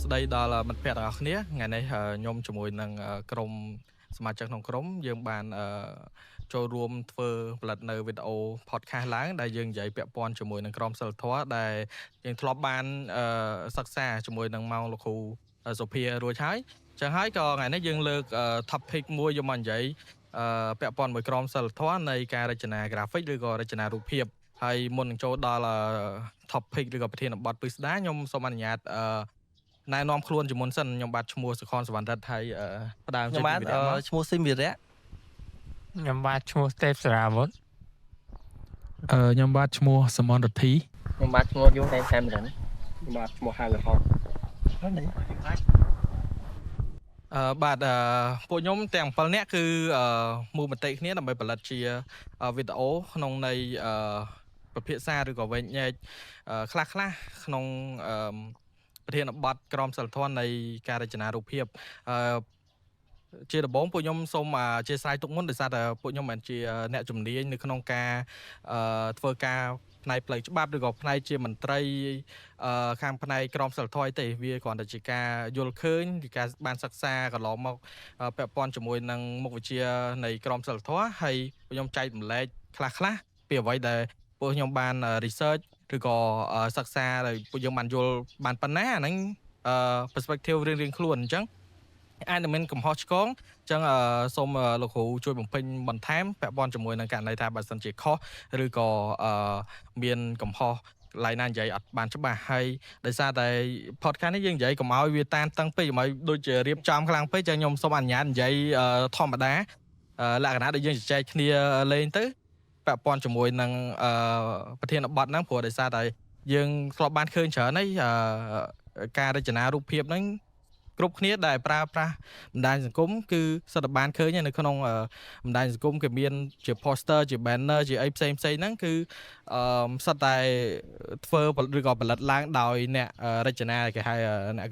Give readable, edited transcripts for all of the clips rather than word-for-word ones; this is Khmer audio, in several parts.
ស្ដីដល់មិត្តភ័ក្តិទាំងអស់គ្នាថ្ងៃនេះខ្ញុំជាមួយនឹងក្រុមសមាជិកក្នុងក្រុមយើងបានចូលរួមធ្វើផលិតនៅវីដេអូ podcast ឡើងដែលយើងនិយាយពាក់ព័ន្ធជាមួយនឹងក្រុមសិលធម៌ដែលយើងធ្លាប់បានសិក្សាជាមួយនឹងម៉ោងលោកគ្រូសុភារួចហើយចឹងហើយក៏ថ្ងៃនេះយើងលើក topic មួយយកមកនិយាយពាក់ព័ន្ធមួយក្រុមសិលធម៌នៃការរចនា graphic ឬក៏រចនារូបភាពហើយមុននឹងចូលដល់ topic ឬក៏ប្រធានបទពិស្ដាខ្ញុំសូមអនុញ្ញាតណែនាំខ្លួនជាមុនសិនខ្ញុំបាទឈ្មោះសុខនសវណ្ណរិទ្ធហើយផ្ដើមចេញពីវីដេអូឈ្មោះស៊ីមីរៈខ្ញុំបាទឈ្មោះទេពសារាវុធខ្ញុំបាទឈ្មោះសមនរដ្ឋីខ្ញុំបាទឈ្មោះយងតែខេមរិនខ្ញុំបាទឈ្មោះហៅលហុតបាទពួកខ្ញុំទាំង7នាក់គឺមូលមតិគ្នាដើម្បីផលិតជាវីដេអូក្នុងនៃប្រភាសាឬក៏វែងញែកខ្លះក្នុងប្រធានបទក្រមសីលធម៌នៃការរចនារូបភាពជាដំបូងពួកខ្ញុំសូមអធិស្ឋានទុកមុនដោយសារតែពួកខ្ញុំមិនជាអ្នកជំនាញនៅក្នុងការធ្វើការផ្នែកផ្លូវច្បាប់ឬក៏ផ្នែកជាមន្ត្រីខាងផ្នែកក្រមសីលធម៌ទេវាគ្រាន់តែជាការយល់ឃើញពីការបានសិក្សាកន្លងមកពាក់ព័ន្ធជាមួយនឹងមុខវិជ្ជានៃក្រមសីលធម៌ហើយពួកខ្ញុំចែករំលែកខ្លះពីអ្វីដែលពួកខ្ញុំបាន research ឬក៏សិក្សាហើយពួកយើងបានយល់បានប៉ុណ្ណាអាហ្នឹងperspective រៀងខ្លួនអញ្ចឹងអាចនឹងមានកំហុសឆ្គងអញ្ចឹងសូមលោកគ្រូជួយបំពេញបន្ថែមពាក់ព័ន្ធជាមួយនឹងករណីថាបើសិនជាខុសឬក៏មានកំហុសឡើយណានិយាយអត់បានច្បាស់ហើយដោយសារតែ podcast នេះយើងនិយាយកុំឲ្យវាតានតឹងពេកកុំឲ្យដូចជារៀបចំខ្លាំងពេកចឹងខ្ញុំសូមអនុញ្ញាតនិយាយធម្មតាលក្ខណៈដែលយើងជជែកគ្នាលេងទៅពាក់ព័ន្ធជាមួយនឹងប្រធានបទហ្នឹងព្រោះដោយសារតែយើងធ្លាប់បានឃើញច្រើនហើយការរចនារូបភាពហ្នឹងគ្រប់គ្នាដែលប្រើប្រាស់បណ្ដាញសង្គមគឺសិតតែបានឃើញនៅក្នុងបណ្ដាញសង្គមគេមានជា poster ជា banner ជាអីផ្សេងហ្នឹងគឺសិតតែធ្វើឬក៏ផលិតឡើងដោយអ្នករចនាគេហៅអ្នក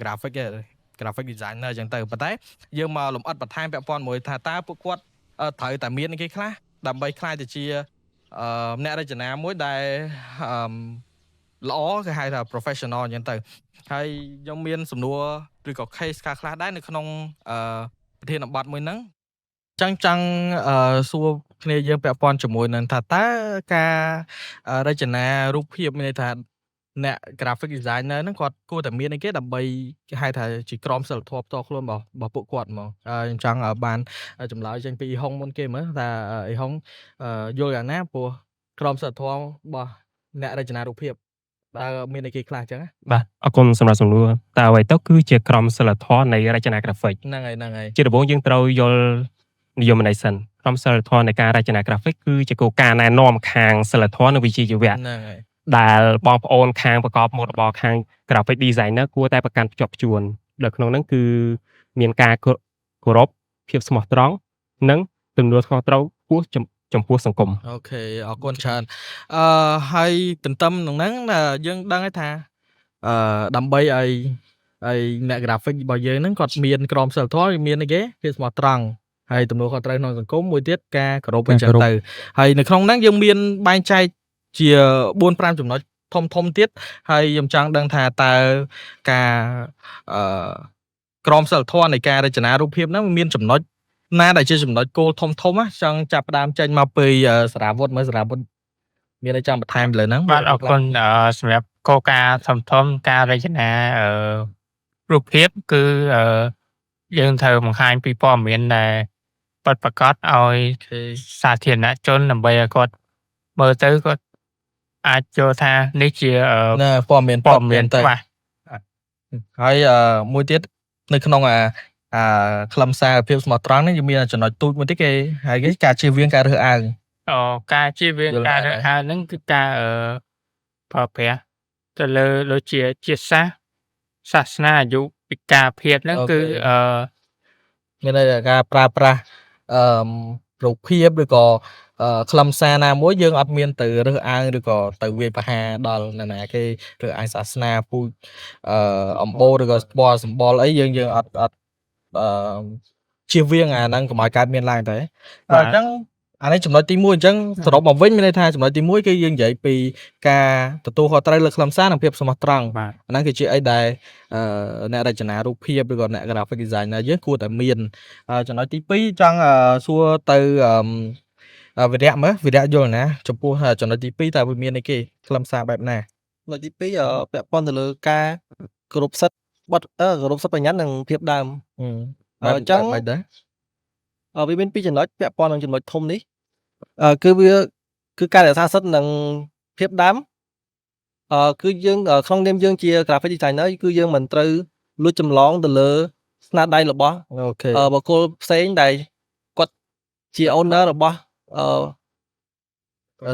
graphic designer អញ្ចឹងទៅប៉ុន្តែយើងមកលម្អិតបន្ថែមពាក់ព័ន្ធមួយថាតើពួកគាត់ត្រូវតែមានគេខ្លះដើម្បីខ្លាយទៅជាអ្នករចនាមួយដែលល្អគេហៅថា professional អញ្ចឹងទៅហើយខ្ញុំមានសំណួរឬក៏ case ខ្លះដែរនៅក្នុងប្រធានបទមួយហ្នឹងចឹងចង់សួរគ្នាយើងពាក់ព័ន្ធជាមួយនឹងថាតើការរចនារូបភាពមានន័យថាអ្នក graphic designer ហ្នឹងគាត់គួរតែមានអីគេដើម្បីគេហៅថាជាក្រមសីលធម៌ផ្ទាល់ខ្លួនរបស់ពួកគាត់ហ្មងខ្ញុំចង់បានចម្លើយចេញពីអ៊ីហុងមុនគេមើលថាអ៊ីហុងយល់យ៉ាងណាព្រោះក្រមសីលធម៌របស់អ្នករចនារូបភាពតើមានអីគេខ្លះអញ្ចឹងបាទអរគុណសម្រាប់សំណួរតើអ្វីទៅគឺជាក្រមសីលធម៌នៃរចនា graphic ហ្នឹងហើយជាដំបូងយើងត្រូវយល់និយមន័យសិនក្រមសីលធម៌នៃការរចនា graphic គឺជាគោលការណ៍ណែនាំខាងសីលធម៌និងវិជ្ជាជីវៈហ្នឹងហើយដែលបងប្អូនខាងប្រកបមុខរបរខាង graphic designer គួរតែប្រកាន់ភ្ជាប់ភ្ជួននៅក្នុងហ្នឹងគឺមានការគោរពភាពស្មោះត្រង់និងទំនួលខុសត្រូវចំពោះសង្គមអូខេអរគុណច្រើនហើយទន្ទឹមនឹងហ្នឹងយើងដឹងថាដើម្បីឲ្យអ្នក graphic របស់យើងហ្នឹងគាត់មានក្រមសីលធម៌មានអីគេភាពស្មោះត្រង់ហើយទំនួលខុសត្រូវក្នុងសង្គមមួយទៀតការគោរពអញ្ចឹងទៅហើយនៅក្នុងហ្នឹងយើងមានបែងចែកជា 4-5 ចំណុចធំទៀតហើយខ្ញុំចង់ដឹងថាតើការក្រមសីលធម៌នៃការរចនារូបភាពហ្នឹងមានចំណុចណាដែលជាចំណុចគោលធំចង់ចាប់ផ្ដើមចេញមកពីសារាវុធមានអីចង់បន្ថែមលើហ្នឹងបាទអរគុណសម្រាប់គោលការណ៍ធំការរចនារូបភាពគឺយើងត្រូវបង្ហាញពីព័ត៌មានដែលពិតប្រាកដឲ្យសាធារណជនដើម្បីឲ្យគាត់មើលទៅគាត់អាចយល់ថានេះជាព័ត៌មានទៅហើយមួយទៀតនៅក្នុងខ្លឹមសារភាពស្មោះត្រង់នេះមានចំណុចទូចមួយទៀតគេហើយគេការជៀសវាងការរើសអើងការជៀសវាងការរើសអើងហ្នឹងគឺការប្រើប្រាស់ទៅលើដូចជាជាតិសាសនាអាយុពិការភាពហ្នឹងគឺមានន័យថាការប្រើប្រាស់រូបភាពឬក៏ខ្លឹមសារណាមួយយើងអត់មានទៅរើសអើងឬក៏ទៅវាយប្រហារដល់អ្នកណាគេរើសអើងសាសនាពូជអំបូរឬក៏ស្ពណ៌សម្បល់អីយើងអត់ជៀសវាងអាហ្នឹងកុំឲ្យកើតមានឡើងតែអញ្ចឹង អានេះចំណុចទី1អញ្ចឹងសរុបមកវិញមានន័យថាចំណុចទី1គឺយើងនិយាយពីការទទួលខុសត្រូវលើខ្លឹមសារនិងភាពស្មោះត្រង់ បាទ អាហ្នឹងគឺជាអីដែលអ្នករចនារូបភាពឬក៏អ្នក graphic designer យើងគួរតែមានចំណុចទី2ចង់សួរទៅវិរៈមើលវិរៈយល់ណាចំពោះចំណុចទី2តើវាមានអីគេខ្លឹមសារបែបណា ចំណុចទី2ពាក់ព័ន្ធទៅលើការគោរពសិទ្ធិបទគោរពសិទ្ធិបញ្ញត្តិនិងភាពដើម បែប អញ្ចឹង បែបដែរ វាមាន2ចំណុចពាក់ព័ន្ធនឹងចំណុចធំនេះគឺវាគឺការរក្សាសិទ្ធិនិងភាពដើមគឺយើងក្នុងនាមយើងជា graphic designer គឺយើងមិនត្រូវលួចចម្លងទៅលើស្នាដៃរបស់ អូខេ បុគ្គលផ្សេងដែលគាត់ជា owner របស់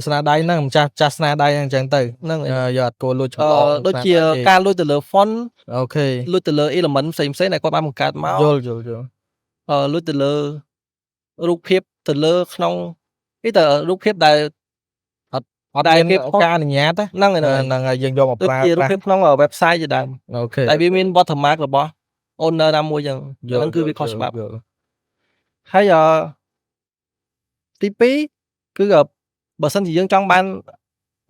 ស្នាដៃហ្នឹងម្ចាស់ចាស់ស្នាដៃហ្នឹងអញ្ចឹងទៅ ហ្នឹង យកអត់គួរលួចចម្លង ដូចជាការលួចទៅលើ font អូខេ លួចទៅលើ element ផ្សេងៗដែលគាត់បានបង្កើតមក យល់ លួចទៅលើរូបភាពទៅលើក្នុងទៅរូបភាពដែល អត់មានការអនុញ្ញាតណា ហ្នឹងហើយ ហ្នឹងហើយយើងយកមក ដូច ប្រើ ជារូប ប្រាស់ ភាពក្នុង website ជាដើម អូខេ តែវាមាន watermark របស់ owner ណាមួយចឹងហ្នឹងគឺវាខុសច្បាប់ហើយទី2គឺបើសិនជាយើងចង់បាន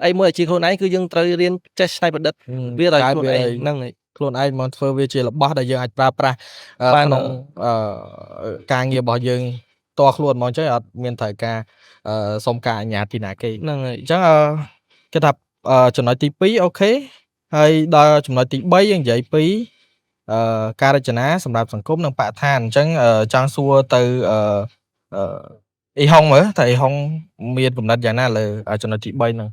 អីមួយឲ្យជាខ្លួនឯងគឺយើងត្រូវរៀនចេះច្នៃប្រឌិតវាដោយខ្លួនឯងហ្នឹងហើយ ខ្លួនឯងមកធ្វើវាជារបស់ដែលយើងអាចប្រើប្រាស់ បាន ក្នុងការងាររបស់យើងតខ្លួនហ្មងអញ្ចឹងអត់មានត្រូវការសុំការអនុញ្ញាតពីណាគេ ហ្នឹងហើយ អញ្ចឹងគេថាចំណុចទី2អូខេហើយដល់ចំណុចទី3យើងនិយាយពីការរចនាសម្រាប់សង្គមនិងបរិស្ថានអញ្ចឹងចង់សួរទៅអ៊ីហុងមើលតើអ៊ីហុងមានកំណត់យ៉ាងណាលើចំណុចទី3ហ្នឹង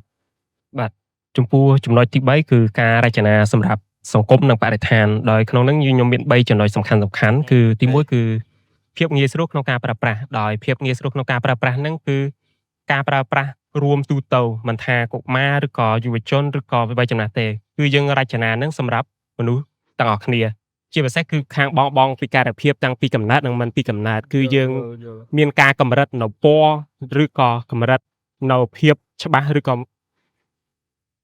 ចំពោះចំណុចទី3គឺការរចនាសម្រាប់សង្គមនិងបរិស្ថានដោយក្នុងហ្នឹងខ្ញុំមាន3ចំណុចសំខាន់គឺទី1គឺភាពងាយស្រួលក្នុងការប្រើប្រាស់ដោយភាពងាយស្រួលក្នុងការប្រើប្រាស់ហ្នឹងគឺការប្រើប្រាស់រួមទូទៅមិនថាកុមារឬក៏យុវជនឬក៏វិវ័យចំណាស់ទេគឺយើងរចនាហ្នឹងសម្រាប់មនុស្សទាំងអស់គ្នាជាពិសេសគឺខាងបងពីការភាពតាំងពីកំណើតនិងមិនពីកំណើតគឺយើងមានការកម្រិតនៅពណ៌ឬក៏កម្រិតនៅភាពច្បាស់ឬក៏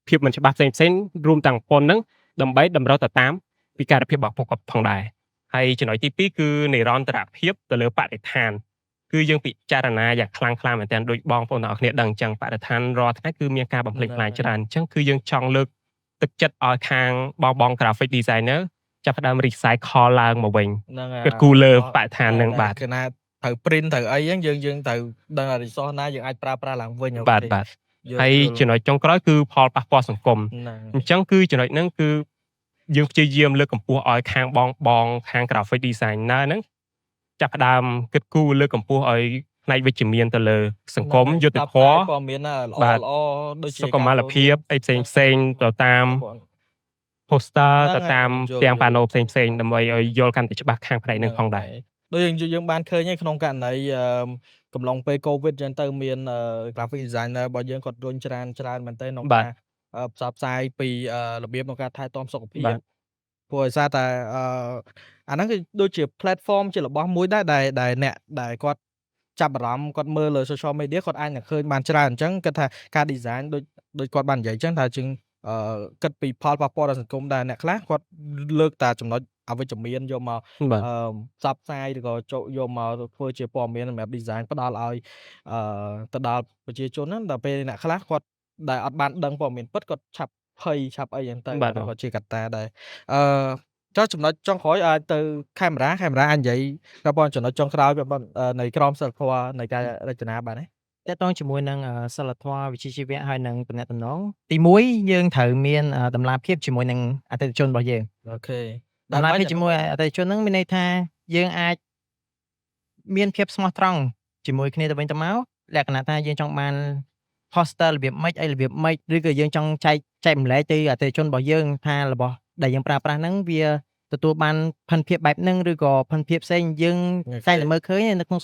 ភាពមិនច្បាស់ផ្សេងៗរួមទាំងប៉ុនហ្នឹងដើម្បីតម្រូវទៅតាមពិការភាពរបស់ពួកគាត់ផងដែរហើយចំណុចទី2គឺនិរន្តរភាពទៅលើបរិស្ថានគឺយើងពិចារណាយ៉ាងខ្លាំងក្លាមែនទែនដូចបងប្អូនទាំងអស់គ្នាដឹងអញ្ចឹងបរិស្ថានរាល់ថ្ងៃគឺមានការបំផ្លិចផ្លាញច្រើនអញ្ចឹងគឺយើងចង់លើកទឹកចិត្តឲ្យខាងបង graphic designer ចាប់ផ្ដើម recycle ឡើងមកវិញ ហ្នឹងហើយ គិតគូរលើបរិស្ថាននឹងបាទ គឺណាត្រូវ print ត្រូវអីហ្នឹងយើងត្រូវដឹង resource ណាយើងអាចប្រើប្រាស់ឡើងវិញអូខេ បាទហើយចំណុចចុងក្រោយគឺផលប៉ះពាល់សង្គម ហ្នឹង អញ្ចឹងគឺចំណុចហ្នឹងគឺយើងព្យាយាមលើកកម្ពស់ឲ្យខាងបងខាង graphic designer ហ្នឹងចាប់ផ្ដើមគិតគូរលើកកម្ពស់ឲ្យផ្នែកវិជ្ជមានទៅលើសង្គមយុត្តិធម៌ ព័ត៌មានល្អល្អដូចជា សុខុមាលភាពអីផ្សេងទៅតាម poster ទៅតាមទាំងប៉ាណូផ្សេងដើម្បីឲ្យយល់កាន់តែច្បាស់ខាងផ្នែកហ្នឹងផងដែរ ដូចយើងបានឃើញឯក្នុងករណីកំឡុងពេល COVID ចឹងទៅមាន graphic designer របស់យើងគាត់រុញច្រើនមែនទែនក្នុងការផ្សព្វផ្សាយពីរបៀបក្នុងការថែទាំសុខភាពព្រោះដោយសារតែអាហ្នឹងគឺដូចជា platform ជារបស់មួយដែរដែលអ្នកដែលគាត់ចាប់អារម្មណ៍គាត់មើលលើ social media គាត់អាចនឹងឃើញបានច្រើនអញ្ចឹងគាត់ថាការ design ដូចគាត់បាននិយាយអញ្ចឹងថាជាងគិតពីផលប៉ះពាល់ដល់សង្គមដែរអ្នកខ្លះគាត់លើកតាចំណុចអវិជ្ជមានយកមកផ្សព្វផ្សាយឬក៏យកមកធ្វើជាព័ត៌មានសម្រាប់ design ផ្ដល់ឲ្យទៅដល់ប្រជាជនហ្នឹងដល់ពេលអ្នកខ្លះគាត់ដែលអត់បានដឹងព័ត៌មានពិតគាត់ឆាប់ភ័យឆាប់អីហ្នឹងទៅគាត់ជាកត្តាដែរចុះចំណុចចុងក្រោយឲ្យទៅកាមេរ៉ាអាចនិយាយដល់បងចំណុចចុងក្រោយនៃក្រមសីលធម៌នៃការរចនាបាទទេ តកតងជាមួយនឹងសិលធម៌វិជ្ជាជីវៈហើយនឹងទំនាក់ទំនងទី1យើងត្រូវមានតម្លាភាពជាមួយនឹងអតិថិជនរបស់យើង អូខេ តម្លាភាពជាមួយអតិថិជនហ្នឹងមានន័យថាយើងអាចមានភាពស្មោះត្រង់ជាមួយគ្នាទៅវិញទៅមកលក្ខណៈថាយើងចង់បាន poster របៀបម៉េចអីរបៀបម៉េចឬក៏យើងចង់ចែកចម្លែកទៅអតិថិជនរបស់យើងថារបស់ដែលយើងប្រើប្រាស់ហ្នឹងវាទទួលបានផាន់ភាពបែបហ្នឹងឬក៏ផាន់ភាពផ្សេងយើងតែមើលឃើញនៅក្នុង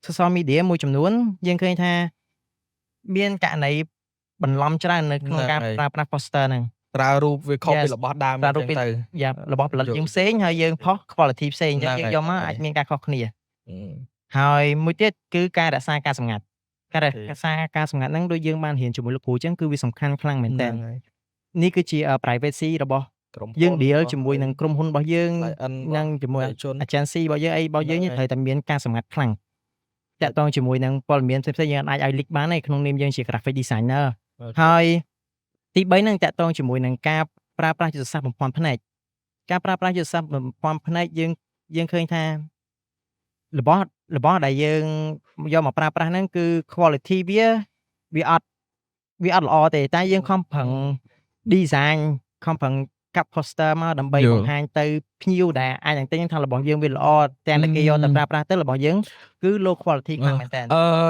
social media មួយចំនួនយើងឃើញថាមានករណីបន្លំច្រើននៅក្នុងការប្រើប្រាស់ poster ហ្នឹង ប្រើរូបវាខុសពីរបស់ដើមអញ្ចឹងទៅ យ៉ារបស់ផលិតយើងផ្សេងហើយយើងផុស quality ផ្សេងអញ្ចឹងយើងយកមកអាចមានការខុសគ្នាហើយមួយទៀតគឺការរក្សាការសម្ងាត់ការរក្សាការសម្ងាត់ហ្នឹងដូចយើងបានរៀនជាមួយលោកគ្រូអញ្ចឹងគឺវាសំខាន់ខ្លាំងមែនតើនេះគឺជា privacy របស់យើង deal ជាមួយនឹងក្រុមហ៊ុនរបស់យើងនិងជាមួយ agency របស់យើងអីរបស់យើងត្រូវតែមានការសម្ងាត់ខ្លាំង តាក់ទងជាមួយនឹងព័ត៌មានផ្សេងៗយើងអាចឲ្យ leak បានហើយក្នុងនាមយើងជា graphic designer ហើយទី3ហ្នឹងតាក់ទងជាមួយនឹងការប្រើប្រាស់យុទ្ធសាស្ត្របំភាន់ភ្នែកការប្រើប្រាស់យុទ្ធសាស្ត្របំភាន់ភ្នែកយើងឃើញថារបស់ដែលយើងយកមកប្រើប្រាស់ហ្នឹងគឺ quality វាអត់ល្អទេតែយើងខំប្រឹង design ខំប្រឹងកាប់ poster មកដើម្បីបង្ហាញទៅភ្ញៀវដែលអាចនឹងទិញថារបស់យើងវាល្អទាំងតែគេយកទៅប្រើប្រាស់ទៅរបស់យើងគឺ low quality ខ្លាំងមែនតើ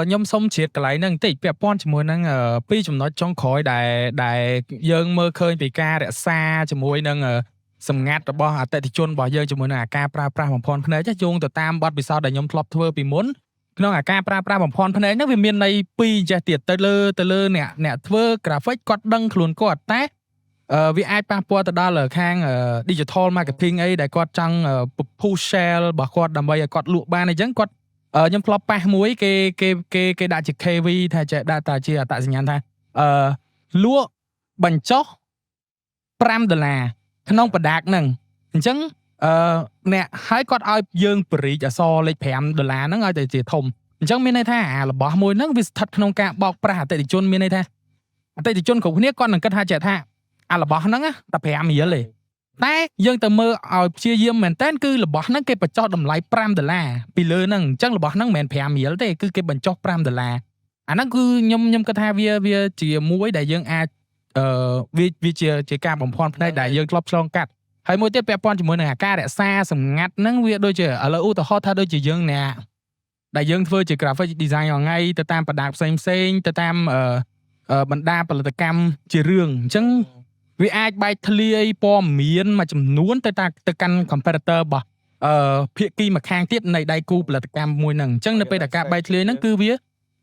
ខ្ញុំសុំជ្រាបកន្លែងហ្នឹងបន្តិចពាក់ព័ន្ធជាមួយនឹងពីរចំណុចចុងក្រោយដែលយើងមើលឃើញពីការរក្សាជាមួយនឹងសម្ងាត់របស់អតិថិជនរបស់យើងជាមួយនឹងការប្រើប្រាស់បំភាន់ភ្នែកយោងទៅតាមបទពិសោធន៍ដែលខ្ញុំធ្លាប់ធ្វើពីមុនក្នុងការប្រើប្រាស់បំភាន់ភ្នែកហ្នឹងវាមានន័យពីរចេះទៀតទៅលើអ្នកធ្វើ graphic គាត់ដឹងខ្លួនគាត់តែវាអាចប៉ះពាល់ទៅដល់ខាង digital marketing អីដែលគាត់ចង់ push share របស់គាត់ដើម្បីឲ្យគាត់លក់បានអញ្ចឹងគាត់ខ្ញុំធ្លាប់ប៉ះមួយគេដាក់ជា KV ថាចេះដាក់តាជាអត្តសញ្ញាណថាលក់បញ្ចុះ$5ក្នុងប្រដាកហ្នឹងអញ្ចឹងអ្នកហើយគាត់ឲ្យយើងបរិយាអសរលេខ$5ហ្នឹងឲ្យតែជាធំអញ្ចឹងមានន័យថារបស់មួយហ្នឹងវាស្ថិតក្នុងការបោកប្រាស់អតិថិជនមានន័យថាអតិថិជនគ្រប់គ្នាគាត់នឹងគិតថាចេះថារបស់ហ្នឹងតែ$5ទេតែយើងទៅមើលឲ្យព្យាយាមមែនតើគឺរបស់ហ្នឹងគេបញ្ចុះតម្លៃ$5ពីលើហ្នឹងអញ្ចឹងរបស់ហ្នឹងមិនមែន$5ទេគឺគេបញ្ចុះ$5អាហ្នឹងគឺខ្ញុំគិតថាវាជាមួយដែលយើងអាចវាជាការបំភាន់ភ្នែកដែលយើងធ្លាប់ឆ្លងកាត់ហើយមួយទៀតពាក់ព័ន្ធជាមួយនឹងការរក្សាសម្ងាត់ហ្នឹងវាដូចជាឥឡូវឧទាហរណ៍ថាដូចជាយើងអ្នកដែលយើងធ្វើជា graphic design រាល់ថ្ងៃទៅតាមបណ្ដាផ្សេងទៅតាមបណ្ដាផលិតកម្មជារឿងអញ្ចឹងវាអាចបែកធ្លាយព័ត៌មានមួយចំនួនទៅកាន់ competitor របស់ភាគីម្ខាងទៀតនៃដៃគូផលិតកម្មមួយហ្នឹងអញ្ចឹងនៅពេលដែលការបែកធ្លាយហ្នឹងគឺវា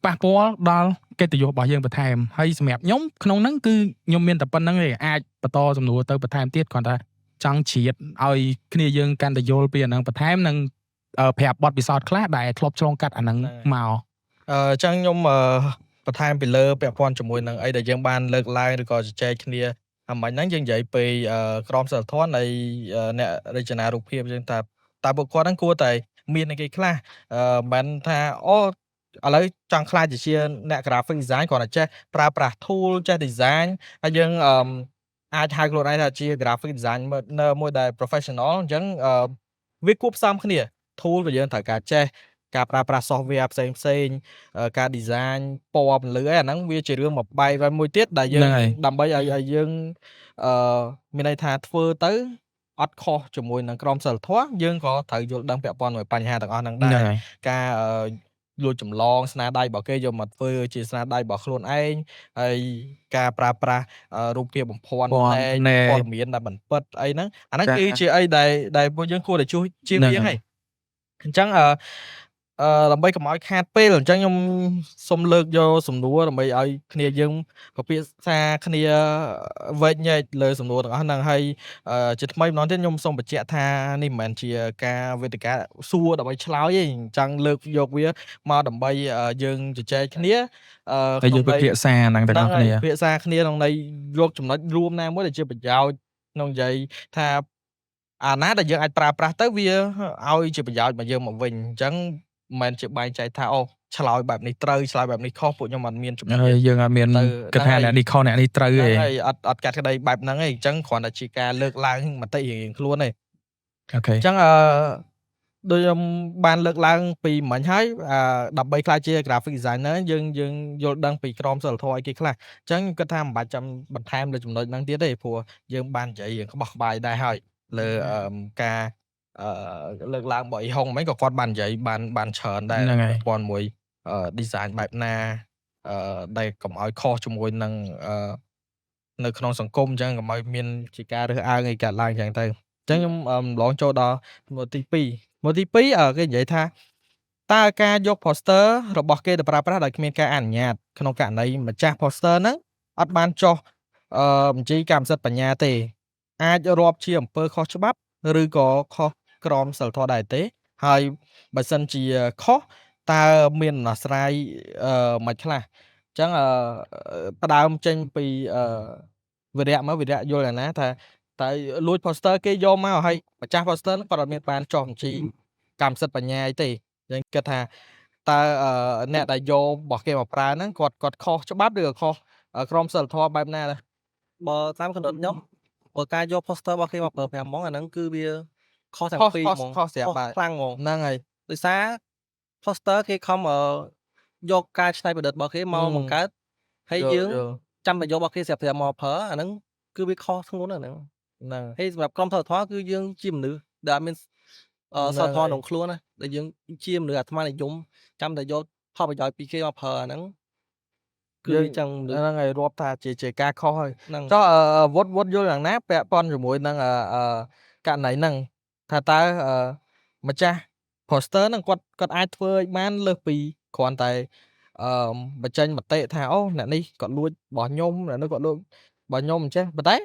ប៉ះពាល់ដល់កិត្តិយសរបស់យើងបន្ថែមហើយសម្រាប់ខ្ញុំក្នុងហ្នឹងគឺខ្ញុំមានតែប៉ុណ្្នឹងទេអាចបន្តសំណួរទៅបន្ថែមទៀតគ្រាន់តែចង់ជ្រាបឲ្យគ្នាយើងកាន់តែយល់ពីអាហ្នឹងបន្ថែមនិងប្រាប់បទពិសោធន៍ខ្លះដែលធ្លាប់ឆ្លងកាត់អាហ្នឹងមកអញ្ចឹងខ្ញុំបន្ថែមពីលើពាក់ព័ន្ធជាមួយនឹងអីដែលយើងបានលើកឡើងឬក៏ជជែកគ្នាអាមិញហ្នឹងយើងនិយាយពីក្រមសីលធម៌នៃអ្នករចនារូបភាពយើងតើបុគ្គលហ្នឹងគួរតែមានអីគេខ្លះមិនថាឥឡូវចង់ខ្លាចជាអ្នក graphic design គ្រាន់តែចេះប្រើប្រាស់ tool ចេះ design ហើយយើងអាចហៅខ្លួនឯងថាជា graphic design មួយដែល professional អញ្ចឹងវាគួបផ្សំគ្នា tool របស់យើងត្រូវការចេះការប្រើប្រាស់ software ផ្សេងការ design ពណ៌ពន្លឺអីអាហ្នឹងវាជារឿងមួយបែបហើយមួយទៀតដែលយើងដើម្បីឲ្យយើងមានន័យថាធ្វើទៅអត់ខុសជាមួយនឹងក្រមសីលធម៌យើងក៏ត្រូវយល់ដឹងពាក់ព័ន្ធជាមួយបញ្ហាទាំងអស់ហ្នឹងដែរការលួចចម្លងស្នាដៃរបស់គេយកមកធ្វើជាស្នាដៃរបស់ខ្លួនឯងហើយការប្រើប្រាស់រូបភាពបំភាន់ព័ត៌មានដែលមិនពិតអីហ្នឹងអាហ្នឹងគឺជាអីដែលពួកយើងគួរតែជួយជៀសវាងហើយអញ្ចឹងដើម្បីកុំឲ្យខាតពេលអញ្ចឹងខ្ញុំសូមលើកយកសំណួរដើម្បីឲ្យគ្នាយើងពិភាក្សាគ្នាវែកញែកលើសំណួរទាំងអស់ហ្នឹងហើយជាថ្មីម្ដងទៀតខ្ញុំសូមបញ្ជាក់ថានេះមិនមែនជាការវេទិកាសួរដើម្បីឆ្លើយទេអញ្ចឹងលើកយកវាមកដើម្បីយើងជជែកគ្នាហើយយើងពិភាក្សាហ្នឹងទាំងអស់គ្នាពិភាក្សាគ្នាក្នុងន័យយកចំណុចរួមណាមួយដែលជាប្រយោជន៍ក្នុងនិយាយថាអាណាដែលយើងអាចប្រើប្រាស់ទៅវាឲ្យជាប្រយោជន៍មកយើងមកវិញអញ្ចឹងមិនមែនជាបែងចែកថាឆ្លើយបែបនេះត្រូវឆ្លើយបែបនេះខុសពួកខ្ញុំអត់មានចំណុចយើងអត់មានគិតថាអ្នកនេះខុសអ្នកនេះត្រូវទេហើយអត់កាត់ក្តីបែបហ្នឹងទេអញ្ចឹងគ្រាន់តែជាការលើកឡើងមតិរៀងខ្លួនទេអូខេអញ្ចឹងដូចខ្ញុំបានលើកឡើងពីមិញហើយដើម្បីខ្លាចជា graphic designer យើងយល់ដឹងពីក្រមសីលធម៌អីគេខ្លះអញ្ចឹងខ្ញុំគិតថាមិនបាច់ចាំបន្ថែមលើចំណុចហ្នឹងទៀតទេព្រោះយើងបាននិយាយរៀងក្បោះក្បាយដែរហើយលើការលើកឡើងរបស់អ៊ីហុងមិញក៏គាត់បាននិយាយបានច្រើនដែរពាន់មួយdesign បែបណាដែលកុំឲ្យខុសជាមួយនឹងនៅក្នុងសង្គមអញ្ចឹងកុំឲ្យមានជាការរើសអើងអីកើតឡើងអញ្ចឹងទៅអញ្ចឹងខ្ញុំឡងចូលដល់ម៉ូទី2គេនិយាយថាតើការយក poster របស់គេទៅប្រើប្រាស់ដោយគ្មានការអនុញ្ញាតក្នុងករណីម្ចាស់ poster ហ្នឹងអត់បានចុះបញ្ជីកម្មសិទ្ធិបញ្ញាទេអាចរាប់ជាអំពើខុសច្បាប់ឬក៏ខុសក្រមសីលធម៌ដែរទេហើយបើសិនជាខុសតើមានដំណោះស្រាយមិនខ្លះអញ្ចឹងផ្ដើមចេញពីវិរៈយល់យ៉ាងណាថាតើលួច poster គេយកមកហើយម្ចាស់ poster គាត់អត់មានបានចុះបញ្ជីកម្មសិទ្ធិបញ្ញាអីទេយើងគិតថា តើអ្នកដែលយករបស់គេមកប្រើហ្នឹងគាត់ខុសច្បាប់ឬក៏ខុសក្រមសីលធម៌បែបណាដែរ បើតាមកំណត់ខ្ញុំបើការយក poster របស់គេមកប្រើប្រាស់ហ្មងអាហ្នឹងគឺវាខុសទាំងពីរហ្មង ខុសស្រាប់បាទ ខ្លាំងហ្មង ហ្នឹងហើយ ដោយសារ poster គេខំយកការច្នៃប្រឌិតរបស់គេមកបង្កើតហើយយើងចាំតែយករបស់គេស្រាប់ៗមកប្រើអាហ្នឹងគឺវាខុសធ្ងន់អាហ្នឹង ហ្នឹង ហើយសម្រាប់ក្រុមសិលធម៌គឺយើងជាមនុស្សដែលអត់មានសិលធម៌ក្នុងខ្លួនណាដែលយើងជាមនុស្សអាត្មានិយមចាំតែយកផលប្រយោជន៍ពីគេមកប្រើអាហ្នឹងគឺវាចឹងមនុស្ស ហ្នឹងហើយរាប់ថាជាការខុសហើយ ហ្នឹង ចុះវត្តយល់យ៉ាងណាពាក់ព័ន្ធជាមួយនឹងករណីហ្នឹងថាតើម្ចាស់ poster ហ្នឹងគាត់អាចធ្វើឲ្យបានលើសពីគ្រាន់តែបញ្ចេញមតិថាអូអ្នកនេះគាត់លួចរបស់ខ្ញុំអ្នកនោះគាត់លួចរបស់ខ្ញុំអញ្ចេះប៉ុន្តែ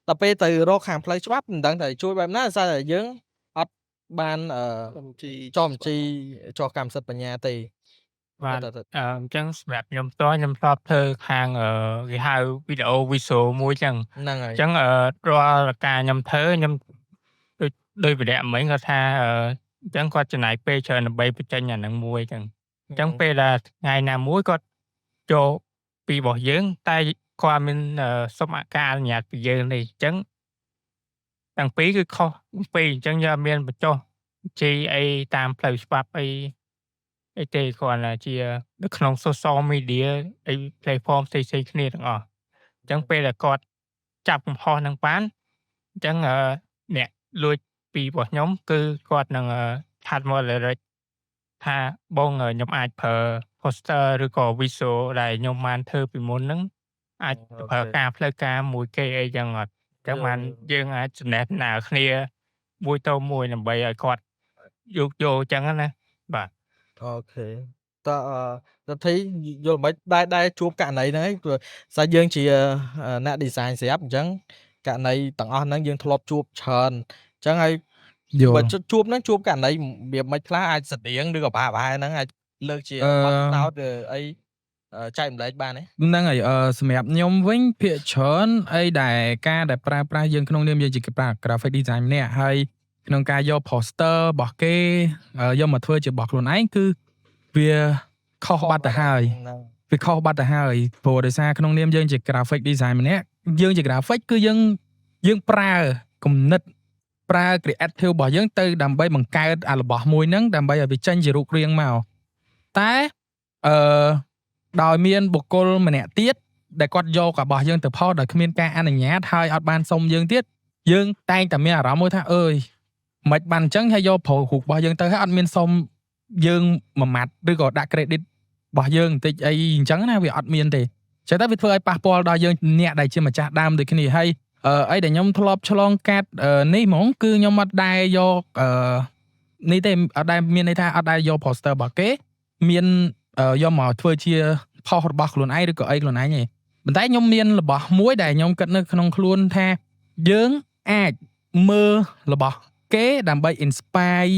ដល់ពេលទៅរកខាងផ្លូវច្បាប់មិនដឹងតែជួយបែបណាដោយសារតែយើងអត់បានចុះបញ្ជីចុះកម្មសិទ្ធិបញ្ញាទេ បាទ ទៅ អញ្ចឹងសម្រាប់ខ្ញុំផ្ទាល់ខ្ញុំធ្លាប់ធ្វើខាងគេហៅវីដេអូ visual មួយចឹង ហ្នឹងហើយ អញ្ចឹងរាល់ការខ្ញុំធ្វើខ្ញុំដូចវិរៈមិញគាត់ថាអញ្ចឹងគាត់ចំណាយពេលច្រើនដើម្បីបញ្ចេញអាហ្នឹងមួយចឹងអញ្ចឹងពេលដែលថ្ងៃណាមួយគាត់ចូលពីរបស់យើងតែគាត់មានសុំការអនុញ្ញាតពីយើងនេះអញ្ចឹងទាំងពីរគឺខុសពីរអញ្ចឹងយើងអត់មានបញ្ចុះជីអីតាមផ្លូវច្បាប់អីទេគ្រាន់តែជានៅក្នុង social media អី platform ផ្សេងៗគ្នាទាំងអស់អញ្ចឹងពេលដែលគាត់ចាប់កំហុសហ្នឹងបានអញ្ចឹងអ្នកលួចពីរបស់ខ្ញុំគឺគាត់នឹងឆាត់មក direct ថាបងខ្ញុំអាចប្រើ poster ឬក៏ visual ដែលខ្ញុំបានធ្វើពីមុនហ្នឹងអាចប្រើការផ្លូវការមួយគេអីចឹងអត់អញ្ចឹងបានយើងអាចចំណេះណាគ្នាមួយទៅមួយដើម្បីឲ្យគាត់យកអញ្ចឹងណាបាទ អូខេតើទៅធីយល់មិនដែរជួបករណីហ្នឹងឯងព្រោះសារយើងជាអ្នក design ស្រាប់អញ្ចឹងករណីទាំងអស់ហ្នឹងយើងធ្លាប់ជួបច្រើនអញ្ចឹងហើយ យល់ បើជួបហ្នឹងជួបករណីរបៀបមិនខ្លះអាចស្តៀងឬក៏ប្រហែលហ្នឹងអាចលើកជាបទពិសោធន៍អីចែកម្លែកបានទេ ហ្នឹងហើយសម្រាប់ខ្ញុំវិញភាគច្រើនអីដែលការដែលប្រើប្រាស់យើងក្នុងនាមយើងជាប្រើ graphic design ម្នាក់ហើយក្នុងការយក poster របស់គេយកមកធ្វើជារបស់ខ្លួនឯងគឺវាខុសបាត់ទៅហើយ ហ្នឹង វាខុសបាត់ទៅហើយព្រោះដោយសារក្នុងនាមយើងជា graphic design ម្នាក់យើងជា graphic គឺយើងប្រើគំនិតប្រើ creative របស់យើងទៅដើម្បីបង្កើតអារបស់មួយហ្នឹងដើម្បីឲ្យវាចេញជារូបរាងមកតែដោយមានបុគ្គលម្នាក់ទៀតដែលគាត់យករបស់យើងទៅផុសដោយគ្មានការអនុញ្ញាតហើយអត់បានសុំយើងទៀតយើងតែងតែមានអារម្មណ៍មួយថាអើយមិនបានអញ្ចឹងហើយយកប្រូរូបរបស់យើងទៅហើយអត់មានសុំយើងមួយម៉ាត់ឬក៏ដាក់ credit របស់យើងបន្តិចអីអញ្ចឹងណាវាអត់មានទេចឹងតែវាធ្វើឲ្យប៉ះពាល់ដល់យើងអ្នកដែលជាម្ចាស់ដើមដូចគ្នាហើយអីដែលខ្ញុំធ្លាប់ឆ្លងកាត់នេះហ្មងគឺខ្ញុំអត់ដែរយកនេះទេអត់ដែរមានន័យថាអត់ដែរយក poster របស់គេមានយកមកធ្វើជាផុសរបស់ខ្លួនឯងឬក៏អីខ្លួនឯងទេប៉ុន្តែខ្ញុំមានរបស់មួយដែលខ្ញុំគិតនៅក្នុងខ្លួនថាយើងអាចមើលរបស់គេដើម្បី inspire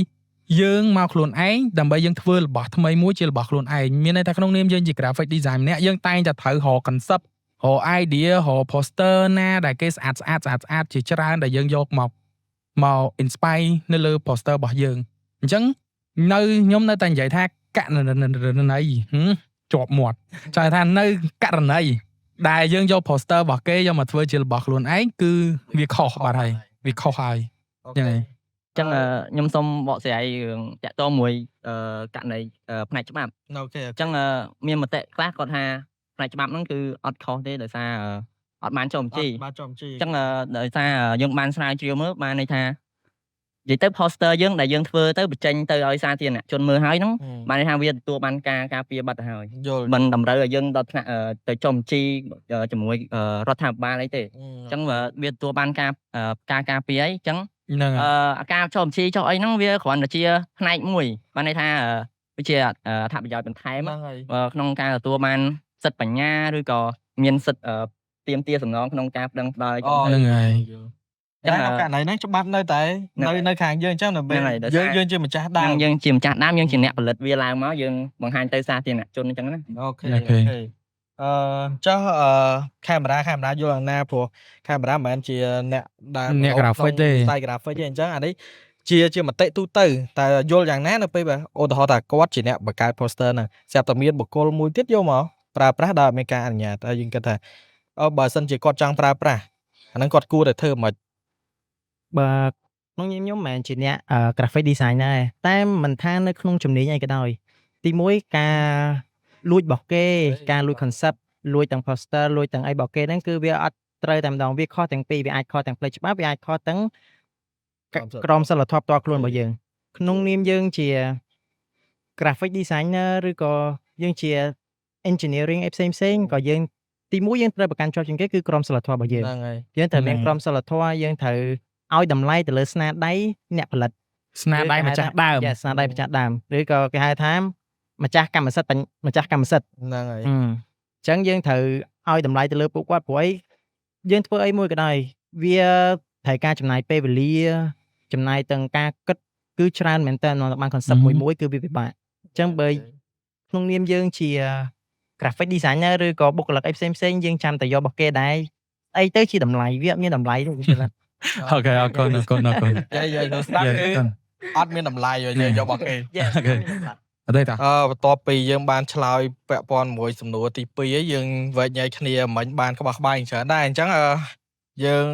យើងមកខ្លួនឯងដើម្បីយើងធ្វើរបស់ថ្មីមួយជារបស់ខ្លួនឯងមានន័យថាក្នុងនាមយើងជា graphic design ម្នាក់យើងតែងតែត្រូវរក concept រក idea រក poster ណាដែលគេស្អាតជាច្រើនដែលយើងយកមក inspire នៅលើ poster របស់យើងអញ្ចឹងខ្ញុំនៅតែនិយាយថាករណីជាប់មាត់ចង់ថានៅករណីដែលយើងយក poster របស់គេយកមកធ្វើជារបស់ខ្លួនឯងគឺវាខុសបាត់ហើយវាខុសហើយ អូ យ៉ាងណា អញ្ចឹងខ្ញុំសូមបកស្រាយរឿងតាក់ទងមួយករណីផ្នែកច្បាប់ អូខេ អញ្ចឹងមានមតិខ្លះគាត់ថាផ្នែកច្បាប់ហ្នឹងគឺអត់ខុសទេដោយសារអត់បានចុះបញ្ជី បាទចំជី អញ្ចឹងដោយសារយើងបានស្រាវជ្រាវមើលបានន័យថានិយាយទៅ poster យើងដែលយើងធ្វើទៅបញ្ចេញទៅឲ្យសាធារណជនមើលហើយហ្នឹងបានន័យថាវាទទួលបានការការពារបាត់ទៅហើយ យល់ មិនតម្រូវឲ្យយើងដល់ថ្នាក់ទៅចុះបញ្ជីជាមួយរដ្ឋាភិបាលអីទេអញ្ចឹងវាទទួលបានការការពារអីអញ្ចឹង ហ្នឹងហើយ ការចុះបញ្ជីចុះអីហ្នឹងវាគ្រាន់តែជាផ្នែកមួយបានន័យថាវាជាអត្ថប្រយោជន៍បន្ថែម ហ្នឹងហើយ ក្នុងការទទួលបានសិទ្ធិបញ្ញាឬក៏មានសិទ្ធិទាមទារសំណងក្នុងការប្តឹងផ្តល់ ហ្នឹងហើយ តែក្នុងករណីហ្នឹងច្បាប់នៅតែនៅខាងយើងអញ្ចឹងដើម្បីយើងជាម្ចាស់ដើម យើងជាម្ចាស់ដើមយើងជាអ្នកផលិតវាឡើងមកយើងបង្ហាញទៅសាធារណជនអញ្ចឹងណា អូខេចុះកាមេរ៉ាយល់យ៉ាងណាព្រោះកាមេរ៉ាមិនមែនជាអ្នកដែល អ្នក graphic ទេ ស្ទាយ graphic ទេអញ្ចឹងអានេះ ជាមតិទូទៅតែយល់យ៉ាងណានៅពេលឧទាហរណ៍ថាគាត់ជាអ្នកបង្កើត poster ហ្នឹងស្រាប់តែមានបុគ្គលមួយទៀតយកមកប្រើប្រាស់ដោយអត់មានការអនុញ្ញាតហើយយើងគិតថាបើសិនជាគាត់ចង់ប្រើប្រាស់អាហ្នឹងគាត់គួរតែធ្វើមិន បើក្នុងខ្ញុំមិនមែនជាអ្នកgraphic designer ទេតែមិនថានៅក្នុងជំនាញអីក៏ដោយទីមួយការលួចរបស់គេការលួច concept លួចទាំង poster លួចទាំងអីរបស់គេហ្នឹងគឺវាអត់ត្រូវតែម្ដងវាខុសទាំងពីរវាអាចខុសទាំងផ្លូវច្បាប់វាអាចខុសទាំងក្រមសីលធម៌ផ្ទាល់ខ្លួនរបស់យើងក្នុងនាមយើងជា graphic designer ឬក៏យើងជា engineering អីផ្សេងៗក៏យើងទីមួយយើងត្រូវប្រកាន់ជាប់ជាងគេគឺក្រមសីលធម៌របស់យើង ហ្នឹងហើយ យើងត្រូវមានក្រមសីលធម៌យើងត្រូវឲ្យតម្លៃទៅលើស្នាដៃអ្នកផលិត ស្នាដៃម្ចាស់ដើម ស្នាដៃម្ចាស់ដើមឬក៏គេហៅថាម្ចាស់កម្មសិទ្ធិម្ចាស់កម្មសិទ្ធិ ហ្នឹងហើយ អញ្ចឹងយើងត្រូវឲ្យតម្លៃទៅលើពួកគាត់ព្រោះអីយើងធ្វើអីមួយក៏ដោយវាត្រូវការចំណាយពេលវេលាចំណាយទាំងការគិតគឺច្រើនមែនតើនៅបាន concept មួយគឺវាពិបាកអញ្ចឹងបើក្នុងនាមយើងជា graphic designer ឬក៏បុគ្គលិកអីផ្សេងៗយើងចាំតែយករបស់គេដែរអីទៅជាតម្លៃវាអត់មានតម្លៃទេ អូខេអរគុណ យាយទៅស្ដាប់គឺអត់មានតម្លៃយករបស់គេ អត់ទេតា បន្ទាប់ពីយើងបានឆ្លើយពាក់ព័ន្ធមួយសំណួរទី2ហើយយើងវែកញែកគ្នាមិញបានក្បោះក្បាយច្រើនដែរអញ្ចឹងយើង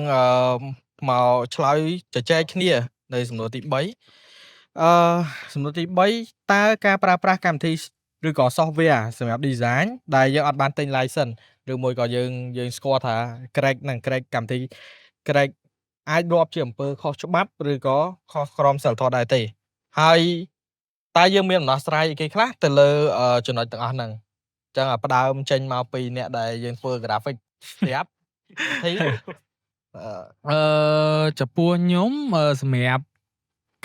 មកឆ្លើយជជែកគ្នានៅសំណួរទី3សំណួរទី3តើការប្រើប្រាស់កម្មវិធីឬក៏ software សម្រាប់ design ដែលយើងអត់បានទិញ license ឬមួយក៏យើងស្គាល់ថា crack និង crack កម្មវិធី crack អាចរាប់ជាអំពើខុសច្បាប់ឬក៏ខុសក្រមសីលធម៌ដែរទេហើយតើយើងមានដំណោះស្រាយអីគេខ្លះទៅលើចំណុចទាំងអស់ហ្នឹងអញ្ចឹងផ្ដើមចេញមកពីអ្នកដែលយើងធ្វើ graphic ស្រាប់ទី ចំពោះខ្ញុំសម្រាប់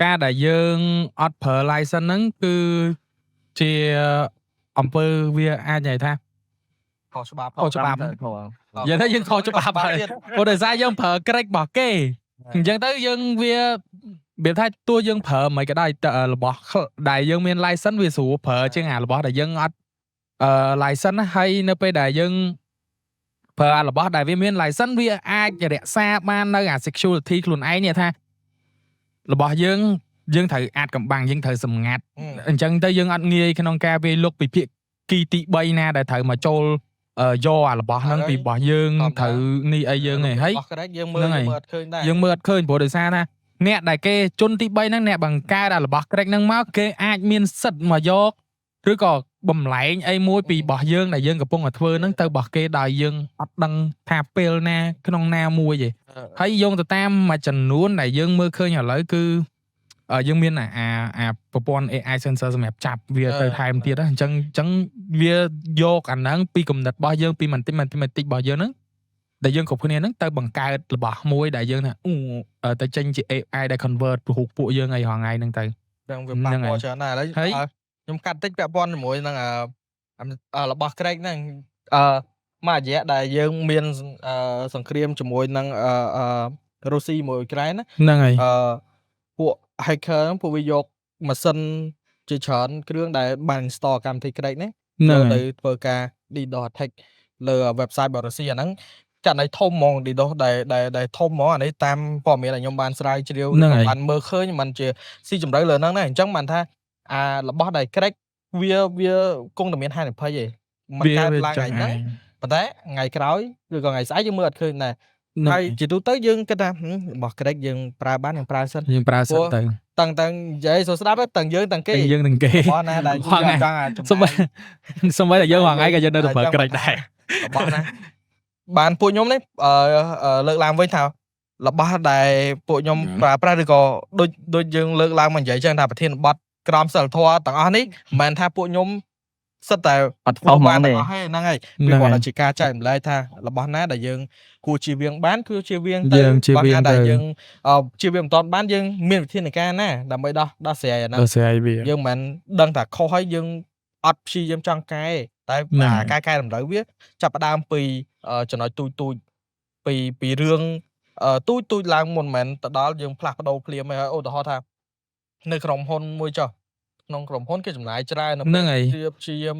ការដែលយើងអត់ប្រើ license ហ្នឹងគឺជាអំពើវាអាចនិយាយថា ខុសច្បាប់ ខុសច្បាប់ យើងទៅយើងខុសច្បាប់ហើយព្រោះដោយសារយើងប្រើ crack របស់គេអញ្ចឹងទៅយើងវាថាតួយើងប្រើមិនក៏ដោយរបស់ដែលយើងមាន license វាស្រួលប្រើជាងអារបស់ដែលយើងអត់license ហើយនៅពេលដែលយើងប្រើអារបស់ដែលវាមាន license វាអាចរក្សាបាននៅអា security ខ្លួនឯងនេះថារបស់យើងត្រូវអាចកំបាំងយើងត្រូវសម្ងាត់អញ្ចឹងទៅយើងអត់ងាយក្នុងការវាលុកពីភាគីទី3ណាដែលត្រូវមកចូលយកអារបស់ហ្នឹងពីរបស់យើងត្រូវនេះអីយើងឯងហើយយើងមើលអត់ឃើញដែរ យើងមើលអត់ឃើញព្រោះដោយសារថាអ្នកដែលគេជន់ទី3ហ្នឹងអ្នកបង្កើតអារបស់ crack ហ្នឹងមកគេអាចមានសិទ្ធមកយកឬក៏បំលែងអីមួយពីរបស់យើងដែលយើងកំពុងតែធ្វើហ្នឹងទៅរបស់គេដោយយើងអត់ដឹងថាពេលណាក្នុងណាមួយទេហើយយោងទៅតាមមួយចំនួនដែលយើងមើលឃើញឥឡូវគឺយើងមានអាប្រព័ន្ធ AI sensor សម្រាប់ចាប់វាទៅថែមទៀតអញ្ចឹងវាយកអាហ្នឹងពីគំនិតរបស់យើងពីបន្តិចរបស់យើងហ្នឹងដែលយើងគ្រប់គ្នាហ្នឹងទៅបង្កើតរបស់មួយដែលយើងថាទៅចេញជា AI ដែល convert រូបពួកយើងអីរាល់ថ្ងៃហ្នឹងទៅ ហ្នឹងវាប៉ះពាល់ច្រើនដែរឥឡូវខ្ញុំកាត់តិចពាក់ព័ន្ធជាមួយនឹងរបស់ crack ហ្នឹងមួយរយៈដែលយើងមានសង្គ្រាមជាមួយនឹងរុស្ស៊ីមួយអ៊ុយក្រែនណា ហ្នឹងហើយ ពួក hacker ហ្នឹងពួកវាយកម៉ាស៊ីនជាច្រើនគ្រឿងដែលបាន install កម្មវិធី crack ហ្នឹងទៅធ្វើការ DDoS attack លើ website របស់រុស្ស៊ីអាហ្នឹងចាត់ឲ្យធំហ្មង DDoS ដែលធំហ្មងអានេះតាមព័ត៌មានដែលខ្ញុំបានស្រាវជ្រាវបានមើលឃើញมันជាស៊ីជម្រៅលើហ្នឹងដែរអញ្ចឹងបានថារបស់ដែល crack វាគង់តែមានហានិភ័យឯងมันកើតឡើងថ្ងៃហ្នឹងប៉ុន្តែថ្ងៃក្រោយឬក៏ថ្ងៃស្អែកយើងមើលអត់ឃើញដែរហើយជាទូទៅយើងគិតថារបស់ crack យើងប្រើបានយើងប្រើសិនទៅតាំងនិយាយសូស្ដាប់តាំងយើងតាំងគេរបស់ណាដែលយើងចង់សំបីតែយើងថ្ងៃក៏យើងនៅតែប្រើ crack ដែរ របស់ណាបានពួកខ្ញុំនេះលើកឡើងវិញថារបស់ដែលពួកខ្ញុំប្រើប្រាស់ឬក៏ដូចយើងលើកឡើងមកនិយាយចឹងថាប្រធានបទក្រមសីលធម៌ទាំងអស់នេះមិនមែនថាពួកខ្ញុំសិតតែ អត់ផងទេ ហ្នឹងហើយពីគាត់ជាការចែកម្លែកថារបស់ណាដែលយើងគួរជៀសវាងបានគឺជៀសវាងទៅរបស់ណាដែលយើងជៀសវាងមិនតាន់បានយើងមានវិធានការណាដើម្បីដោះស្រាយអាហ្នឹងយើងមិនដឹងថាខុសហើយយើងអត់ព្យាយាមចង់កែតែការកែតម្រូវវាចាប់ផ្ដើមពីចំណុចទូចពីរឿងទូចឡើងមុនមិនទៅដល់យើងផ្លាស់ប្ដូរភ្លាមហើយឧទាហរណ៍ថានៅក្រុមហ៊ុនមួយចុះក្នុងក្រុមហ៊ុនគេចំណាយច្រើននៅពេលព្យាយាម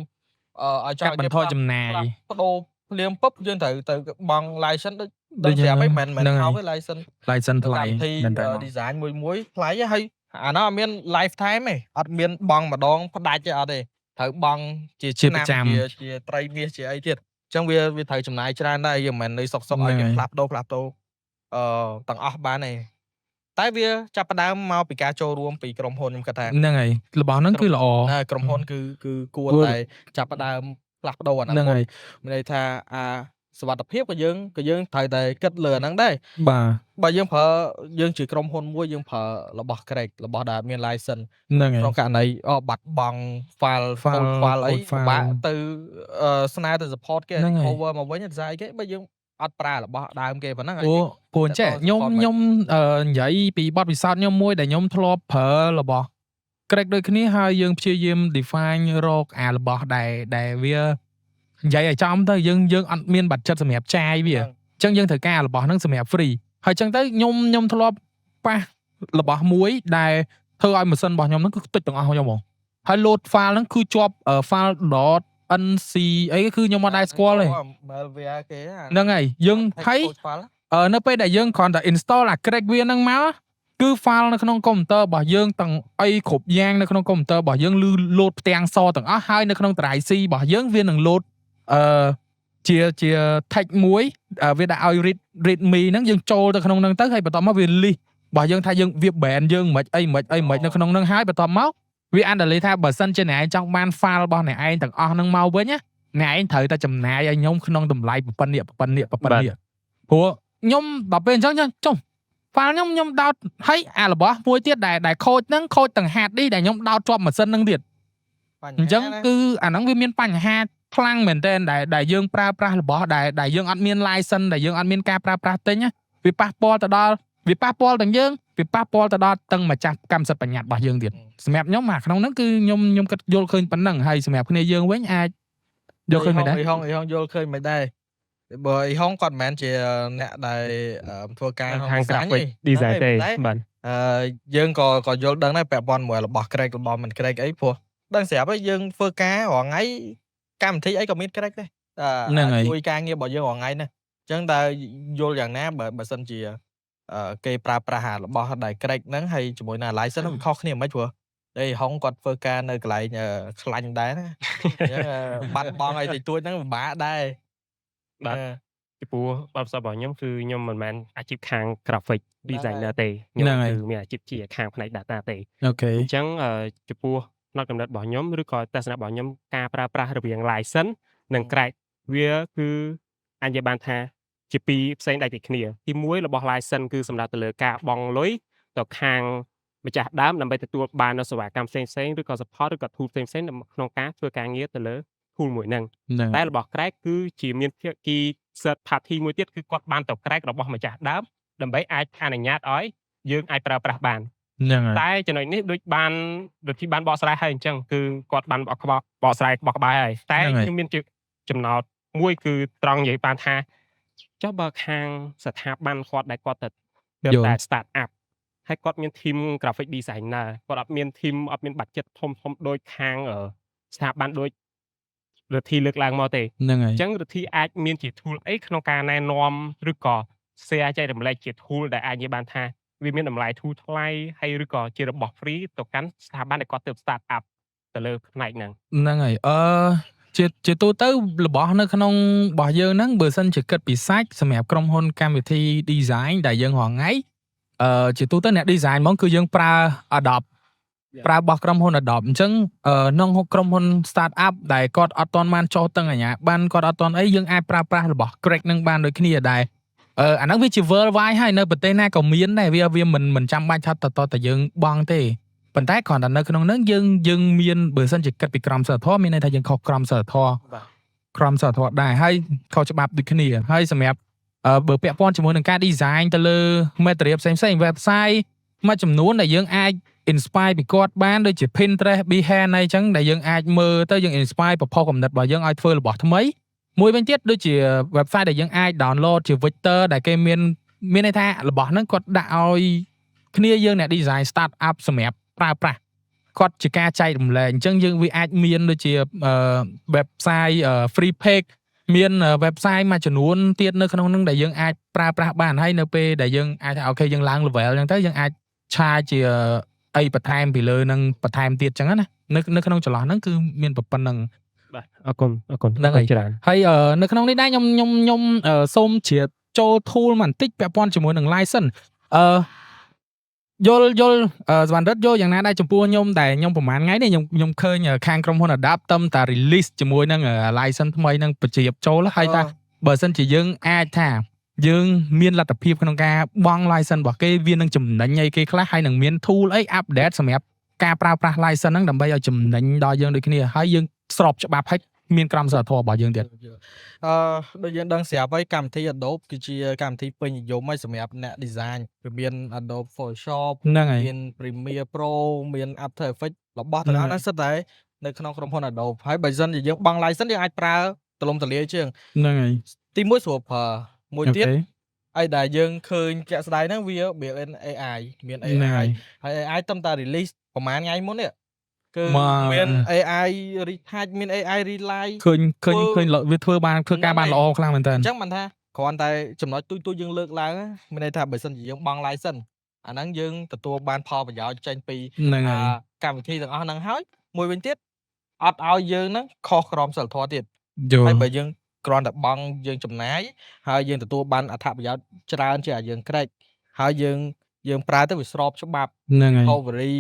ឲ្យចង់ បន្ថយចំណាយ បដូរភ្លាមពឹបយើងត្រូវទៅបង់ license ដូច ដល់ស្រាប់ឯងមិនហៅឯ license license ថ្លៃ កម្មវិធី មែនតើ design មួយថ្លៃហើយអានោះអត់មាន lifetime ទេអត់មានបង់ម្ដងផ្ដាច់ទេអត់ទេត្រូវបង់ជាឆ្នាំជាត្រីមាសជាអីទៀតអញ្ចឹងវាត្រូវចំណាយច្រើនដែរយើងមិនមែននៅសុកឲ្យគេផ្លាស់ប្ដូរទាំងអស់បានទេតែវាចាប់ផ្ដើមមកពីការចូលរួមពីក្រុមហ៊ុនខ្ញុំគិតថា ហ្នឹងហើយរបស់ហ្នឹងគឺល្អ ក្រុមហ៊ុនគឺគួរតែចាប់ផ្ដើមផ្លាស់ប្ដូរអាហ្នឹង ហ្នឹងហើយ មានន័យថាសុវត្ថិភាពក៏យើងត្រូវតែគិតលើអាហ្នឹងដែរ បាទ បើយើងប្រើយើងជាក្រុមហ៊ុនមួយយើងប្រើរបស់ crack របស់ដែលមាន license ហ្នឹងហើយ ក្នុងករណីបាត់បង់ file អីពិបាកទៅស្នើទៅ support គេ over មកវិញតែស្អីគេបើយើងអត់ប្រើរបស់ដើមគេប៉ុណ្ណឹង ព្រោះចេះខ្ញុំនិយាយពីបទពិសោធន៍ខ្ញុំមួយដែលខ្ញុំធ្លាប់ប្រើរបស់ crack ដូចគ្នាហើយយើងព្យាយាម define រករបស់ដែលវានិយាយឲ្យចំទៅយើងអត់មានបាត់ចិត្តសម្រាប់ចាយវាអញ្ចឹងយើងត្រូវការរបស់ហ្នឹងសម្រាប់ free ហើយអញ្ចឹងទៅខ្ញុំធ្លាប់ប៉ះរបស់មួយដែលធ្វើឲ្យម៉ាស៊ីនរបស់ខ្ញុំហ្នឹងគឺតិចទាំងអស់ខ្ញុំហ្មងហើយ load file ហ្នឹងគឺជាប់ file .nc អីគឺខ្ញុំអត់ដែរស្គាល់ទេ malware គេ ហ្នឹងហើយយើងហើយនៅពេលដែលយើងគ្រាន់តែ install អា crack វាហ្នឹងមកគឺ file នៅក្នុងកុំព្យូទ័ររបស់យើងទាំងអីគ្រប់យ៉ាងនៅក្នុងកុំព្យូទ័ររបស់យើង load ផ្ទាំងសទាំងអស់ហើយនៅក្នុង drive C របស់យើងវានឹង load ជា text មួយវាដាក់ឲ្យ readme ហ្នឹងយើងចូលទៅក្នុងហ្នឹងទៅហើយបន្ទាប់មកវា list របស់យើងថាយើងវា ban យើងមិនអីមិននៅក្នុងហ្នឹងហើយបន្ទាប់មកវាអានដល់ថាបើសិនជាអ្នកឯងចង់បាន file របស់អ្នកឯងទាំងអស់ហ្នឹងមកវិញណាអ្នកឯងត្រូវតែចំណាយឲ្យខ្ញុំក្នុងតម្លៃប៉ុណ្ណេះព្រោះខ្ញុំដល់ពេលអញ្ចឹងចុះ file ខ្ញុំដោតហើយរបស់មួយទៀតដែលខូចហ្នឹងខូចទាំង hard disk ដែលខ្ញុំដោតជាប់ម៉ាស៊ីនហ្នឹងទៀតអញ្ចឹងគឺអាហ្នឹងវាមានបញ្ហាខ្លាំងមែនទែនដែលយើងប្រើប្រាស់របស់ដែលយើងអត់មាន license ដែលយើងអត់មានការប្រើប្រាស់ទិញវាប៉ះពាល់ទៅដល់វាប៉ះពាល់ទាំងយើងវាប៉ះពាល់ទៅដល់ទាំងម្ចាស់កម្មសិទ្ធិបញ្ញត្តិរបស់យើងទៀតសម្រាប់ខ្ញុំក្នុងហ្នឹងគឺខ្ញុំគិតយល់ឃើញប៉ុណ្ណឹងហើយសម្រាប់គ្នាយើងវិញអាចយល់ឃើញមិនដែរហងយល់ឃើញមិនដែរបើហងគាត់មិនមែនជាអ្នកដែលធ្វើការខាង graphic design ទេបាទយើងក៏យល់ដឹងដែរពាក់ព័ន្ធមួយរបស់ crack របស់មិន crack អីព្រោះដឹងស្រាប់ហើយយើងធ្វើការរាល់ថ្ងៃកម្មវិធីអីក៏មាន crack ដែរជួយការងាររបស់យើងរាល់ថ្ងៃហ្នឹងអញ្ចឹងតើយល់យ៉ាងណាបើសិនជាគេប្រើប្រាស់របស់ដែល crack ហ្នឹងហើយជាមួយនឹង license វាខុសគ្នាមិនព្រោះហងគាត់ធ្វើការនៅកន្លែងខ្លាញ់ដែរណាអញ្ចឹងបាត់បង់អីតិចតួចហ្នឹងពិបាកដែរបាទពីព្រោះបទពិសោធន៍របស់ខ្ញុំគឺខ្ញុំមិនមែនអាជីពខាង graphic designer ទេខ្ញុំគឺមានអាជីពជាខាងផ្នែក data ទេអូខេអញ្ចឹងចំពោះផ្នែកកំណត់របស់ខ្ញុំឬក៏ទស្សនៈរបស់ខ្ញុំការប្រើប្រាស់រវាង license និង crack វាគឺអាចនិយាយបានថាជាពីរផ្សេងដាច់ពីគ្នាទីមួយរបស់ license គឺសម្រាប់ទៅលើការបង់លុយទៅខាងម្ចាស់ដើមដើម្បីទទួលបាននូវសេវាកម្មផ្សេងៗឬក៏ support ឬក៏ tool ផ្សេងៗក្នុងការធ្វើការងារទៅលើ tool មួយហ្នឹងតែរបស់ crack គឺជាមានភាគី third party មួយទៀតគឺគាត់បានទៅ crack របស់ម្ចាស់ដើមដើម្បីអាចអនុញ្ញាតឲ្យយើងអាចប្រើប្រាស់បានតែចំណុចនេះដូចទីបានបកស្រាយហើយអញ្ចឹងគឺគាត់បានបកស្រាយបោះក្បាយហើយតែខ្ញុំមានចំណោទមួយគឺត្រង់និយាយបានថាចុះបើខាងស្ថាប័នគាត់ដែលគាត់ទៅតែ start up ហើយគាត់មាន team graphic designer គាត់អត់មាន team អត់មានបាត់ចិត្តធំដូចខាងស្ថាប័នដូចរដ្ឋាភិបាលលើកឡើងមកទេហ្នឹងហើយអញ្ចឹងរដ្ឋាភិបាលអាចមានជា tool អីក្នុងការណែនាំឬក៏ share ចែករំលែកជា tool ដែលអាចនិយាយបានថាវាមានតម្លៃធូរថ្លៃហើយឬក៏ជារបស់ free ទៅកាន់ស្ថាប័នដែលគាត់ទើប start up ទៅលើផ្នែកហ្នឹងហើយជាទូទៅរបស់នៅក្នុងរបស់យើងហ្នឹងបើសិនជាគិតពីសាច់សម្រាប់ក្រុមហ៊ុនកម្មវិធី design ដែលយើងរាល់ថ្ងៃជាទូទៅអ្នក design ហ្មងគឺយើងប្រើ Adobe ប្រើរបស់ក្រុមហ៊ុន Adobe អញ្ចឹងក្នុងក្រុមហ៊ុន start up ដែលគាត់អត់ទាន់បានចុះតឹងអាញាបានគាត់អត់ទាន់អីយើងអាចប្រើប្រាស់របស់ crack នឹងបានដូចគ្នាដែរអាហ្នឹងវាជា worldwide ហើយនៅប្រទេសណាក៏មានដែរវាមិនចាំបាច់ថាតើយើងបង់ទេប៉ុន្តែគ្រាន់តែនៅក្នុងហ្នឹងយើងមានបើសិនជាគិតពីក្រមសីលធម៌មានន័យថាយើងខុសក្រមសីលធម៌ដែរហើយខុសច្បាប់ដូចគ្នាហើយសម្រាប់បើពាក់ព័ន្ធជាមួយនឹងការ design ទៅលើ material ផ្សេងៗ website មួយចំនួនដែលយើងអាច inspire ពីគាត់បានដូចជា Pinterest Behance អីចឹងដែលយើងអាចមើលទៅយើង inspire ប្រភពកំណត់របស់យើងឲ្យធ្វើរបស់ថ្មីមួយវិញទៀតដូចជា website ដែលយើងអាច download ជា vector ដែលគេមានន័យថារបស់ហ្នឹងគាត់ដាក់ឲ្យគ្នាយើងអ្នក design start up សម្រាប់ប្រើប្រាស់គាត់ជាការចែករំលែកអញ្ចឹងយើងវាអាចមានដូចជា website free page មាន website មួយចំនួនទៀតនៅក្នុងហ្នឹងដែលយើងអាចប្រើប្រាស់បានហើយនៅពេលដែលយើងអាចថាអូខេយើងឡើង level អញ្ចឹងទៅយើងអាចឆាជាអីបន្ថែមពីលើនឹងបន្ថែមទៀតអញ្ចឹងណានៅក្នុងចន្លោះហ្នឹងគឺមានប៉ុណ្្នឹង បាទអរគុណ ហ្នឹងហើយ ច្រើន ហើយនៅក្នុងនេះដែរខ្ញុំសូមជ្រាបចូល tool បន្តិចពាក់ព័ន្ធជាមួយនឹង license យល់សវណ្ណរិទ្ធយល់យ៉ាងណាដែរចំពោះខ្ញុំដែលខ្ញុំប្រហែលថ្ងៃនេះខ្ញុំឃើញខាងក្រុមហ៊ុន Adapt តឹមតា release ជាមួយនឹង license ថ្មីនឹងបញ្ជាបចូលហើយថាបើសិនជាយើងអាចថាយើងមានលទ្ធភាពក្នុងការបង់ license របស់គេវានឹងចំណេញអីគេខ្លះហើយនឹងមាន tool អី update សម្រាប់ការប្រើប្រាស់ license ហ្នឹងដើម្បីឲ្យចំណេញដល់យើងដូចគ្នាហើយយើងស្របច្បាប់ហើយមានក្រមសីលធម៌របស់យើងទៀត ដូចយើងដឹងស្រាប់ហើយកម្មវិធី Adobe គឺជាកម្មវិធីពេញនិយមហើយសម្រាប់អ្នក design វាមាន Adobe Photoshop ហ្នឹងហើយ មាន Premiere Pro មាន After Effects របស់ទាំងអស់ហ្នឹងសិតតែនៅក្នុងក្រុមហ៊ុន Adobe ហើយបើសិនជាយើងបង់ license យើងអាចប្រើទលំទលាយជាង ហ្នឹងហើយ ទីមួយស្រួលប្រើមួយទៀត អូខេ ហើយដែលយើងឃើញជាក់ស្ដែងហ្នឹងវា built in AI មាន ហ្នឹងហើ AI យ ហើយ AI តឹមតា release ប្រហែលថ្ងៃមុននេះគឺ មក មាន AI retouch មាន AI relight ឃើញវាធ្វើការបានល្អខ្លាំងមែនតើ អញ្ចឹងបានថាគ្រាន់តែចំណុចទូចៗយើងលើកឡើងណាមានន័យថាបើសិនជាយើងបង់ license អាហ្នឹងយើងទទួលបានផលប្រយោជន៍ចេញពី ហ្នឹងហើយ កម្មវិធីទាំងអស់ហ្នឹងហើយមួយវិញទៀតអត់ឲ្យយើងហ្នឹងខុសក្រមសីលធម៌ទៀត យល់ ហើយបើយើងគ្រាន់តែបង់យើងចំណាយហើយយើងទទួលបានអត្ថប្រយោជន៍ច្រើនជាងយើងក្រេកហើយយើងប្រើទៅវាស្របច្បាប់ ហ្នឹងហើយ recovery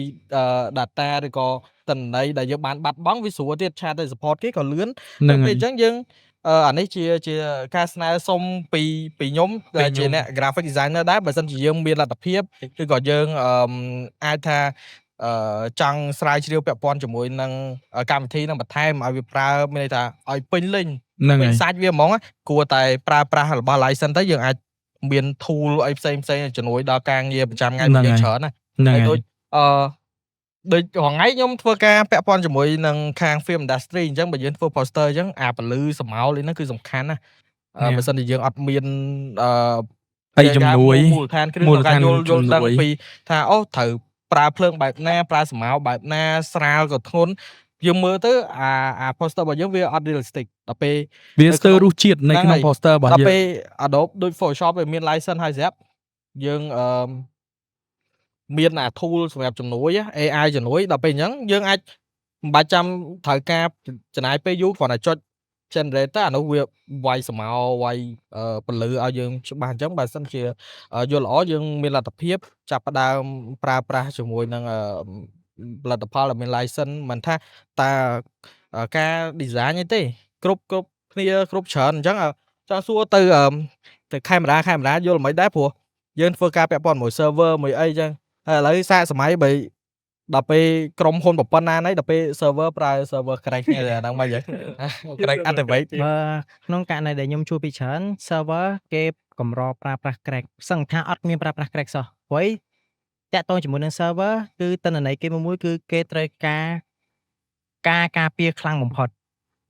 data ឬក៏ទិន្នន័យដែលយើងបានបាត់បង់វាស្រួលទៀតឆាតទៅ support គេក៏លឿន ហ្នឹងហើ ពេល យ អញ្ចឹងយើងអានេះជាការស្នើសុំពីខ្ញុំដែលជាអ្នក graphic designer ដែរបើសិនជាយើងមានលទ្ធភាពឬក៏យើងអាចថាចង់ស្រាវជ្រាវពាក់ព័ន្ធជាមួយនឹងកម្មវិធីនឹងបន្ថែមឲ្យវាប្រើមានន័យថាឲ្យពេញលេញ ហ្នឹង ពេ ហើ ញ យ សាច់វាហ្មងគួរតែប្រើប្រាស់របស់ license ទៅយើងអាចមាន tool អីផ្សេងជំនួយដល់ការងារប្រចាំថ្ងៃរបស់យើងច្រើនណា ហ្នឹង ហើយ ហើ ដូច យ ដូចរងថ្ងៃខ្ញុំធ្វើការពាក់ព័ន្ធជាមួយនឹងខាង film industry អញ្ចឹងបើយើងធ្វើ poster អញ្ចឹងអាពលឺសម្ោលនេះគឺសំខាន់ណាបើសិនជាយើងអត់មានអីជំនួយ មូលដ្ឋានគ្រឹះ មូល ក្នុងការ ដ្ឋាន យល់ ជំ ដឹង នួយ ពីថាអូត្រូវប្រើភ្លើងបែបណាប្រើសម្ោលបែបណាស្រាលក៏ធ្ងន់យើងមើលទៅអា poster របស់យើងវាអត់ realistic ដល់ពេល វាស្ទើររសជាតិនៅក្នុង poster របស់ ដល់ យើង ពេល Adobe ដូច Photoshop វាមាន license ហើយស្រាប់យើងមានអា tool សម្រាប់ជំនួយ AI ជំនួយដល់ពេលអញ្ចឹងយើងអាចមិនបាច់ចាំត្រូវការចំណាយពេលយូរគ្រាន់តែចុច generate ទៅអានោះវាវាយសម្ោលវាយពលឺឲ្យយើងច្បាស់អញ្ចឹងបើសិនជាយល់ល្អយើងមានលទ្ធភាពចាប់ផ្ដើមប្រើប្រាស់ជាមួយនឹងផលិតផលដែលមាន license មិនថាតាការ design អីទេគ្រប់គ្នាគ្រប់ច្រើនអញ្ចឹងចង់សួរទៅកាមេរ៉ាយល់មិនដែរព្រោះយើងធ្វើការពាក់ព័ន្ធមួយ server មួយអីអញ្ចឹងហើយឥឡូវសាកសម័យបីដល់ពេលក្រុមហ៊ុនប្រព័ន្ធណាណីដល់ពេល server ប្រើ server crash អាហ្នឹងមកអញ្ចឹង crash activate បើក្នុងករណីដែលខ្ញុំជួបពីច្រើន server គេកម្រប្រើប្រាស់ crack សឹងថាអត់មានប្រើប្រាស់ crack សោះព្រោះតាក់ទងជាមួយនឹង server គឺតនន័យគេមួយគឺគេត្រូវការពារខ្លាំងបំផុត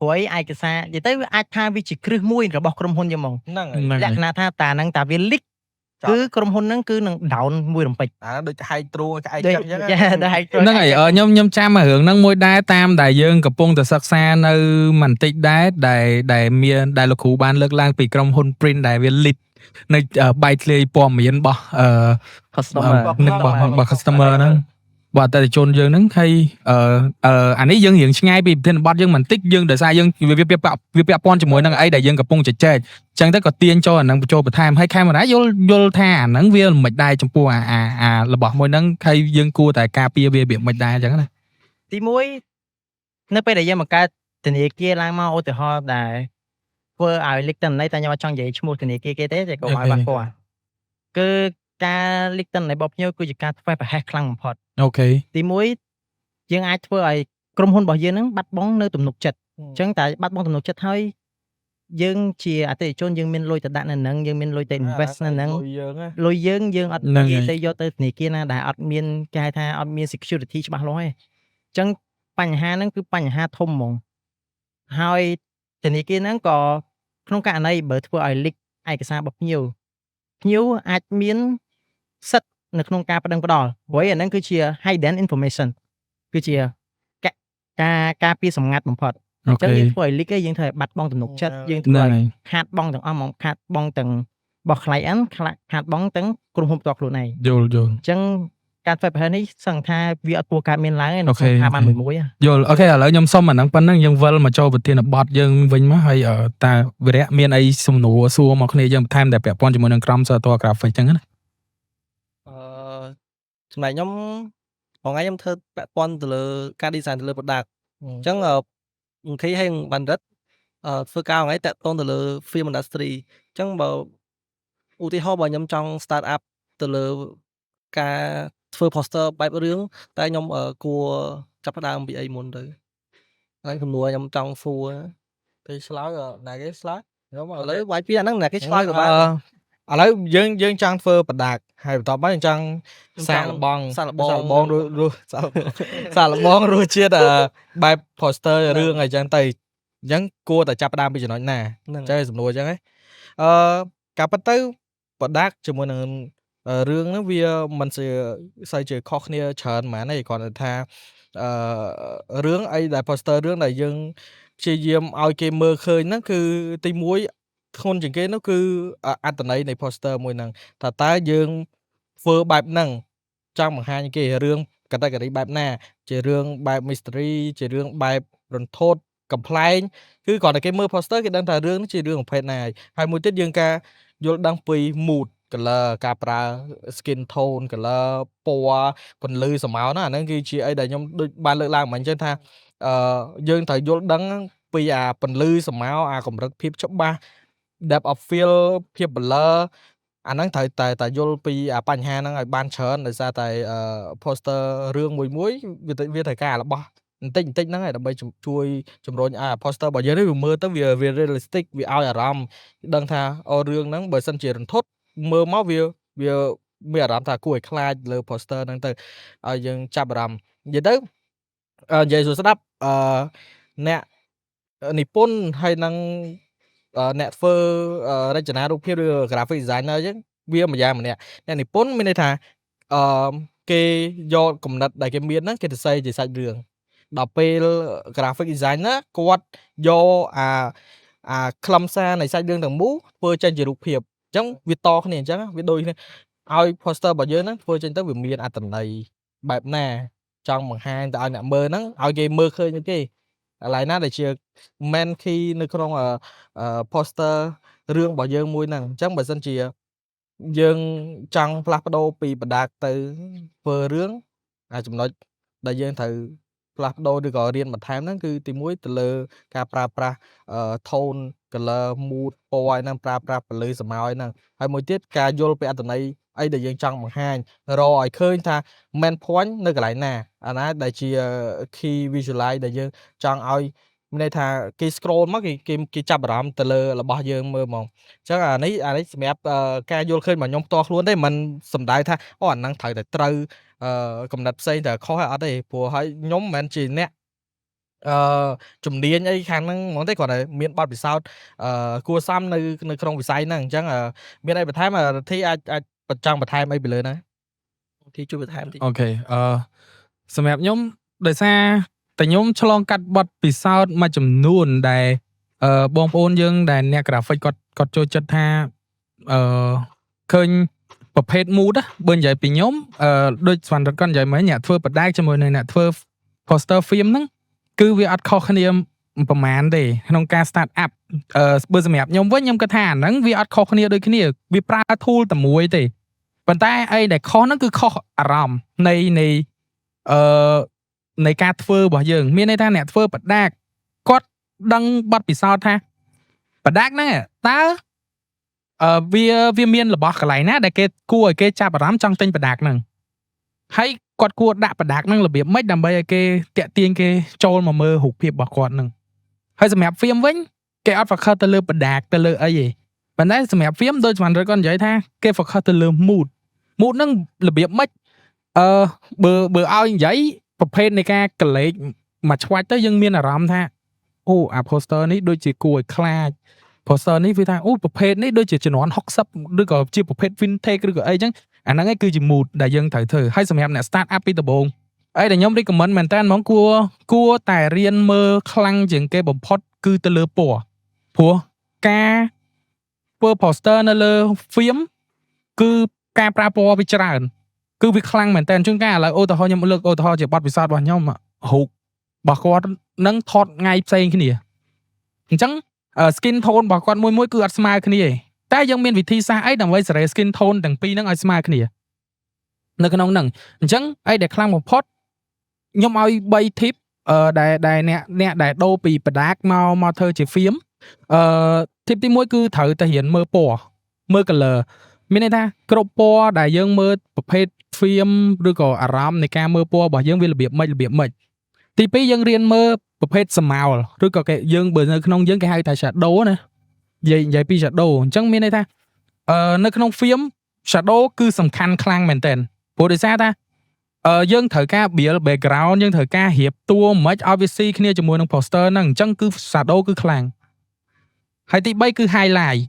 ព្រោះឯកសារនិយាយទៅវាអាចថាវាជាគ្រឹះមួយរបស់ក្រុមហ៊ុនយើងហ្មង ហ្នឹង ហ្នឹង លក្ខណៈថាតាហ្នឹងតាវា leak គឺក្រុមហ៊ុនហ្នឹងគឺនឹង down មួយរំពេច អាដូចហែកទ្រូងក្អែក ដូច ចឹងអញ្ចឹង ចាដែលហែកទ្រូង ហ្នឹងហើយខ្ញុំចាំរឿងហ្នឹងមួយដែរតាមដែលយើងកំពុងតែសិក្សានៅបន្តិចដែរដែលមានដែលលោកគ្រូបានលើកឡើងពីក្រុមហ៊ុន print ដែលវា lead នៅបែកធ្លាយព័ត៌មានរបស់ customer នឹងរបស់ customer ហ្នឹងបាទអតិថិជនយើងហ្នឹងហើយអានេះយើងរៀងឆ្ងាយពីប្រធានបទយើងបន្តិចយើងដោយសារយើងវាពាក់ព័ន្ធជាមួយនឹងអីដែលយើងកំពុងជជែកអញ្ចឹងទៅក៏ទាញចូលអាហ្នឹងបញ្ចូលបន្ថែមហើយខេមរ៉ាយល់ថាអាហ្នឹងវាមិនដែរចំពោះអារបស់មួយហ្នឹងហើយយើងគួរតែការពារវាវាមិនដែរអញ្ចឹងណា ទី1នៅពេលដែលយើងបង្កើតធនាគារឡើងមកឧទាហរណ៍ដែលធ្វើឲ្យ leak តនន័យតែខ្ញុំអត់ចង់និយាយឈ្មោះធនាគារគេទេតែកុំឲ្យបាត់គាត់គឺការ leak តនន័យរបស់ភ្ញៀវគឺជាការធ្វើប្រហែសខ្លាំងបំផុត អូខេ ទី1យើងអាចធ្វើឲ្យក្រុមហ៊ុនរបស់យើងហ្នឹងបាត់បង់នៅទំនុកចិត្តអញ្ចឹងតែបាត់បង់ទំនុកចិត្តហើយយើងជាអតិថិជនយើងមានលុយទៅដាក់នៅហ្នឹងយើងមានលុយទៅ invest នៅហ្នឹងលុយយើងអត់និយាយទៅយកទៅធនាគារណាដែលអត់មានគេហៅថាអត់មាន security ច្បាស់លាស់ទេអញ្ចឹងបញ្ហាហ្នឹងគឺបញ្ហាធំហ្មងហើយធនាគារហ្នឹងក៏ក្នុងករណីបើធ្វើឲ្យ leak ឯកសាររបស់ភ្ញៀវអាចមានសិទ្ធិនៅក្នុងការប្តឹងផ្តល់ព្រោះអាហ្នឹងគឺជា hidden information គឺជាការពារសម្ងាត់បំផុត អូ ចឹង ខេ យើងធ្វើឲ្យ leak ឯងយើងធ្វើឲ្យបាត់បង់ទំនុកចិត្តយើងធ្វើ ហ្នឹង ឲ្យ ហើយ ខាតបង់ទាំងអស់ហ្មងខាតបង់ទាំងរបស់ client ខាតបង់ទាំងក្រុមហ៊ុនផ្ទាល់ខ្លួនឯង យល់ អញ្ចឹងការធ្វើប្រហែលនេះសឹងថាវាអត់គួរកើតមានឡើងទេនៅ អូ ក្នុង ខេ ស្ថាប័ន អូខេ មួយៗហ៎ យល់អូខេឥឡូវខ្ញុំសុំអាហ្នឹងប៉ុណ្ណឹងយើងវិលមកចូលប្រធានបទយើងវិញមកហើយតើវិរៈមានអីសំណួរសួរមកគ្នាយើងបន្ថែមដែលពាក់ព័ន្ធជាមួយនឹងក្រុមសិល្បៈ graphic ចឹងណា ចំណែកខ្ញុំថ្ងៃខ្ញុំធ្វើពាក់ព័ន្ធទៅលើការ design ទៅលើ product អញ្ចឹងអង្គហើយបណ្ឌិតធ្វើការថ្ងៃតាក់ទងទៅលើ film industry អញ្ចឹងបើឧទាហរណ៍បើខ្ញុំចង់ start up ទៅលើការធ្វើ poster បែបរឿងតែខ្ញុំគួរចាប់ផ្ដើមពីអីមុនទៅហើយសំណួរខ្ញុំចង់សួរ ពេលឆ្លើយណាគេឆ្លើយខ្ញុំ ឥឡូវវាយពីអាហ្នឹងណាគេឆ្លើយក៏បាន ឥឡូវយើងចង់ធ្វើប្រដាកហើយបន្ទាប់មកយើងចង់សាកល្បង សាកល្បង សាកល្បងរសជាតិបែប poster រឿងអីចឹងទៅអញ្ចឹងគួរតែចាប់ផ្ដើមពីចំណុចណា ហ្នឹង ចឹងសំណួរអញ្ចឹងហ៎ការពិតទៅប្រដាកជាមួយនឹងរឿងហ្នឹងវាមិនសូវជាខុសគ្នាច្រើនហ្មងទេគ្រាន់តែថារឿងអីដែល poster រឿងដែលយើងព្យាយាមឲ្យគេមើលឃើញហ្នឹងគឺទី1ធ្ងន់ជាងគេនោះគឺអត្ថន័យនៃ poster មួយហ្នឹងថាតើយើងធ្វើបែបហ្នឹងចង់បង្ហាញគេរឿង category បែបណាជារឿងបែប mystery ជារឿងបែបរន្ធត់កំ pl ែងគឺគ្រាន់តែគេមើល poster គេដឹងថារឿងនេះជារឿងប្រភេទណាហើយមួយទៀតយើងការយល់ដឹងពី mood color ការប្រើ skin tone color ពណ៌ពន្លឺស្រមោលណាអាហ្នឹងគឺជាអីដែលខ្ញុំដូចបានលើកឡើងមិញអញ្ចឹងថាយើងត្រូវយល់ដឹងពីអាពន្លឺស្រមោលអាកម្រិតភាពច្បាស់ depth of field ភាព blur អាហ្នឹងត្រូវតែយល់ពីអាបញ្ហាហ្នឹងឲ្យបានច្រើនដោយសារតែ poster រឿងមួយវាត្រូវការរបស់បន្តិចហ្នឹងឯងដើម្បីជួយជំរុញឲ្យ poster របស់យើងនេះវាមើលទៅវា realistic វាឲ្យអារម្មណ៍ដឹងថារឿងហ្នឹងបើសិនជារន្ធត់មើលមកវាមានអារម្មណ៍ថាគួរឲ្យខ្លាចលើ poster ហ្នឹងទៅឲ្យយើងចាប់អារម្មណ៍និយាយទៅនិយាយស្ដាប់អ្នកនិពន្ធហើយនឹងអ្នកធ្វើរចនារូបភាពឬ graphic designer អញ្ចឹងវាម្យ៉ាងម្នាក់អ្នកនិពន្ធមានន័យថាគេយកគំនិតដែលគេមានហ្នឹងគេទៅសេជាសាច់រឿងដល់ពេល graphic designer គាត់យកអាខ្លឹមសារនៃសាច់រឿងទាំងមូលធ្វើចេញជារូបភាពអញ្ចឹងវាតគ្នាអញ្ចឹងវាដូចគ្នាឲ្យ poster របស់យើងហ្នឹងធ្វើចេញទៅវាមានអត្ថន័យបែបណាចង់បង្ហាញទៅឲ្យអ្នកមើលហ្នឹងឲ្យគេមើលឃើញទៅគេកន្លែងណាដែលជា main key នៅក្នុងposter រឿងរបស់យើងមួយហ្នឹងអញ្ចឹងបើសិនជាយើងចង់ផ្លាស់ប្ដូរពីប្រដាកទៅធ្វើរឿងចំណុចដែលយើងត្រូវផ្លាស់ប្ដូរឬក៏រៀនបន្ថែមហ្នឹងគឺទី1ទៅលើការប្រើប្រាស់ tone color mood ពណ៌ហ្នឹងប្រើប្រាស់ពន្លឺស្រមោលហ្នឹងហើយមួយទៀតការយល់ពីអត្ថន័យអីដែលយើងចង់បង្ហាញរកឲ្យឃើញថា main point នៅកន្លែងណាអាណាដែលជា key visualize ដែលយើងចង់ឲ្យមានន័យថាគេ scroll មកគេចាប់អារម្មណ៍ទៅលើរបស់យើងមើលហ្មងអញ្ចឹងអានេះសម្រាប់ការយល់ឃើញរបស់ខ្ញុំផ្ទាល់ខ្លួនទេមិនសំដៅថាអាហ្នឹងត្រូវតែត្រូវកំណត់ផ្សេងតែខុសហើយអត់ទេព្រោះហើយខ្ញុំមិនមែនជាអ្នកជំនាញអីខាងហ្នឹងហ្មងទេគ្រាន់តែមានបទពិសោធន៍គួរសមនៅក្នុងវិស័យហ្នឹងអញ្ចឹងមានអីបន្ថែមរដ្ឋាភិបាលអាចចង់បន្ថែមអីពីលើហ្នឹងទីជួយបន្ថែមតិច អូខេសម្រាប់ខ្ញុំដោយសារតែខ្ញុំឆ្លងកាត់បទពិសោធន៍មួយចំនួនដែលបងប្អូនយើងដែលអ្នក graphic គាត់ចូលចិត្តថាឃើញប្រភេទ mood បើនិយាយពីខ្ញុំដូចស្វណ្ណរតគាត់និយាយមិញអ្នកធ្វើបដាកជាមួយនឹងអ្នកធ្វើ poster film ហ្នឹងគឺវាអត់ខុសគ្នាប្រហែលទេក្នុងការ start up បើសម្រាប់ខ្ញុំវិញខ្ញុំគិតថាអាហ្នឹងវាអត់ខុសគ្នាដូចគ្នាវាប្រើ tool តែមួយទេប៉ុន្តែអីដែលខុសហ្នឹងគឺខុសអារម្មណ៍នៃការធ្វើរបស់យើងមានន័យថាអ្នកធ្វើបដាកគាត់ដឹងបទពិសោធន៍ថាបដាកហ្នឹងតើវាមានរបស់កន្លែងណាដែលគេគួរឲ្យគេចាប់អារម្មណ៍ចង់ទិញបដាកហ្នឹងហើយគាត់គួរដាក់បដាកហ្នឹងរបៀបម៉េចដើម្បីឲ្យគេតាក់ទាញគេចូលមកមើលរូបភាពរបស់គាត់ហ្នឹងហើយសម្រាប់ film វិញគេអត់ focus ទៅលើបដាកទៅលើអីទេប៉ុន្តែសម្រាប់ film ដូចស្មានរត់គាត់និយាយថាគេ focus ទៅលើ mood ហ្នឹងរបៀបម៉េចបើឲ្យនិយាយប្រភេទនៃការកលេចមកឆ្វាច់ទៅយើងមានអារម្មណ៍ថាអូអា poster នេះដូចជាគួរឲ្យខ្លាច poster នេះវាថាអូប្រភេទនេះដូចជាជំនាន់60ឬក៏ជាប្រភេទ vintage ឬក៏អីចឹងអាហ្នឹងឯងគឺជា mood ដែលយើងត្រូវធ្វើហើយសម្រាប់អ្នក start up ពីដំបូង ấy để nhóm recommendមែនតើហ្មងគួរតែរៀនមើលខ្លាំងជាងគេបំផុតគឺទៅលើពណ៌ព្រោះការធ្វើ poster នៅលើ film គឺការប្រើពណ៌វាច្រើនគឺវាខ្លាំងមែនតើជួនកាលឥឡូវឧទាហរណ៍ខ្ញុំលើកឧទាហរណ៍ជាបទពិសោធន៍របស់ខ្ញុំរូបរបស់គាត់នឹងថតថ្ងៃផ្សេងគ្នាអញ្ចឹង skin tone របស់គាត់មួយគឺអត់ស្មើគ្នាទេតែយើងមានវិធីសាស្ត្រអីដើម្បីសេរី skin tone ទាំងពីរហ្នឹងឲ្យស្មើគ្នានៅក្នុងហ្នឹងអញ្ចឹងអីដែលខ្លាំងបំផុតខ្ញុំឲ្យ3 tip ដែលអ្នកដែលដូរពីបដាកមកធ្វើជា film tip ទី1គឺត្រូវតែរៀនមើលពណ៌មើល color មានន័យថាគ្រប់ពណ៌ដែលយើងមើលប្រភេទ film ឬក៏អារម្មណ៍នៃការមើលពណ៌របស់យើងវារបៀបម៉េចទី2យើងរៀនមើលប្រភេទស្រមោលឬក៏គេយើងបើនៅក្នុងយើងគេហៅថា shadow ណានិយាយពី shadow អញ្ចឹងមានន័យថានៅក្នុង film shadow គឺសំខាន់ខ្លាំងមែនតើព្រោះដោយសារថាយើងត្រូវការ build background យើងត្រូវការរៀបតួមិនឲ្យវាស៊ីគ្នាជាមួយនឹង poster ហ្នឹងអញ្ចឹងគឺ shadow គឺខ្លាំងហើយទី3គឺ highlight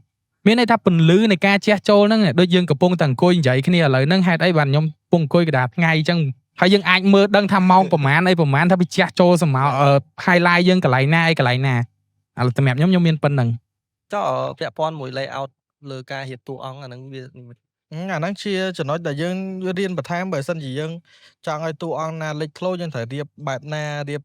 មានន័យថាពន្លឺនៃការជះចូលហ្នឹងដូចយើងកំពុងតែអង្គុយនិយាយគ្នាឥឡូវហ្នឹងហេតុអីបានខ្ញុំកំពុងអង្គុយកណ្ដាលថ្ងៃអញ្ចឹងហើយយើងអាចមើលដឹងថាម៉ោងប្រហែលថាវាជះចូលសម្រាប់ highlight យើងកន្លែងណាឥឡូវសម្រាប់ខ្ញុំមានប៉ុណ្្នឹង ចុះពាក់ព័ន្ធមួយ layout លើការរៀបតួអង្គអាហ្នឹងវា អាហ្នឹងជាចំណុចដែលយើងរៀនបន្ថែមបើសិនជាយើងចង់ឲ្យតួអង្គណាលេចធ្លោយើងត្រូវរៀបបែបណារៀប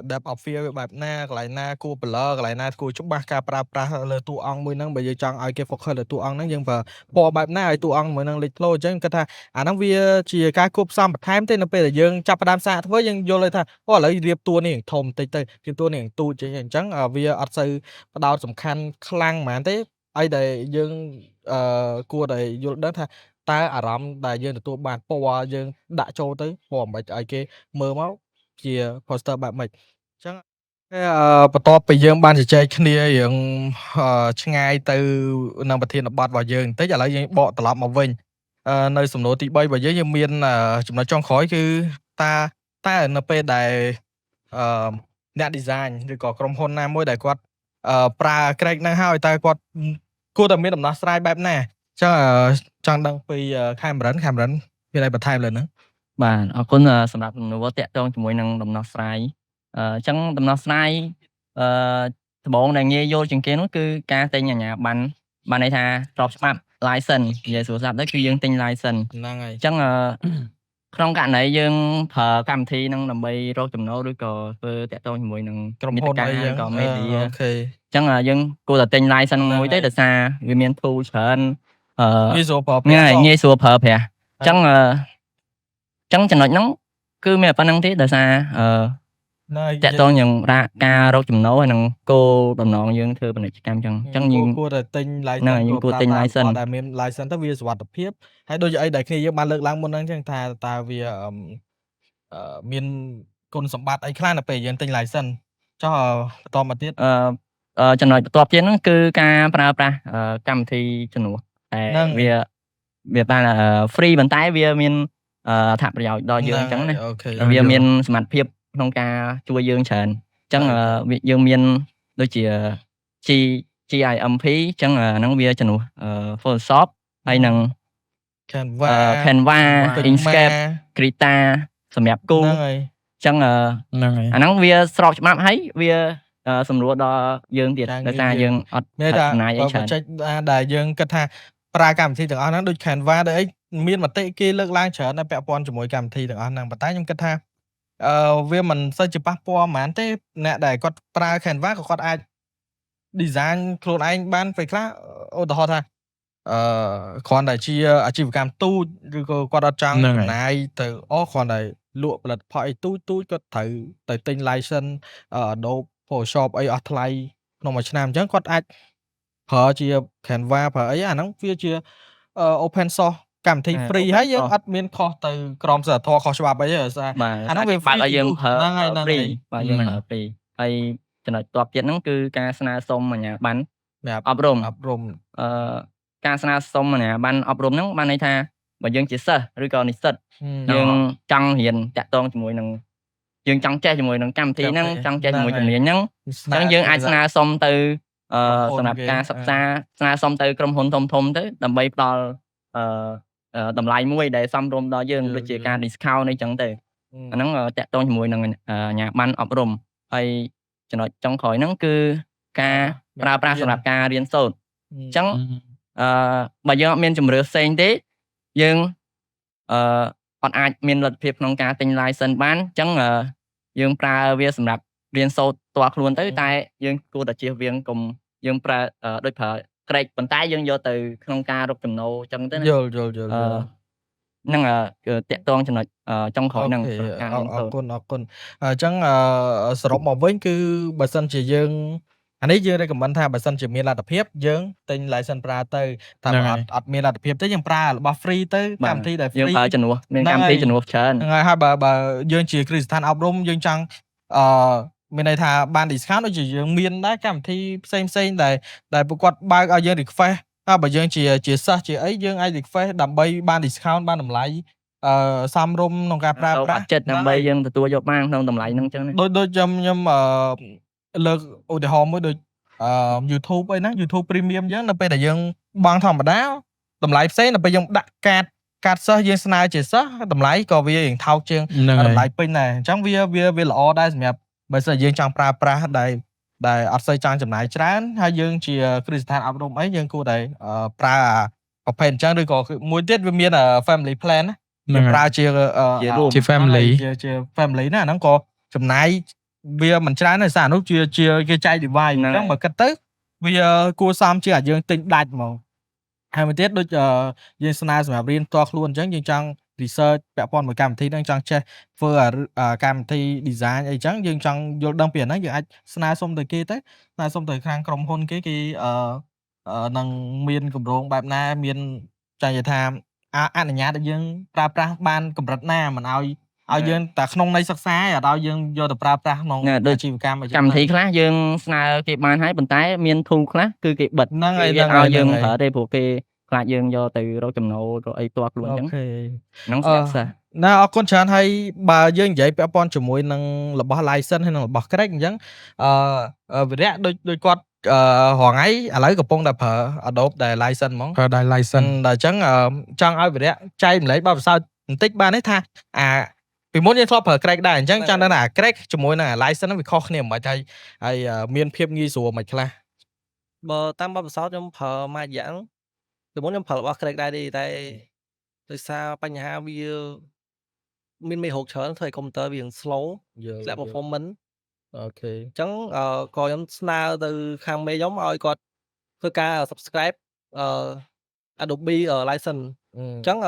depth of field វាបែបណាកន្លែងណាគួរ blur កន្លែងណាគួរច្បាស់ការប្រើប្រាស់លើតួអង្គមួយហ្នឹងបើយើងចង់ឲ្យគេ focus លើតួអង្គហ្នឹងយើងប្រើពណ៌បែបណាឲ្យតួអង្គមួយហ្នឹងលេចធ្លោអញ្ចឹងគាត់ថាអាហ្នឹងវាជាការគួបផ្សំបន្ថែមទេនៅពេលដែលយើងចាប់ផ្ដើមសាកធ្វើយើងយល់เลยថាអូឥឡូវរៀបតួនេះធំបន្តិចទៅរៀបតួនេះទូចចេះអញ្ចឹងវាអត់សូវផ្ដោតសំខាន់ខ្លាំងហ្មងទេអីដែលយើងគួរតែយល់ដឹងថាតើអារម្មណ៍ដែលយើងទទួលបានពណ៌យើងដាក់ចូលទៅពណ៌មិនឲ្យគេមើលមកជា poster បែបម៉េចអញ្ចឹងបន្ទាប់ពីយើងបានជជែកគ្នារឿងឆ្ងាយទៅនឹងប្រធានបទរបស់យើងបន្តិចឥឡូវយើងបកត្រឡប់មកវិញនៅសំណួរទី3របស់យើងមានចំណុចចុងក្រោយគឺតើនៅពេលដែលអ្នក design ឬក៏ក្រុមហ៊ុនណាមួយដែលគាត់ប្រើ Craig ហ្នឹងហើយតើគាត់គួរតែមានដំណោះស្រាយបែបណាចឹងចង់ដឹងពី Cameron មានអីបន្ថែមលើហ្នឹង បាទអរគុណសម្រាប់សំណួរតាក់ទងជាមួយនឹងដំណោះស្រាយអញ្ចឹងដំណោះស្រាយដំបូងដែលងាយយល់ជាងគេនោះគឺការទិញអាជ្ញាប័ណ្ណបានន័យថាស្របច្បាប់ license និយាយស្រួលស្រាប់ទៅគឺយើងទិញ license ហ្នឹងហើយ អញ្ចឹងក្នុងករណីយើងប្រើកម្មវិធីហ្នឹងដើម្បីរកចំណូលឬក៏ធ្វើតាក់ទងជាមួយនឹង ក្រុមហ៊ុនអី ឬក៏ media អូខេ អញ្ចឹងយើងគួរតែទិញ license មួយទៅដោយសារវាមាន tool ច្រើនងាយស្រួលប្រើ ងាយស្រួលប្រើប្រាស់អញ្ចឹងចំណុចហ្នឹងគឺមានប៉ុណ្្នឹងទេដោយសារតាក់ទងនឹងការរកចំណូលហើយនឹងគោលបំណងយើងធ្វើពាណិជ្ជកម្មអញ្ចឹងយើងគួរតែទិញ license យើងគួរទិញ license ដែលមាន license ទៅវាសុវត្ថិភាពហើយដូចអីដែលគ្នាយើងបានលើកឡើងមុនហ្នឹងអញ្ចឹងថាតើវាមានគុណសម្បត្តិអីខ្លះនៅពេលយើងទិញ license ចុះបន្តមកទៀតចំណុចបន្ទាប់ទៀតហ្នឹងគឺការប្រើប្រាស់កម្មវិធីជំនួសតែវាបាន free ប៉ុន្តែវាមានអត្ថប្រយោជន៍ដល់យើងអញ្ចឹងណាវាមានសមត្ថភាពក្នុងការជួយយើងច្រើនអញ្ចឹងយើងមានដូចជា GIMP អញ្ចឹងហ្នឹងវាជំនួស Photoshop ហើយនឹង Canva Inkscape Krita សម្រាប់គូហ្នឹងហើយអញ្ចឹងហ្នឹងហើយអាហ្នឹងវាស្របច្បាប់ហើយវាសម្រួលដល់យើងទៀតដោយសារយើងអត់ចំណាយអីច្រើនដែលយើងគិតថាប្រើកម្មវិធីទាំងអស់ហ្នឹងដូច Canva ដូចអីមានមតិគេលើកឡើងច្រើនតែពាក់ព័ន្ធជាមួយកម្មវិធីទាំងអស់ហ្នឹងប៉ុន្តែខ្ញុំគិតថាវាមិនសូវជាប៉ះពាល់ហ្មងទេអ្នកដែលគាត់ប្រើ Canva ក៏គាត់អាច design ខ្លួនឯងបានពេលខ្លះឧទាហរណ៍ថាគ្រាន់តែជាអាជីវកម្មទូចឬក៏គាត់អត់ចង់ចំណាយទៅគ្រាន់តែលក់ផលិតផលអីទូចគាត់ត្រូវទៅទិញ license Adobe Photoshop អីអស់ថ្លៃក្នុងមួយឆ្នាំអញ្ចឹងគាត់អាចប្រើជា Canva ប្រើអីអាហ្នឹងវាជា open source កម្មវិធី free ហើយយើងអត់មានខុសទៅក្រមសីលធម៌ខុសច្បាប់អីទេអាហ្នឹងវាបើកឲ្យយើងប្រើ free បើយើងប្រើ free ហើយចំណុចបន្ទាប់ទៀតហ្នឹងគឺការស្នើសុំអាជ្ញាប័ណ្ណអប់រំការស្នើសុំអាជ្ញាប័ណ្ណអប់រំហ្នឹងបានន័យថាបើយើងជាសិស្សឬក៏និស្សិតយើងចង់រៀនតាក់ទងជាមួយនឹងយើងចង់ចេះជាមួយនឹងកម្មវិធីហ្នឹងចង់ចេះជាមួយជំនាញហ្នឹងអញ្ចឹងយើងអាចស្នើសុំទៅសម្រាប់ការសិក្សាស្នើសុំទៅក្រុមហ៊ុនធំទៅដើម្បីផ្ដល់តម្លៃមួយដែលសមរម្យដល់យើងដូចជាការ discount អីចឹងទៅ អាហ្នឹងតាក់ទងជាមួយនឹងអាជ្ញាប័ណ្ណអប់រំហើយចំណុចចុងក្រោយហ្នឹងគឺការប្រើប្រាស់សម្រាប់ការរៀនសូត្រអញ្ចឹងបើយើងអត់មានជំរឿផ្សេងទេយើងអត់អាចមានលទ្ធភាពក្នុងការទិញ license បានអញ្ចឹងយើងប្រើវាសម្រាប់រៀនសូត្រផ្ទាល់ខ្លួនទៅតែយើងគួរតែជៀសវាងកុំយើងប្រើដូចប្រើក្រេកប៉ុន្តែយើងយកទៅក្នុងការរកចំណូលអញ្ចឹងទៅណា យល់ហ្នឹងគឺតាក់ទងចំណុចចុងក្រោយហ្នឹងការរៀនសូត្រ អរគុណអញ្ចឹងសរុបមកវិញគឺបើសិនជាយើងអានេះយើង recommend ថាបើសិនជាមានលទ្ធភាពយើងទិញ license ប្រើទៅតែអត់មានលទ្ធភាពទេយើងប្រើរបស់ free ទៅកម្មវិធីដែល free យើងប្រើជំនួសមានកម្មវិធីជំនួសច្រើន ហ្នឹងហើយហើយបើយើងជាគ្រឹះស្ថានអប់រំយើងចង់មានន័យថាបាន discount ដូចជាយើងមានដែរកម្មវិធីផ្សេងដែលពួកគាត់បើកឲ្យយើង request ហើយបើយើងជាសិស្សជាអីយើងអាច request ដើម្បីបាន discount បានតម្លៃសមរម្យក្នុងការប្រើប្រាស់ចិត្តដើម្បីយើងទទួលយកបានក្នុងតម្លៃហ្នឹងអញ្ចឹងដូចខ្ញុំលើកឧទាហរណ៍មួយដូចYouTube អីហ្នឹង YouTube Premium អញ្ចឹងនៅពេលដែលយើងបង់ធម្មតាតម្លៃផ្សេងដល់ពេលយើងដាក់កាតសិស្សយើងស្នើជាសិស្សតម្លៃក៏វារៀងថោកជាងតម្លៃពេញដែរអញ្ចឹងវាល្អដែរសម្រាប់បើសិនយើងចង់ប្រើប្រាស់ដែលអត់សូវចង់ចំណាយច្រើនហើយយើងជាគ្រឹះស្ថានអប់រំអីយើងគួរតែប្រើប្រភេទអញ្ចឹងឬក៏មួយទៀតវាមាន family plan ណាប្រើជា family ជា family ណាហ្នឹងក៏ចំណាយវាមិនច្រើនទេសារនោះជាគេចែក device អញ្ចឹងបើគិតទៅវាគួរសមជាងយើងទិញដាច់ហ្មងហើយមួយទៀតដូចយើងស្នើសម្រាប់រៀនផ្ទាល់ខ្លួនអញ្ចឹងយើងចង់ research ពាក់ព័ន្ធមួយកម្មវិធីហ្នឹងចង់ចេះធ្វើកម្មវិធី design អីចឹងយើងចង់យល់ដឹងពីអាហ្នឹងយើងអាចស្នើសុំទៅគេទៅស្នើសុំទៅខាងក្រុមហ៊ុនគេនឹងមានគម្រោងបែបណាមានចង់និយាយថាអនុញ្ញាតឲ្យយើងប្រើប្រាស់បានកម្រិតណាមិនឲ្យយើងតែក្នុងន័យសិក្សាអត់ឲ្យយើងយកទៅប្រើប្រាស់ក្នុងអាជីវកម្មកម្មវិធីខ្លះយើងស្នើគេបានហើយប៉ុន្តែមាន tool ខ្លះគឺគេបិទហ្នឹងហើយឲ្យយើងប្រើទេព្រោះគេខ្លាចយើងយកទៅរកចំណូលរកអីផ្ទាល់ខ្លួនអញ្ចឹងហ្នឹងស្រាប់ណាអរគុណច្រើនហើយបើយើងនិយាយពាក់ព័ន្ធជាមួយនឹងរបស់ license ហើយនឹងរបស់ crack អញ្ចឹងវិរៈដូចគាត់រងថ្ងៃឥឡូវកំពុងតែប្រើ Adobe ដែល license ហ្មងប្រើដែល license ដល់អញ្ចឹងចង់ឲ្យវិរៈចែកម្លែកបទពិសោធន៍បន្តិចបានទេថាពីមុនយើងធ្លាប់ប្រើ crack ដែរអញ្ចឹងចង់ដឹងថា crack ជាមួយនឹង license ហ្នឹងវាខុសគ្នាមិនហើយមានភាពងាយស្រួលមិនខ្លះ បើតាមបទពិសោធន៍ខ្ញុំប្រើមួយយ៉ាងពីមុនខ្ញុំប្រើរបស់ crack ដែរតែដោយសារបញ្ហាវាមានមេរោគច្រើនធ្វើឲ្យកុំព្យូទ័រវា slow លាក់ performance អូខេអញ្ចឹងក៏ខ្ញុំស្នើទៅខាងមេខ្ញុំឲ្យគាត់ធ្វើការ subscribe Adobe license អញ្ចឹង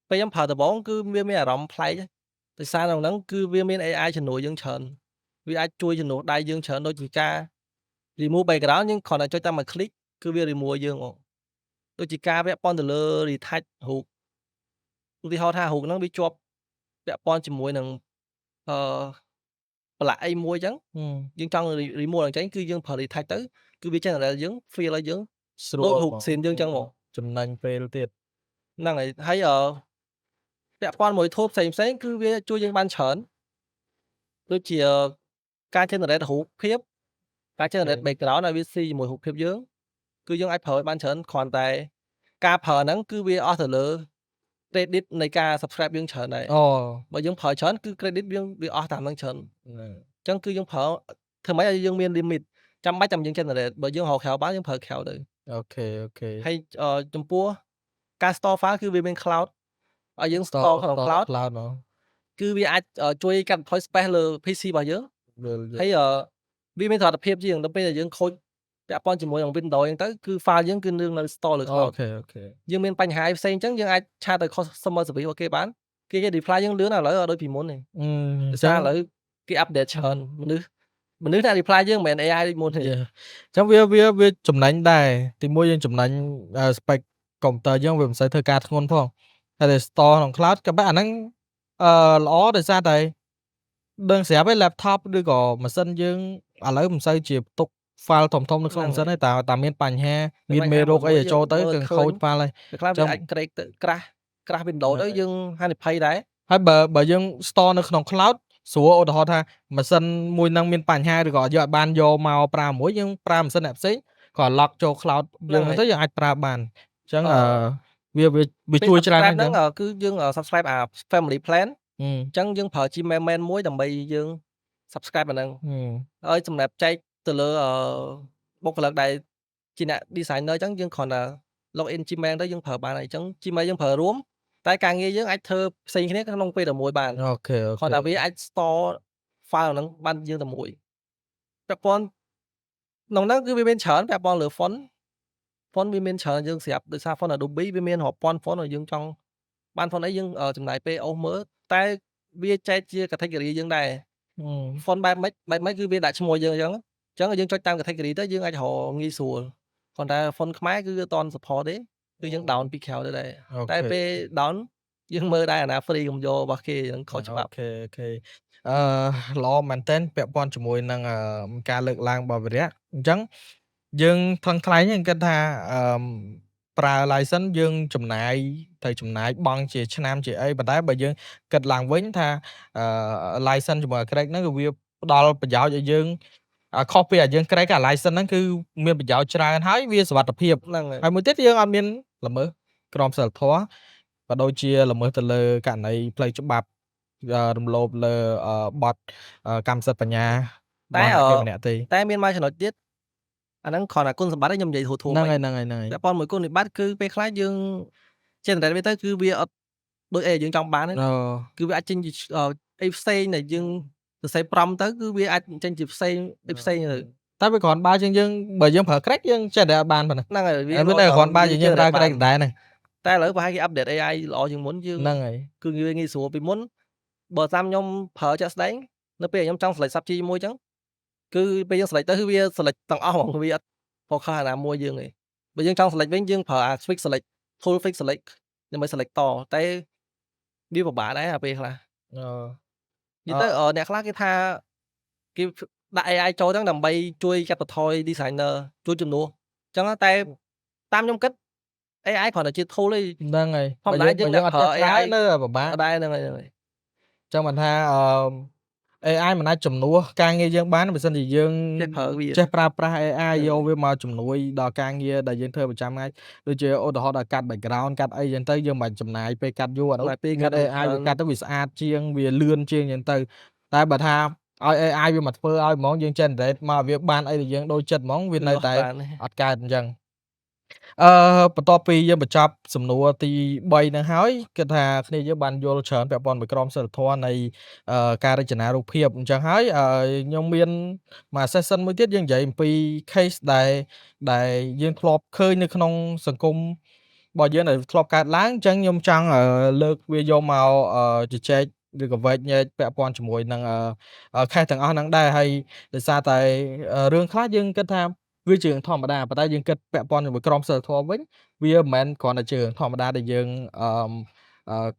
ពេលខ្ញុំប្រើដំបូងគឺវាមានអារម្មណ៍ប្លែកដោយសារក្នុងហ្នឹងគឺវាមាន AI ជំនួសយើងច្រើនវាអាចជួយជំនួសដៃយើងច្រើនដូចជាការ remove background យើងគ្រាន់តែចុចតាមមួយ click គឺវា remove យើងមកដូចជាការពាក់ព័ន្ធទៅលើ retouch រូបឧទាហរណ៍ថារូបហ្នឹងវាជាប់ពាក់ព័ន្ធជាមួយនឹងប្រឡាក់អីមួយអញ្ចឹងយើងចង់ remove អញ្ចឹងគឺយើងប្រើ retouch ទៅគឺវា generate យើង feel ឲ្យយើងស្រួលរូប scene យើងអញ្ចឹងមកចំណេញពេលទៀតហ្នឹងហើយពាក់ព័ន្ធមួយ tool ផ្សេងគឺវាជួយយើងបានច្រើនដូចជាការ generate រូបភាពការ generate background ឲ្យវាស៊ីជាមួយរូបភាពយើងគឺយើងអាចប្រើឲ្យបានច្រើនគ្រាន់តែការប្រើហ្នឹងគឺវាអស់ទៅលើ credit នៃការ subscribe យើងច្រើនដែរបើយើងប្រើច្រើនគឺ credit វាអស់តាមហ្នឹងច្រើនអញ្ចឹងគឺយើងប្រើធ្វើម៉េចឲ្យយើងមាន limit ចាំបាច់តែយើង generate បើយើងរកក្រៅបានយើងប្រើក្រៅទៅអូខេហើយចំពោះការ store file គឺវាមាន cloud ឲ្យយើង store ក្នុង cloud គឺវាអាចជួយកាត់បន្ថយ space លើ PC របស់យើងហើយវាមានសុវត្ថិភាពជាងដល់ពេលដែលយើងខូចពាក់ព័ន្ធជាមួយនឹង Windows អញ្ចឹងទៅគឺ file យើងគឺនៅ store លើ cloud អូខេយើងមានបញ្ហាផ្សេងអញ្ចឹងយើងអាចឆាតទៅ customer service របស់គេបានគេ reply យើងលឿនឥឡូវដូចពីមុនទេដោយសារឥឡូវគេ update ច្រើនមនុស្សថា reply យើងមិនមែន AI ដូចមុនទេអញ្ចឹងវាចំណេញដែរទីមួយយើងចំណេញ spec កុំព្យូទ័រយើងវាមិនសូវធ្វើការធ្ងន់ផងតែ store ក្នុង cloud ក៏បែបអាហ្នឹងល្អដោយសារតែដឹងស្រាប់ឯ laptop ឬក៏ម៉ាស៊ីនយើងឥឡូវមិនសូវជាផ្ទុក file ធំនៅក្នុងម៉ាស៊ីនទេតែមានបញ្ហាមានមេរោគអីចូលទៅគឺខូច file ហើយខ្លះវាអាចក្រេកទៅ crash Windows ទៅយើងហានិភ័យដែរហើយបើយើង store នៅក្នុង cloud ស្រួលឧទាហរណ៍ថាម៉ាស៊ីនមួយនឹងមានបញ្ហាឬក៏យកបានយកមកប្រើមួយយើងប្រើម៉ាស៊ីនអ្នកផ្សេងក៏ lock ចូល cloud យើងទៅយើងអាចប្រើបានអញ្ចឹងវាជួយច្រើនហ្នឹងគឺយើង subscribe family plan ចឹងយើងប្រើ Gmail main មួយដើម្បីយើង subscribe អាហ្នឹងហើយសម្រាប់ចែកទៅលើបុគ្គលិកដែលជាអ្នក designer ចឹងយើងគ្រាន់តែ login Gmail ទៅយើងប្រើបានហើយចឹង Gmail យើងប្រើរួមតែការងារយើងអាចធ្វើផ្សេងគ្នាក្នុងពេលតែមួយបាន អូខេ គ្រាន់តែវាអាច store file ហ្នឹងបានយើងតែមួយពាក់ព័ន្ធក្នុងហ្នឹងគឺវាមានច្រើនពាក់ព័ន្ធលើ font វាមានច្រើនយើងស្រាប់ដោយសារ font Adobe វាមានរាប់ពាន់ font ហើយយើងចង់បាន font អីយើងចំណាយពេលអូសមើលតែវាចែកជា category យើងដែរ font បែបម៉េចគឺវាដាក់ឈ្មោះយើងអញ្ចឹងយើងចុចតាម category ទៅយើងអាចរកងាយស្រួលគ្រាន់តែ font ខ្មែរគឺអត់ទាន់ support ទេគឺយើង down ពីក្រៅទៅដែរតែពេល down យើងមើលដែរអាណា free កុំយករបស់គេហ្នឹងខុសច្បាប់ អូខេល្អមែនតើពាក់ព័ន្ធជាមួយនឹងការលើកឡើងរបស់វិរៈអញ្ចឹងយើងថងថ្លៃហ្នឹងគិតថាប្រើ license យើងចំណាយបង់ជាឆ្នាំជាអីប៉ុន្តែបើយើងគិតឡើងវិញថាlicense ជាមួយ Craig ហ្នឹងគឺវាផ្ដល់ប្រយោជន៍ឲ្យយើងខុសពីយើង Craig អា license ហ្នឹងគឺមានប្រយោជន៍ច្រើនហើយវាសុវត្ថិភាព ហ្នឹងហើយ ហើយមួយទៀតយើងអត់មានល្មើសក្រមសីលធម៌ក៏ដូចជាល្មើសទៅលើករណីផ្លូវច្បាប់រំលោភលើបទកម្មសិទ្ធិបញ្ញា តែ របស់អ្នកទេ តែមានមួយចំណុចទៀតអាហ្នឹងគ្រាន់តែគុណសម្បត្តិឯងខ្ញុំនិយាយធូរៗ ហ្នឹងហើយ តែប៉ុនមួយគុណវិបត្តិគឺពេលខ្លះយើង generate វាទៅគឺវាអត់ដូចអីយើងចង់បានទេគឺវាអាចចេញជាអីផ្សេងដែលយើងសរសេរប្រំទៅគឺវាអាចចេញជាផ្សេងទៅ តែវាគ្រាន់បើជាងយើងបើយើងប្រើ Craig យើងចេះតែបានប៉ុណ្ណឹង ហ្នឹងហើយ វាតែគ្រាន់បើជាងយើងប្រើ Craig ដែរហ្នឹង តែឥឡូវប្រហែលគេ update AI ល្អជាងមុនយើង ហ្នឹងហើយ គឺវាងាយស្រួលពីមុនបើតាមខ្ញុំប្រើចាក់ស្ដែងនៅពេលខ្ញុំចង់ select subject មួយចឹងគឺពេលយើង select ទៅគឺវា select ទាំងអស់ហ្មងវាអត់ focus អាណាមួយយើងទេបើយើងចង់ select វិញយើងប្រើអា quick select full fix select ដើម្បី select តតែវាពិបាកដែរអាពេលខ្លះនិយាយទៅអ្នកខ្លះគេថាគេដាក់ AI ចូលចឹងដើម្បីជួយកាត់បន្ថយ designer ជួយជំនួសចឹងតែតាមខ្ញុំគិត AI គ្រាន់តែជា tool ទេ ហ្នឹងហើយ ធម្មតាយើងអត់ប្រើ AI នៅពិបាក ដែរហ្នឹងហើយ ចឹងមិនថា AI មិនអាចជំនួសការងារយើងបានបើសិនជាយើង ចេះប្រើប្រាស់ AI យកវាមកជំនួយដល់ការងារដែលយើងធ្វើប្រចាំថ្ងៃដូចជាឧទាហរណ៍ដល់កាត់ background កាត់អីចឹងទៅយើងមិនចំណាយពេលកាត់យូរអានោះពេលកាត់ AI វាកាត់ទៅវាស្អាតជាងវាលឿនជាងចឹងទៅតែបើថាឲ្យ AI វាមកធ្វើឲ្យហ្មងយើង generate មកវាបានអីដែលយើងដូចចិត្តហ្មងវានៅតែអត់កើតអញ្ចឹងបន្ទាប់ពីយើងបញ្ចប់សំណួរទី3ហ្នឹងហើយគិតថាគ្នាយើងបានយល់ច្រើនពាក់ព័ន្ធមួយក្រមសីលធម៌នៃការរចនារូបភាពអញ្ចឹងហើយខ្ញុំមានមួយ session មួយទៀតយើងនិយាយអំពី case ដែលយើងធ្លាប់ឃើញនៅក្នុងសង្គមរបស់យើងដែលធ្លាប់កើតឡើងអញ្ចឹងខ្ញុំចង់លើកវាយកមកជជែកឬក៏វែកញែកពាក់ព័ន្ធជាមួយនឹងcase ទាំងអស់ហ្នឹងដែរហើយដោយសារតែរឿងខ្លះយើងគិតថាវាជារឿងធម្មតាប៉ុន្តែយើងគិតពាក់ព័ន្ធជាមួយក្រមសីលធម៌វិញវាមិនមែនគ្រាន់តែជារឿងធម្មតាដែលយើង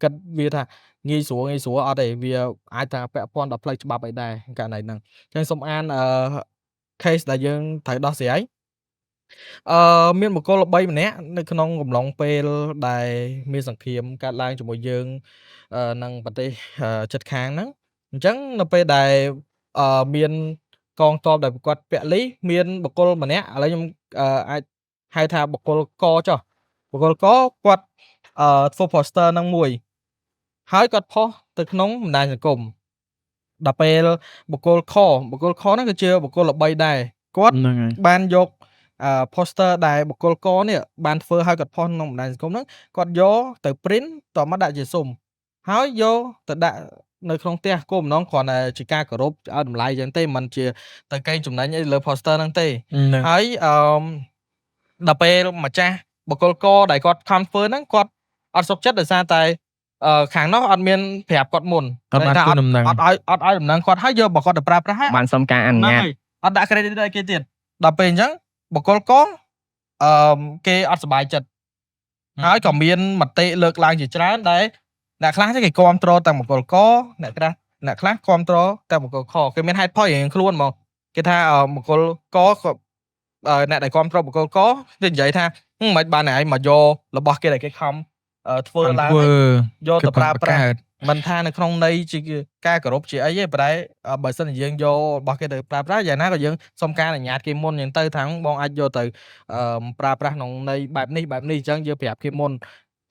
គិតវាថាងាយស្រួលអត់ទេវាអាចថាពាក់ព័ន្ធដល់ផ្លូវច្បាប់អីដែរករណីហ្នឹងអញ្ចឹងសូមអានcase ដែលយើងត្រូវដោះស្រាយមានបុគ្គលល្បីម្នាក់នៅក្នុងកំឡុងពេលដែលមានសង្គ្រាមកើតឡើងជាមួយយើងនឹងប្រទេសជិតខាងហ្នឹងអញ្ចឹងនៅពេលដែលមានកងទ័ពដែលប្រកបពលីមានបុគ្គលម្នាក់ឥឡូវខ្ញុំអាចហៅថាបុគ្គលកចុះបុគ្គលកគាត់ធ្វើ poster ហ្នឹងមួយហើយគាត់ផុសទៅក្នុងបណ្ដាញសង្គមដល់ពេលបុគ្គលខហ្នឹងគឺជាបុគ្គលល្បីដែរគាត់បានយក poster ដែលបុគ្គលកនេះបានធ្វើឲ្យគាត់ផុសក្នុងបណ្ដាញសង្គមហ្នឹងគាត់យកទៅ print តមកដាក់ជាស៊ុំហើយយកទៅដាក់នៅក្នុងផ្ទះគោលបំណងគ្រាន់តែជាការគោរពឲ្យតម្លៃចឹងទេមិនជាទៅកេងចំណេញអីលើ poster ហ្នឹងទេហើយដល់ពេលម្ចាស់បុគ្គលកដែលគាត់ខំធ្វើហ្នឹងគាត់អត់សុខចិត្តដោយសារតែខាងនោះអត់មានប្រាប់គាត់មុនអត់ឲ្យដំណឹងគាត់ហើយយកមកគាត់ទៅប្រើប្រាស់ហើយ បានសុំការអនុញ្ញាត អត់ដាក់ credit ឲ្យគេទៀតដល់ពេលអញ្ចឹងបុគ្គលកគេអត់សប្បាយចិត្តហើយក៏មានមតិលើកឡើងជាច្រើនដែលអ្នកខ្លះគេគាំទ្រតែបុគ្គលកអ្នកខ្លះគាំទ្រតែបុគ្គលខគេមានហេតុផលរៀងខ្លួនហ្មងគេថាបុគ្គលកអ្នកដែលគាំទ្របុគ្គលកគេនិយាយថាមិនបានឯងមកយករបស់គេដែលគេខំធ្វើឡើងយកទៅប្រើប្រាស់មិនថានៅក្នុងន័យជាការគោរពជាអីទេប៉ុន្តែបើសិនជាយើងយករបស់គេទៅប្រើប្រាស់យ៉ាងណាក៏យើងសុំការអនុញ្ញាតគេមុនអញ្ចឹងទៅថាបងអាចយកទៅប្រើប្រាស់ក្នុងន័យបែបនេះអញ្ចឹងយើងប្រាប់គេមុន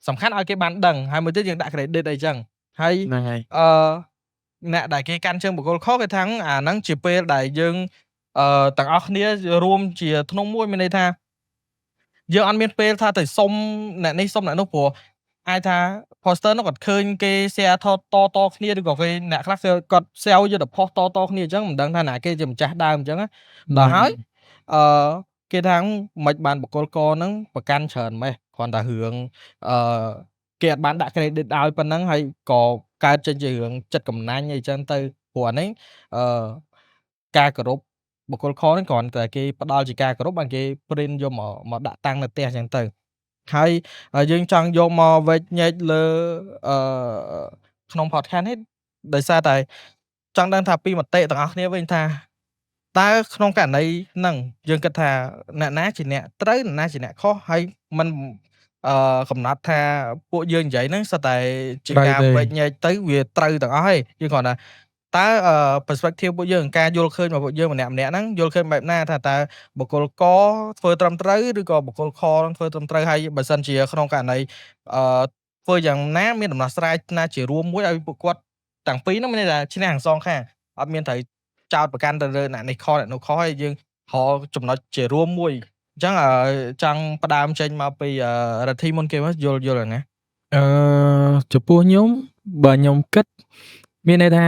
សំខាន់ឲ្យគេបានដឹងហើយមួយទៀតយើងដាក់ credit អីចឹង ហើយ ហ្នឹងហើយ អ្នកដែលគេកាន់ជើងបុគ្គលខុសគេថាអាហ្នឹងជាពេលដែលយើងទាំងអស់គ្នារួមជាធ្នង់មួយមានន័យថាយើងអត់មានពេលថាទៅសុំអ្នកនេះសុំអ្នកនោះព្រោះអាចថា poster នោះគាត់ឃើញគេ share តគ្នាឬក៏គេអ្នកខ្លះគាត់ sell យកទៅ post តគ្នាអញ្ចឹងមិនដឹងថាណាគេជាម្ចាស់ដើមអញ្ចឹងណាដល់ហើយគេថាមិនបានបុគ្គលកហ្នឹងប្រកាន់ច្រើនម៉េះគ្រាន់តែរឿងគេអត់បានដាក់ credit ឲ្យប៉ុណ្ណឹងហើយក៏កើតចេញជារឿងចិត្តកំណាញ់អីចឹងទៅព្រោះអានេះការគោរពបុគ្គលខនេះគ្រាន់តែគេផ្ដល់ជាការគោរពបានគេ print យកមកដាក់តាំងនៅផ្ទះអញ្ចឹងទៅហើយយើងចង់យកមកវេចញែកលើក្នុង podcast នេះដោយសារតែចង់ដឹងថាពីមតិទាំងអស់គ្នាវិញថាតើក្នុងករណីហ្នឹងយើងគិតថាអ្នកណាជាអ្នកត្រូវអ្នកណាជាអ្នកខុសហើយมันកំណត់ថាពួកយើងនិយាយហ្នឹងសិតតែជាការវេចញែកទៅវាត្រូវទាំងអស់ហើយយើងគ្រាន់តែតើperspective ពួកយើងការយល់ឃើញរបស់ពួកយើងម្នាក់ៗហ្នឹងយល់ឃើញបែបណាថាតើបុគ្គលកធ្វើត្រឹមត្រូវឬក៏បុគ្គលខធ្វើត្រឹមត្រូវហើយបើសិនជាក្នុងករណីធ្វើយ៉ាងណាមានដំណោះស្រាយណាជារួមមួយឲ្យពួកគាត់ទាំងពីរហ្នឹងមានន័យថាឈ្នះទាំងសងខាងអត់មានត្រូវចោតប្រកាន់ទៅលើអ្នកនេះខអ្នកនោះខហើយយើងរកចំណុចជារួមមួយអញ្ចឹងចង់ផ្ដើមចេញមកពីរទ្ធីមុនគេមកយល់យ៉ាងណាចំពោះខ្ញុំបើខ្ញុំគិតមានន័យថា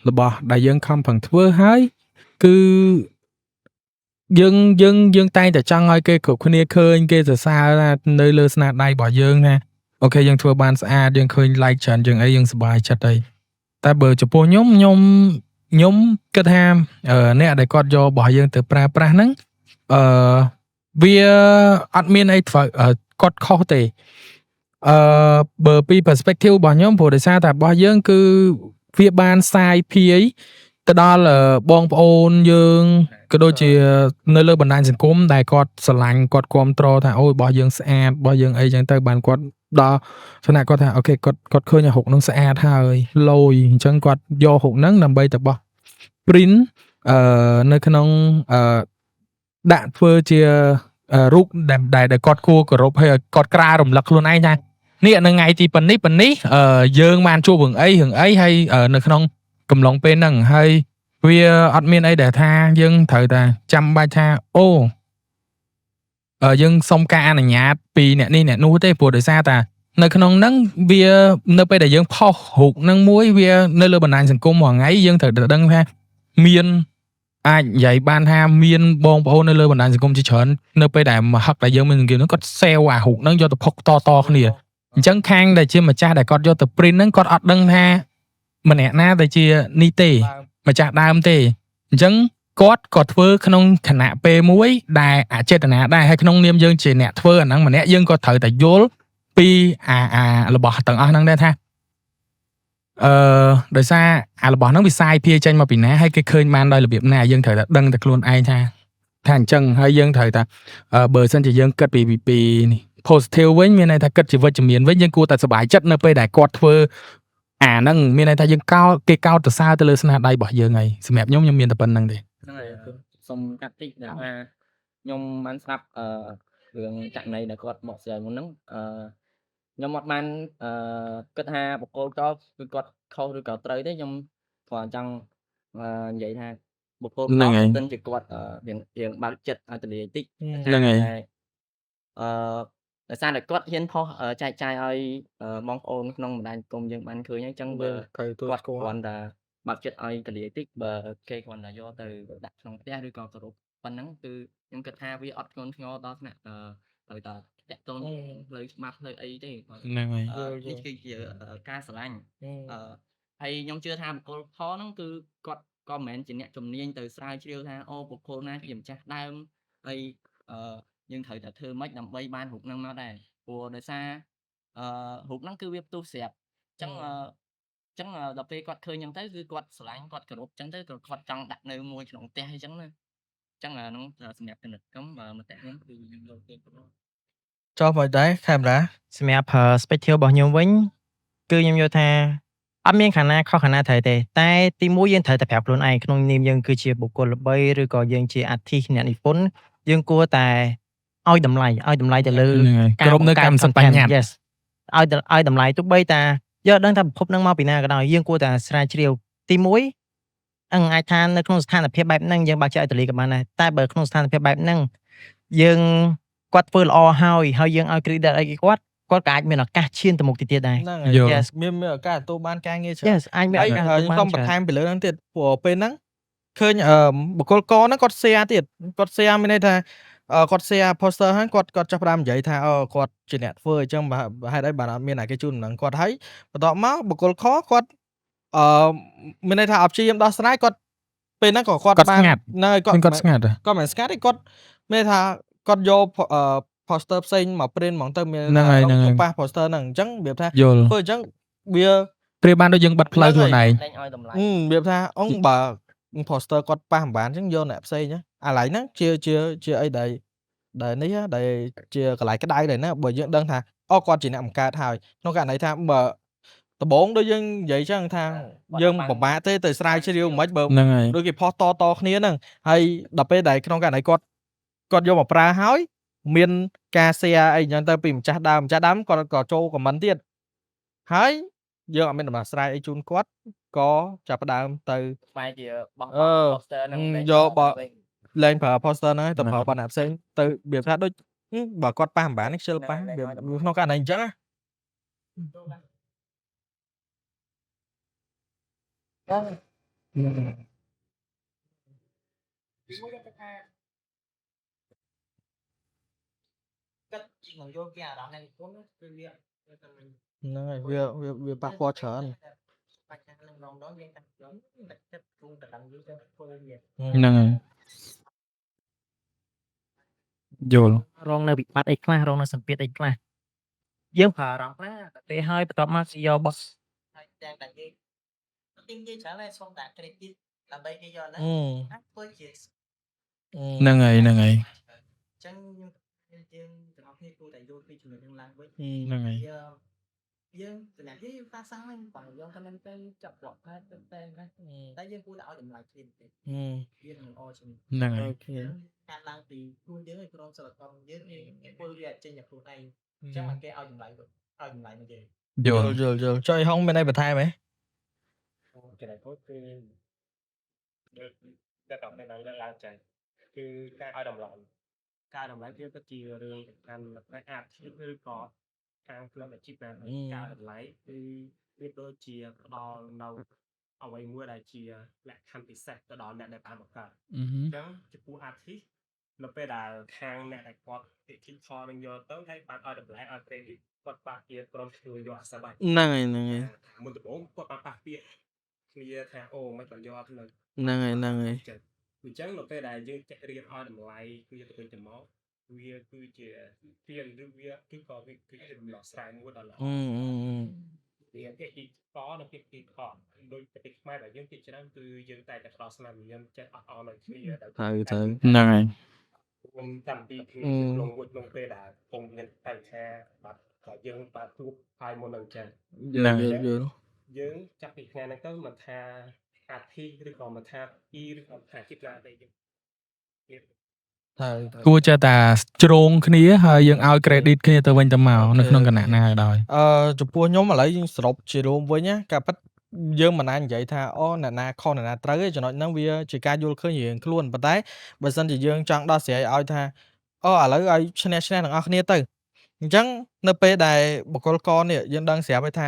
របស់ដែលយើងខំប្រឹងធ្វើហើយគឺយើងតែងតែចង់ឲ្យគេគ្រប់គ្នាឃើញគេសរសើរនៅលើស្នាដៃរបស់យើងណាអូខេយើងធ្វើបានស្អាតយើងឃើញ like ច្រើនយើងអីយើងសប្បាយចិត្តហើយតែបើចំពោះខ្ញុំគិតថាអ្នកដែលគាត់យករបស់យើងទៅប្រើប្រាស់ហ្នឹងវាអត់មានអីធ្វើគាត់ខុសទេបើពី perspective របស់ខ្ញុំព្រោះដោយសារតែរបស់យើងគឺវាបានសាយភាយទៅដល់បងប្អូនយើងក៏ដូចជានៅលើបណ្ដាញសង្គមដែលគាត់ស្រឡាញ់គាត់គាំទ្រថាអូយរបស់យើងស្អាតរបស់យើងអីចឹងទៅបានគាត់ដល់ឋានៈគាត់ថាអូខេគាត់ឃើញហុកនឹងស្អាតហើយលយអញ្ចឹងគាត់យកហុកហ្នឹងដើម្បីទៅបោះ print នៅក្នុងដាក់ធ្វើជារូបដែលគាត់គួរគោរពហើយគាត់ក្រារំលឹកខ្លួនឯងថានេះនៅថ្ងៃទីប៉ុណ្នេះយើងបានជួបរឿងអីហើយនៅក្នុងកំឡុងពេលហ្នឹងហើយវាអត់មានអីដែលថាយើងត្រូវតែចាំបាច់ថាអូយើងសុំការអនុញ្ញាតពីអ្នកនេះអ្នកនោះទេព្រោះដោយសារតែនៅក្នុងហ្នឹងវានៅពេលដែលយើងផុសរូបហ្នឹងមួយវានៅលើបណ្ដាញសង្គមមួយថ្ងៃយើងត្រូវតែដឹងថាមានអាចនិយាយបានថាមានបងប្អូននៅលើបណ្ដាញសង្គមជាច្រើននៅពេលដែលមកហឹកដែលយើងមានសង្គមហ្នឹងគាត់ sell អារូបហ្នឹងយកទៅផុសតគ្នាអញ្ចឹងខាងដែលជាម្ចាស់ដែលគាត់យកទៅ print ហ្នឹងគាត់អត់ដឹងថាម្នាក់ណាដែលជានេះទេម្ចាស់ដើមទេអញ្ចឹងគាត់ក៏ធ្វើក្នុងគណៈពេលមួយដែលអចេតនាដែរហើយក្នុងនាមយើងជាអ្នកធ្វើអាហ្នឹងម្នាក់យើងក៏ត្រូវតែយល់ពីអារបស់ទាំងអស់ហ្នឹងដែរថាដោយសារអារបស់ហ្នឹងវាសាយភាយចេញមកពីណាហើយគេឃើញបានដោយរបៀបណាយើងត្រូវតែដឹងតែខ្លួនឯងថាអញ្ចឹងហើយយើងត្រូវតែបើសិនជាយើងគិតពីនេះ positive វិញមានន័យថាគិតជាវិជ្ជមានវិញយើងគួរតែសប្បាយចិត្តនៅពេលដែលគាត់ធ្វើអាហ្នឹងមានន័យថាយើងគេកោតសរសើរទៅលើស្នាដៃរបស់យើងហើយសម្រាប់ខ្ញុំមានតែប៉ុណ្្នឹងទេហ្នឹងហើយសុំកាត់តិចដែលថាខ្ញុំបានស្ដាប់រឿងចាក់ណៃដែលគាត់មកស្រាយមុនហ្នឹងខ្ញុំអត់បានគិតថាបកគោលតគឺគាត់ខុសឬក៏ត្រូវទេខ្ញុំគ្រាន់ចង់និយាយថាបកគោលហ្នឹងហើយទិនជាគាត់រៀងបើកចិត្តឲ្យទលាយតិចហ្នឹងហើយដោយសារតែគាត់ហ៊ានផុសចែកចាយឲ្យបងប្អូនក្នុងបណ្ដាញសង្គមយើងបានឃើញអញ្ចឹងបើគាត់គ្រាន់តែបើកចិត្តឲ្យទលាយតិចបើគេគ្រាន់តែយកទៅដាក់ក្នុងផ្ទះឬក៏គោរពប៉ុណ្ណឹងគឺខ្ញុំគិតថាវាអត់ធ្ងន់ធ្ងរដល់ថ្នាក់ត្រូវតែតាក់ទងផ្លូវច្បាប់ផ្លូវអីទេហ្នឹងហើយនេះគឺជាការស្រឡាញ់ហើយខ្ញុំជឿថាបុគ្គលខហ្នឹងគឺគាត់ក៏មិនមែនជាអ្នកជំនាញទៅស្រាវជ្រាវថាអូបុគ្គលណាជាម្ចាស់ដើមហើយយើងត្រូវតែធ្វើម៉េចដើម្បីបានរូបហ្នឹងមកដែរព្រោះដោយសាររូបហ្នឹងគឺវាផ្ទុះស្រាប់អញ្ចឹងដល់ពេលគាត់ឃើញអញ្ចឹងទៅគឺគាត់ស្រឡាញ់គាត់គោរពអញ្ចឹងទៅគាត់ចង់ដាក់នៅមួយក្នុងផ្ទះអញ្ចឹងណាអញ្ចឹងហ្នឹងសម្រាប់គណិតកម្មមតិខ្ញុំគឺខ្ញុំយកទៅចុះបើដែរកាមេរ៉ាសម្រាប់ perspective របស់ខ្ញុំវិញគឺខ្ញុំយល់ថាអត់មានខាងណាខុសខាងណាត្រូវទេតែទីមួយយើងត្រូវតែប្រាប់ខ្លួនឯងក្នុងនាមយើងគឺជាបុគ្គលល្បីឬក៏យើងជាអធិអ្នកនិពន្ធយើងគួរតែឲ្យតម្លៃទៅលើគ្រប់នៅកម្មសិទ្ធិបញ្ញត្តិ yes ឲ្យតម្លៃទោះបីតា យកដឹងថាប្រភពនឹងមកពីណាក៏ដោយយើងគួរតែស្រាវជ្រាវទី1អាចថានៅក្នុងស្ថានភាពបែបហ្នឹងយើងបើកចេះឲ្យតលីក៏បានដែរតែបើក្នុងស្ថានភាពបែបហ្នឹងយើងគាត់ធ្វើល្អហើយយើងឲ្យ credit អីគាត់ក៏អាចមានឱកាសឈានទៅមុខទៀតដែរ ហ្នឹង យល់ yes មានឱកាសទទួលបានការងារច្រើន yes អាចមាន ហើយ ឱកាស ខ្ញុំសូមបន្ថែមពីលើហ្នឹងទៀតព្រោះពេលហ្នឹងឃើញបុគ្គលកហ្នឹងគាត់ share ទៀតគាត់ share មានន័យថាគាត់ share poster ហ្នឹងគាត់ចាប់ផ្ដើមនិយាយថាគាត់ជាអ្នកធ្វើអញ្ចឹងហេតុអីបានអត់មានអ្នកគេជូនដំណឹងគាត់ហើយបន្ទាប់មកបុគ្គលខគាត់មានន័យថាអព្យាយាមដោះស្រាយគាត់ពេលហ្នឹងក៏គាត់ គាត់ បាន ស្ងាត់ ហ្នឹងហើយ ឃើញគាត់ស្ងាត់ គាត់មិនស្ងាត់ទេគាត់មានន័យថាគាត់យកposter ផ្សេងមក print ហ្មងទៅមាន ហ្នឹងហើយហ្នឹងហើយ ប៉ះ poster ហ្នឹងអញ្ចឹងរបៀបថា យល់ ធ្វើអញ្ចឹងវា ប្រៀបបានដូចយើងបិទផ្លូវខ្លួនឯង លែងឲ្យតម្លៃ របៀបថាបើ poster គាត់ប៉ះមិនបានអញ្ចឹងយកអ្នកផ្សេងណាអាឡៃហ្នឹងជាអីដែលនេះដែលជាកន្លែងក្តៅដែរណាបើយើងដឹងថាគាត់ជាអ្នកបង្កើតហើយក្នុងករណីថាបើដំបូងដូចយើងនិយាយចឹងថាយើងពិបាកទេទៅស្រាវជ្រាវមិនបើ ហ្នឹងហើយ ដូចគេផុសតគ្នាហ្នឹងហើយដល់ពេលដែលក្នុងករណីគាត់យកមកប្រើហើយមានការ share អីចឹងទៅពីម្ចាស់ដើមគាត់ក៏ចូល comment ទៀតហើយយើងអត់មានដំណោះស្រាយអីជូនគាត់ក៏ចាប់ផ្ដើមទៅ ស្បែកជាបោះ poster ហ្នឹង យកបោះ លែងប្រើ poster ហ្នឹងហើយទៅប្រើបាត់អ្នកផ្សេងទៅវាថាដូចបើគាត់ប៉ះមិនបានខ្ជិលប៉ះក្នុងករណីអញ្ចឹងណា គាត់នឹងយកគេអារម្មណ៍នៃគុណគឺវា ហ្នឹងហើយវាប៉ះពាល់ច្រើន បាច់ថានឹងរងដល់យើងតែខ្ញុំតែចិត្តគង់តែដល់យើងទៅធ្វើវា ហ្នឹងហើយយល់ រងនៅវិបត្តិអីខ្លះរងនៅសម្ពាធអីខ្លះយើងប្រើអារម្មណ៍ខ្លះតែពេលហើយបន្ទាប់មកគេយកបោះហើយទាំងតែគេទិញគេច្រើនហើយសុំតែ credit ដើម្បីគេយកហ្នឹងអាចធ្វើជា ហ្នឹងហើយហ្នឹងហើយ អញ្ចឹងយើងទាំងអស់គ្នាគួរតែយល់ពីចំណុចហ្នឹងឡើងវិញ ហ្នឹងហើយ យើងសម្រាប់យើងតាសាំងហ្នឹងបើយើងទៅនឹងទៅចាប់ប្លុកផែទៅតែយើងគួរតែឲ្យតម្លៃគ្នាតិចវានឹងល្អជាង ហ្នឹងហើយ ការឡើងពីខ្លួនយើងឲ្យក្រុមសិលកងយើងពលវាចេញจากខ្លួនឯងអញ្ចឹងមកគេឲ្យតម្លៃមកយើង យល់ យល់ចុយហុងមានអីបន្ថែមហ៎ ចំណែកគាត់គឺដែលដល់ពេលហ្នឹងឡើងចឹងគឺការឲ្យតម្លៃវាក៏ជារឿងសំខាន់តែអាចឬក៏ខាងខ្លួនអាជីពណាការតម្លៃគឺវាដូចជាផ្ដល់នៅអ្វីមួយដែលជាលក្ខខណ្ឌពិសេសទៅដល់អ្នកដែលបានបង្កើតអញ្ចឹងចំពោះ artist នៅពេលដែលខាងអ្នកដែលគាត់តិចខលនឹងយកទៅហើយបានឲ្យតម្លៃឲ្យ credit គាត់ប៉ះជាក្រុមជួយយកអាសបាច់ ហ្នឹងហើយ មុនដំបូងគាត់បានប៉ះពាក្យគ្នាថាអូមិនបានយកទៅ ហ្នឹងហើយ អញ្ចឹងនៅពេលដែលយើងចេះរៀនឲ្យតម្លៃគឺទៅវិញទៅមកវាគឺជាទៀនឬវាគឺក៏វាគឺជាដំណោះស្រាយមួយដល់ល្អវាគេទីកនៅពីទីខដូចប្រទេសខ្មែរដែលយើងទីច្រើនគឺយើងតែផ្ដោតស្នាមញញឹមចេះអត់អន់ឲ្យគ្នាទៅ ហ្នឹងហើយ ខ្ញុំតាមទីគឺលងមួយក្នុងពេលដែលខ្ញុំមានតែថាបាទក៏យើងបាទជួបហើយមុននឹងចឹង ហ្នឹងហើយ យើងចាប់ពីថ្ងៃហ្នឹងទៅមិនថាអាធិឬក៏មិនថាពីឬក៏ថាគិតឡើងតែយើង គួរចេះតែជ្រងគ្នាហើយយើងឲ្យ credit គ្នាទៅវិញទៅមកនៅក្នុងគណៈណាក៏ដោយ ចំពោះខ្ញុំឥឡូវយើងសរុបជារួមវិញណាការពិតយើងមិនអាចនិយាយថាអ្នកណាខុសអ្នកណាត្រូវទេចំណុចហ្នឹងវាជាការយល់ឃើញរៀងខ្លួនប៉ុន្តែបើសិនជាយើងចង់ដោះស្រាយឲ្យថាឥឡូវឲ្យឈ្នះទាំងអស់គ្នាទៅអញ្ចឹងនៅពេលដែលបុគ្គលកនេះយើងដឹងស្រាប់ហើយថា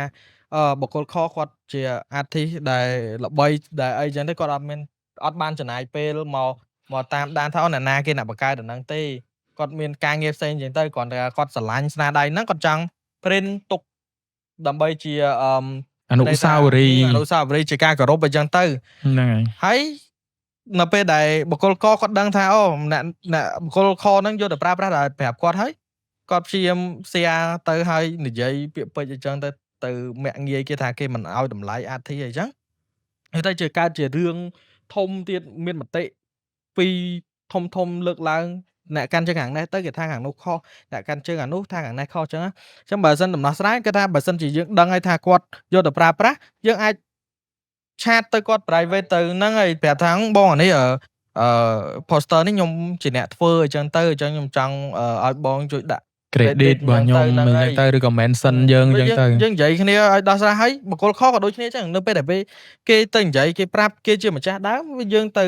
បុគ្គលខគាត់ជា artist ដែលល្បីដែលអីចឹងទៅគាត់អត់បានចំណាយពេលមកតាមដានថាអ្នកណាគេអ្នកបង្កើតហ្នឹងទេគាត់មានការងារផ្សេងចឹងទៅគ្រាន់តែគាត់ស្រឡាញ់ស្នាដៃហ្នឹងគាត់ចង់ print ទុកដើម្បីជាអនុស្សាវរីយ៍ ជាការគោរពអីចឹងទៅ ហ្នឹងហើយ ហើយនៅពេលដែលបុគ្គលកគាត់ដឹងថាអ្នកបុគ្គលខហ្នឹងយកទៅប្រើប្រាស់ដល់ប្រាប់គាត់ហើយគាត់ព្យាយាម share ទៅហើយនិយាយពាក្យពេចន៍អីចឹងទៅមាក់ងាយគេថាគេមិនឲ្យតម្លៃ artist អីចឹងហើយទៅជាកើតជារឿងធំទៀតមានមតិពីធំលើកឡើងអ្នកកាន់ជើងខាងនេះទៅគេថាខាងនោះខុសអ្នកកាន់ជើងខាងនោះថាខាងនេះខុសចឹងអញ្ចឹងបើសិនដំណោះស្រាយគេថាបើសិនជាយើងដឹងហើយថាគាត់យកទៅប្រើប្រាស់យើងអាចឆាតទៅគាត់ private ទៅហ្នឹងហើយប្រាប់ថាបងអានេះposter នេះខ្ញុំជាអ្នកធ្វើអញ្ចឹងទៅអញ្ចឹងខ្ញុំចង់ឲ្យបងជួយដាក់ credit របស់ខ្ញុំ ហ្នឹង អញ្ ហើ ចឹ យ ងទៅឬក៏ mention យើងអញ្ចឹងទៅ យើងនិយាយគ្នាឲ្យដោះស្រាយហើយបុគ្គលខក៏ដូចគ្នាអញ្ចឹងនៅពេលដែលគេទៅនិយាយគេប្រាប់គេជាម្ចាស់ដើមវាយើងទៅ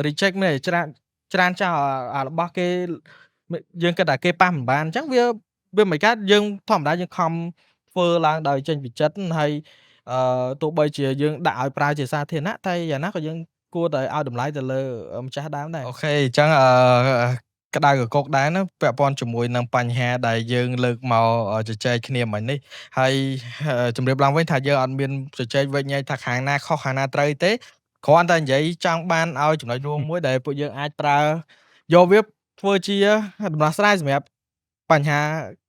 reject មែនច្រើនចោលអារបស់គេយើងគិតថាគេប៉ះមិនបានអញ្ចឹងវាមិនកើតយើងធម្មតាយើងខំធ្វើឡើងដោយចេញពីចិត្តហើយទោះបីជាយើងដាក់ឲ្យប្រើជាសាធារណៈតែយ៉ាងណាក៏យើងគួរតែឲ្យតម្លៃទៅលើម្ចាស់ដើមដែរអូខេអញ្ចឹងក្តៅកកកដែរណាពាក់ព័ន្ធជាមួយនឹងបញ្ហាដែលយើងលើកមកជជែកគ្នាមិញនេះហើយជម្រាបឡើងវិញថាយើងអត់មានជជែកវែកញែកថាខាងណាខុសខាងណាត្រូវទេគ្រាន់តែនិយាយចង់បានឲ្យចំណុចរួមមួយដែលពួកយើងអាចប្រើយកវាធ្វើជាដំណោះស្រាយសម្រាប់បញ្ហា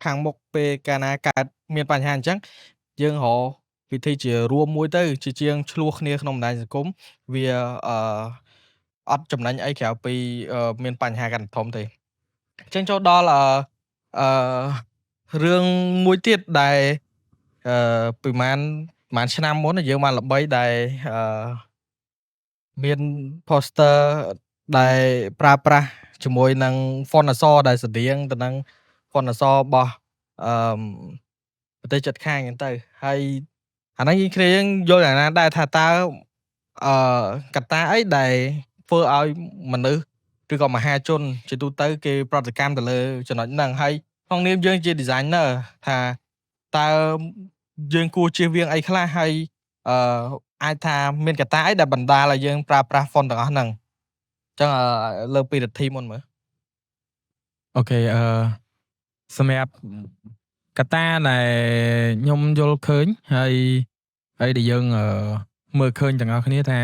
ខាងមុខពេលកាលណាកើតមានបញ្ហាអញ្ចឹងយើងរកវិធីជារួមមួយទៅជាជាងឆ្លោះគ្នាក្នុងបណ្ដាញសង្គមវាអត់ចំណេញអីក្រៅពីមានបញ្ហាកាន់តែធំទេអញ្ចឹងចូលដល់អឺរឿងមួយទៀតដែលប្រហែលឆ្នាំមុនយើងបានល្បីដែលមាន poster ដែលប្រើប្រាស់ជាមួយនឹង font អក្សរដែលស្រដៀងទៅនឹង font អក្សររបស់ប្រទេសជិតខាងអញ្ចឹងទៅហើយអាហ្នឹងយើងគ្នាយើងយល់យ៉ាងណាដែរថាតើកត្តាអីដែលធ្វើឲ្យមនុស្សឬក៏មហាជនជាទូទៅគេប្រតិកម្មទៅលើចំណុចហ្នឹងហើយក្នុងនាមយើងជា designer ថាតើយើងគួរជៀសវាងអីខ្លះហើយអាចថាមានកត្តាអីដែលបណ្ដាលឲ្យយើងប្រើប្រាស់ font ទាំងអស់ហ្នឹងអញ្ចឹងលើពីរធីមុនមើល អូខេសម្រាប់កត្តាដែលខ្ញុំយល់ឃើញហើយដែលយើងមើលឃើញទាំងអស់គ្នាថា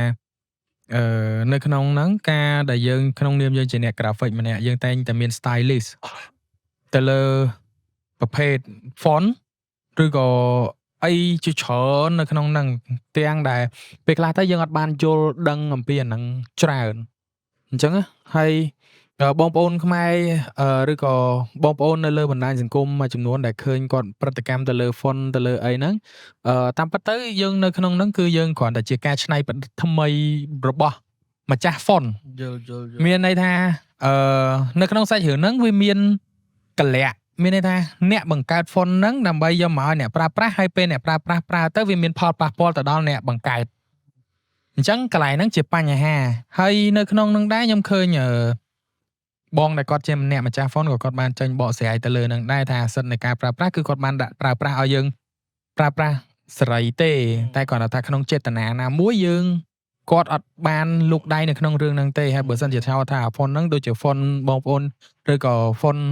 នៅក្នុងហ្នឹងការដែលយើងក្នុងនាមយើងជាអ្នក graphic ម្នាក់យើងតែងតែមាន stylist ទៅលើប្រភេទ font ឬក៏អីជាច្រើននៅក្នុងហ្នឹងទាំងដែលពេលខ្លះទៅយើងអត់បានយល់ដឹងអំពីអាហ្នឹងច្រើនអញ្ចឹងហើយបងប្អូនខ្មែរឬក៏បងប្អូននៅលើបណ្ដាញសង្គមមួយចំនួនដែលឃើញគាត់ប្រតិកម្មទៅលើ font ទៅលើអីហ្នឹងតាមពិតទៅយើងនៅក្នុងហ្នឹងគឺយើងគ្រាន់តែជាការច្នៃប្រឌិតថ្មីរបស់ម្ចាស់ font យល់មានន័យថានៅក្នុងសាច់រឿងហ្នឹងវាមានកលៈមានន័យថាអ្នកបង្កើត font ហ្នឹងដើម្បីយកមកឲ្យអ្នកប្រើប្រាស់ហើយពេលអ្នកប្រើប្រាស់ប្រើទៅវាមានផលប៉ះពាល់ទៅដល់អ្នកបង្កើតអញ្ចឹងកន្លែងហ្នឹងជាបញ្ហាហើយនៅក្នុងហ្នឹងដែរខ្ញុំឃើញបងដែលគាត់ជាអ្នកម្ចាស់ font ក៏គាត់បានចេញបកស្រាយទៅលើនឹងដែរថាសិទ្ធិនៃការប្រើប្រាស់គឺគាត់បានដាក់ប្រើប្រាស់ឲ្យយើងប្រើប្រាស់សេរីទេតែគាត់ថាក្នុងចេតនាណាមួយយើងគាត់អត់បានលូកដៃនៅក្នុងរឿងហ្នឹងទេហើយបើសិនជាថា font ហ្នឹងដូចជា font បងប្អូនឬក៏ font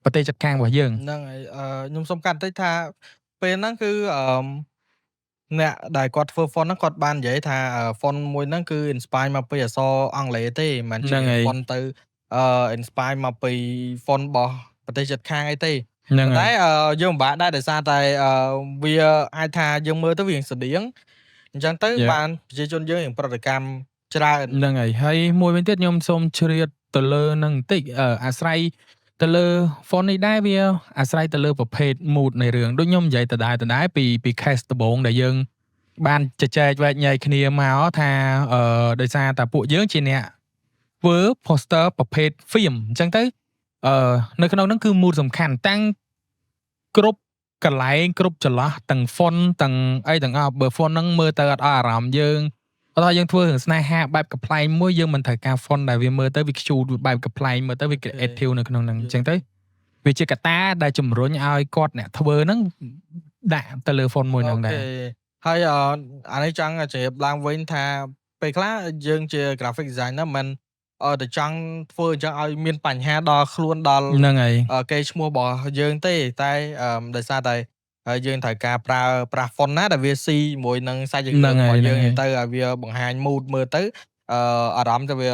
ប្រទេសជិតខាងរបស់យើងហ្នឹងហើយខ្ញុំសុំកាត់បន្តិចថាពេលហ្នឹងគឺអ្នកដែលគាត់ធ្វើ font ហ្នឹងគាត់បាននិយាយថា font មួយហ្នឹងគឺ inspire មកពីអក្សរអង់គ្លេសទេមិនមែនជា font ទៅinspire មកពី font របស់ប្រទេសជិតខាងអីទេតែយើងពិបាកដែរដោយសារតែវាអាចថាយើងមើលទៅវាស្តៀងអញ្ចឹងទៅបានប្រជាជនយើងប្រតិកម្មច្រើនហ្នឹងហើយមួយវិញទៀតខ្ញុំសូមជ្រាបទៅលើនឹងបន្តិចអាស្រ័យទៅលើ font នេះដែរវាអាស្រ័យទៅលើប្រភេទ mood នៃរឿងដូចខ្ញុំនិយាយដដែលពី case ដំបូងដែលយើងបានជជែកវែកញែកគ្នាមកថាដោយសារតែពួកយើងជាអ្នកធ្វើ poster ប្រភេទ film អញ្ចឹងទៅនៅក្នុងហ្នឹងគឺ mood សំខាន់តាំងគ្រប់កន្លែងគ្រប់ចន្លោះទាំង font ទាំងអីទាំងអស់បើ font ហ្នឹងមើលទៅអត់ឲ្យអារម្មណ៍យើងបើថាយើងធ្វើរឿងស្នេហាបែបកំ pl ែងមួយយើងមិនត្រូវការ font ដែលវាមើលទៅវាខ្ជូតបែបកំ pl ែងមើលទៅវា creative នៅក្នុងហ្នឹងអញ្ចឹងទៅវាជាកត្តាដែលជំរុញឲ្យគាត់អ្នកធ្វើហ្នឹងដាក់ទៅលើ font មួយហ្នឹងដែរហើយអានេះចង់ជ្រាបឡើងវិញថាពេលខ្លះយើងជា graphic designer មិនតែចង់ធ្វើអញ្ចឹងឲ្យមានបញ្ហាដល់ខ្លួនដល់ហ្នឹងហើយកេរ្តិ៍ឈ្មោះរបស់យើងទេតែដោយសារតែយើងត្រូវការប្រើប្រាស់ font ណាដែលវាស៊ីជាមួយនឹងសាច់រឿងរបស់យើងទៅឲ្យវាបង្ហាញ mood មើលទៅអារម្មណ៍ទៅវា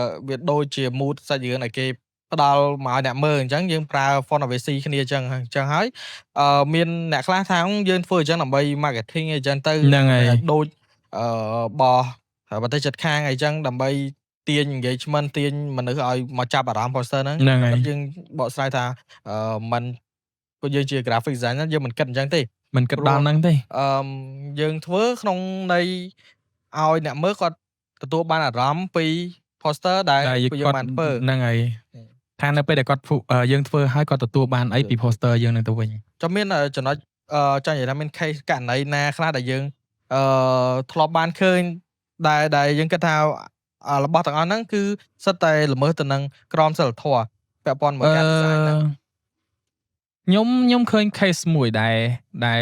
ដូចជា mood សាច់រឿងដែលគេផ្ដល់មកឲ្យអ្នកមើលអញ្ចឹងយើងប្រើ font ឲ្យវាស៊ីគ្នាអញ្ចឹងហើយមានអ្នកខ្លះថាយើងធ្វើអញ្ចឹងដើម្បី marketing អីចឹងទៅដូចរបស់ប្រទេសជិតខាងអីចឹងដើម្បីទាញ engagement ទាញមនុស្សឲ្យមកចាប់អារម្មណ៍ poster ហ្នឹងយើងបកស្រាយថាมันពួកយើងជា graphic designer យើងមិនគិតអញ្ចឹងទេមិនគិតដល់ហ្នឹងទេយើងធ្វើក្នុងន័យឲ្យអ្នកមើលគាត់ទទួលបានអារម្មណ៍ពី poster ដែលពួកយើងបានធ្វើហ្នឹងហើយ ថានៅពេលដែលគាត់យើងធ្វើឲ្យគាត់ទទួលបានអីពី poster យើងនឹងទៅវិញ ចាំមានចំណុចចាញ់និយាយថាមាន case ករណីណាខ្លះដែលយើងធ្លាប់បានឃើញដែលយើងគិតថារបស់ទាំងអស់ហ្នឹងគឺសិតតែល្មើសទៅនឹងក្រមសីលធម៌ពាក់ព័ន្ធមួយការ design ហ្នឹង ខ្ញុំឃើញ case មួយដែល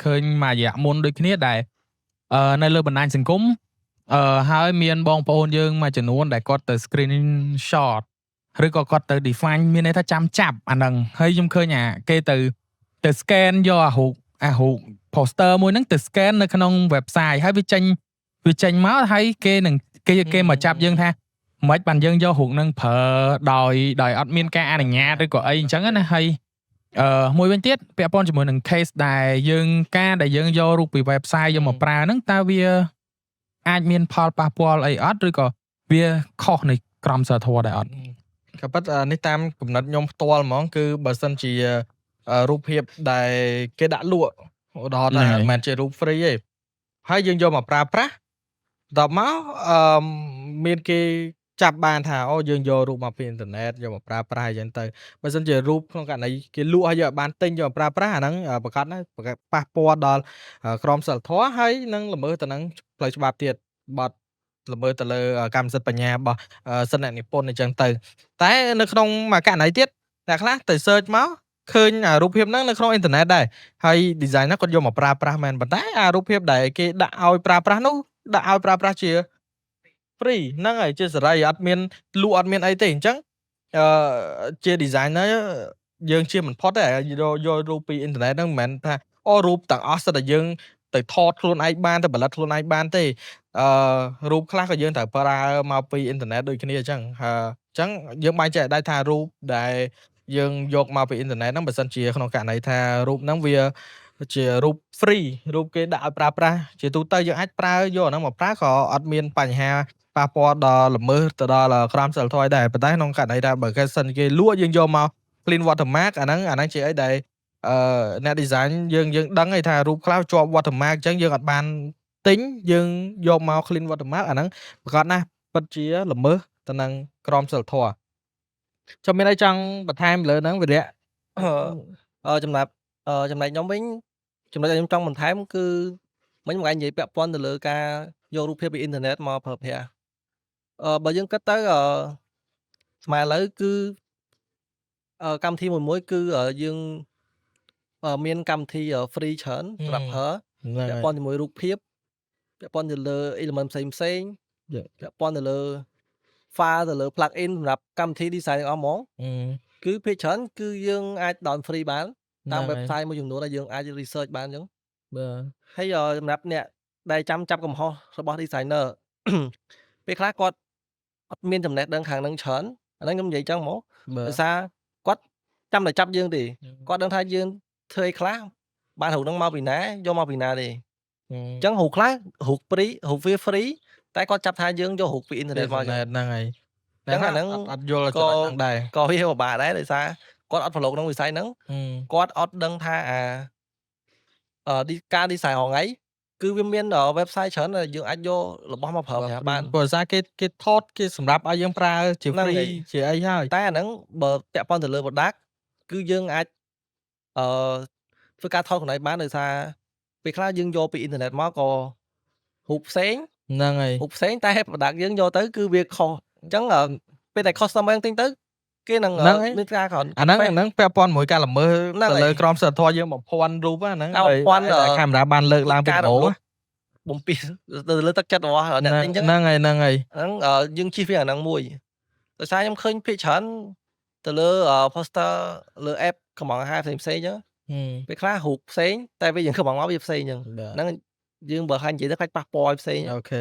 ឃើញមួយរយៈមុនដូចគ្នាដែលនៅលើបណ្ដាញសង្គមហើយមានបងប្អូនយើងមួយចំនួនដែលគាត់ទៅ screenshot ឬក៏គាត់ទៅ define មានន័យថាចាំចាប់អាហ្នឹងហើយខ្ញុំឃើញគេទៅ scan យកអារូប poster មួយហ្នឹងទៅ scan នៅក្នុង website ហើយវាចេញមកហើយគេមកចាប់យើងថាមិនបានយើងយករូបហ្នឹងប្រើដោយអត់មានការអនុញ្ញាតឬក៏អីអញ្ចឹងណាហើយមួយវិញទៀតពាក់ព័ន្ធជាមួយនឹង case ដែលយើងយករូបពី website យកមកប្រើហ្នឹងតើវាអាចមានផលប៉ះពាល់អីអត់ឬក៏វាខុសនៃក្រមសីលធម៌ដែរអត់ ក៏ប៉ុន្តែនេះតាមគំនិតខ្ញុំផ្ទាល់ហ្មងគឺបើសិនជារូបភាពដែលគេដាក់លក់ឧទាហរណ៍ថាមិនមែនជារូប free ទេហើយយើងយកមកប្រើប្រាស់ដល់មកមានគេចាប់បានថាអូយើងយករូបមកពីអ៊ីនធឺណិតយកមកប្រើប្រាស់អញ្ចឹងទៅបើសិនជារូបក្នុងករណីគេលក់ឲ្យយកបានទិញយកមកប្រើប្រាស់អាហ្នឹងប្រកាសណាប៉ះពាល់ដល់ក្រមសីលធម៌ហើយនឹងល្មើសទៅនឹងផ្លូវច្បាប់ទៀតបទល្មើសទៅលើកម្មសិទ្ធិបញ្ញារបស់សិទ្ធិអ្នកនិពន្ធអញ្ចឹងទៅតែនៅក្នុងមួយករណីទៀតអ្នកខ្លះទៅ search មកឃើញរូបភាពហ្នឹងនៅក្នុងអ៊ីនធឺណិតដែរហើយ design ហ្នឹងគាត់យកមកប្រើប្រាស់មែនប៉ុន្តែរូបភាពដែលគេដាក់ឲ្យប្រើប្រាស់នោះដាក់ឲ្យប្រើប្រាស់ជា free ហ្នឹងហើយជាសេរីអត់មានលក់អត់មានអីទេអញ្ចឹងជា designer យើងជាមិនផុតទេយករូបពីអ៊ីនធឺណិតហ្នឹងមិនមែនថាអូរូបទាំងអស់សិតតែយើងទៅថតខ្លួនឯងបានទៅផលិតខ្លួនឯងបានទេរូបខ្លះក៏យើងត្រូវប្រើមកពីអ៊ីនធឺណិតដូចគ្នាអញ្ចឹងយើងបែងចែកដែរថារូបដែលយើងយកមកពីអ៊ីនធឺណិតហ្នឹងបើសិនជាក្នុងករណីថារូបហ្នឹងវាជារូប free រូបគេដាក់ឲ្យប្រើប្រាស់ជាទូទៅយើងអាចប្រើយកអាហ្នឹងមកប្រើក៏អត់មានបញ្ហាប៉ះពាល់ដល់ល្មើសទៅដល់ក្រមសីលធម៌ដែរប៉ុន្តែក្នុងករណីថាបើគេសិនគេលក់យើងយកមក clean watermark អាហ្នឹងជាអីដែលអ្នក design យើងដឹងហើយថារូបខ្លះជាប់ watermark អញ្ចឹងយើងអត់បានទិញយើងយកមក clean watermark អាហ្នឹងប្រកាសណាស់ពិតជាល្មើសទៅនឹងក្រមសីលធម៌ចាំមានអីចង់បន្ថែមលើហ្នឹងវិរៈ ចំណាប់ចំណែកខ្ញុំវិញចំណុចដែលខ្ញុំចង់បន្ថែមគឺមិញមកឯងនិយាយពាក់ព័ន្ធទៅលើការយករូបភាពពីអ៊ីនធឺណិតមកប្រើប្រាស់បើយើងគិតទៅស្មើឥឡូវគឺកម្មវិធីមួយគឺយើងមានកម្មវិធី free ច្រើនសម្រាប់ប្រើពាក់ព័ន្ធជាមួយរូបភាពពាក់ព័ន្ធទៅលើ element ផ្សេងពាក់ព័ន្ធទៅលើ file ទៅលើ plug in សម្រាប់កម្មវិធី design ទាំងអស់ហ្មងគឺភាគច្រើនគឺយើងអាច down free បានតាម website មួយចំនួនដែលយើងអាច research បានអញ្ចឹងបាទហើយសម្រាប់អ្នកដែលចាប់កំហុសរបស់ designer ពេលខ្លះគាត់អត់មានចំណេះដឹងខាងហ្នឹងច្រើនអាហ្នឹងខ្ញុំនិយាយចឹងហ្មងដោយសារគាត់ចាំតែចាប់យើងទេគាត់ដឹងថាយើងធ្វើអីខ្លះបានរូបហ្នឹងមកពីណាយកមកពីណាទេអញ្ចឹងរូបខ្លះរូប free រូបវា free តែគាត់ចាប់ថាយើងយករូបពីអ៊ីនធឺណិតមកហ្នឹងហើយអញ្ចឹងអាហ្នឹងអត់យល់ចំណុចហ្នឹងដែរក៏វាពិបាកដែរដោយសារគាត់អត់ប្រឡូកក្នុងវិស័យហ្នឹងគាត់អត់ដឹងថាការ design ហងៃគឺវាមាន website ច្រើនដែលយើងអាចយករបស់មកប្រើប្រាស់បានព្រោះសារគេថតគេសម្រាប់ឲ្យយើងប្រើជា free ជាអីហើយតែអាហ្នឹងបើពាក់ព័ន្ធទៅលើ product គឺយើងអាចធ្វើការថតខ្លួនឯងបានដោយសារពេលខ្លះយើងយកពីអ៊ីនធឺណិតមកក៏រូបផ្សេងហ្នឹងហើយរូបផ្សេងតែ product យើងយកទៅគឺវាខុសអញ្ចឹងពេលតែ customer ទិញទៅគេនឹងមានការក្រោយអាហ្នឹងពាក់ព័ន្ធមួយការល្មើសទៅលើក្រមសីលធម៌យើងបំភាន់រូបហ្នឹងបំភាន់កាមេរ៉ាបានលើកឡើងពីអូបំពីទៅលើទឹកចិត្តរបស់អ្នកទិញអញ្ចឹងហ្នឹងហើយយើងជិះវាអាហ្នឹងមួយដោយសារខ្ញុំឃើញភាគច្រើនទៅលើ poster លើ app កំងហាផ្សេងអញ្ចឹងពេលខ្លះរូបផ្សេងតែវាយើងកំងមកវាផ្សេងអញ្ចឹងហ្នឹងយើងបើខាញ់និយាយទៅខ្លាចប៉ះពាល់ឲ្យផ្សេងអូខេ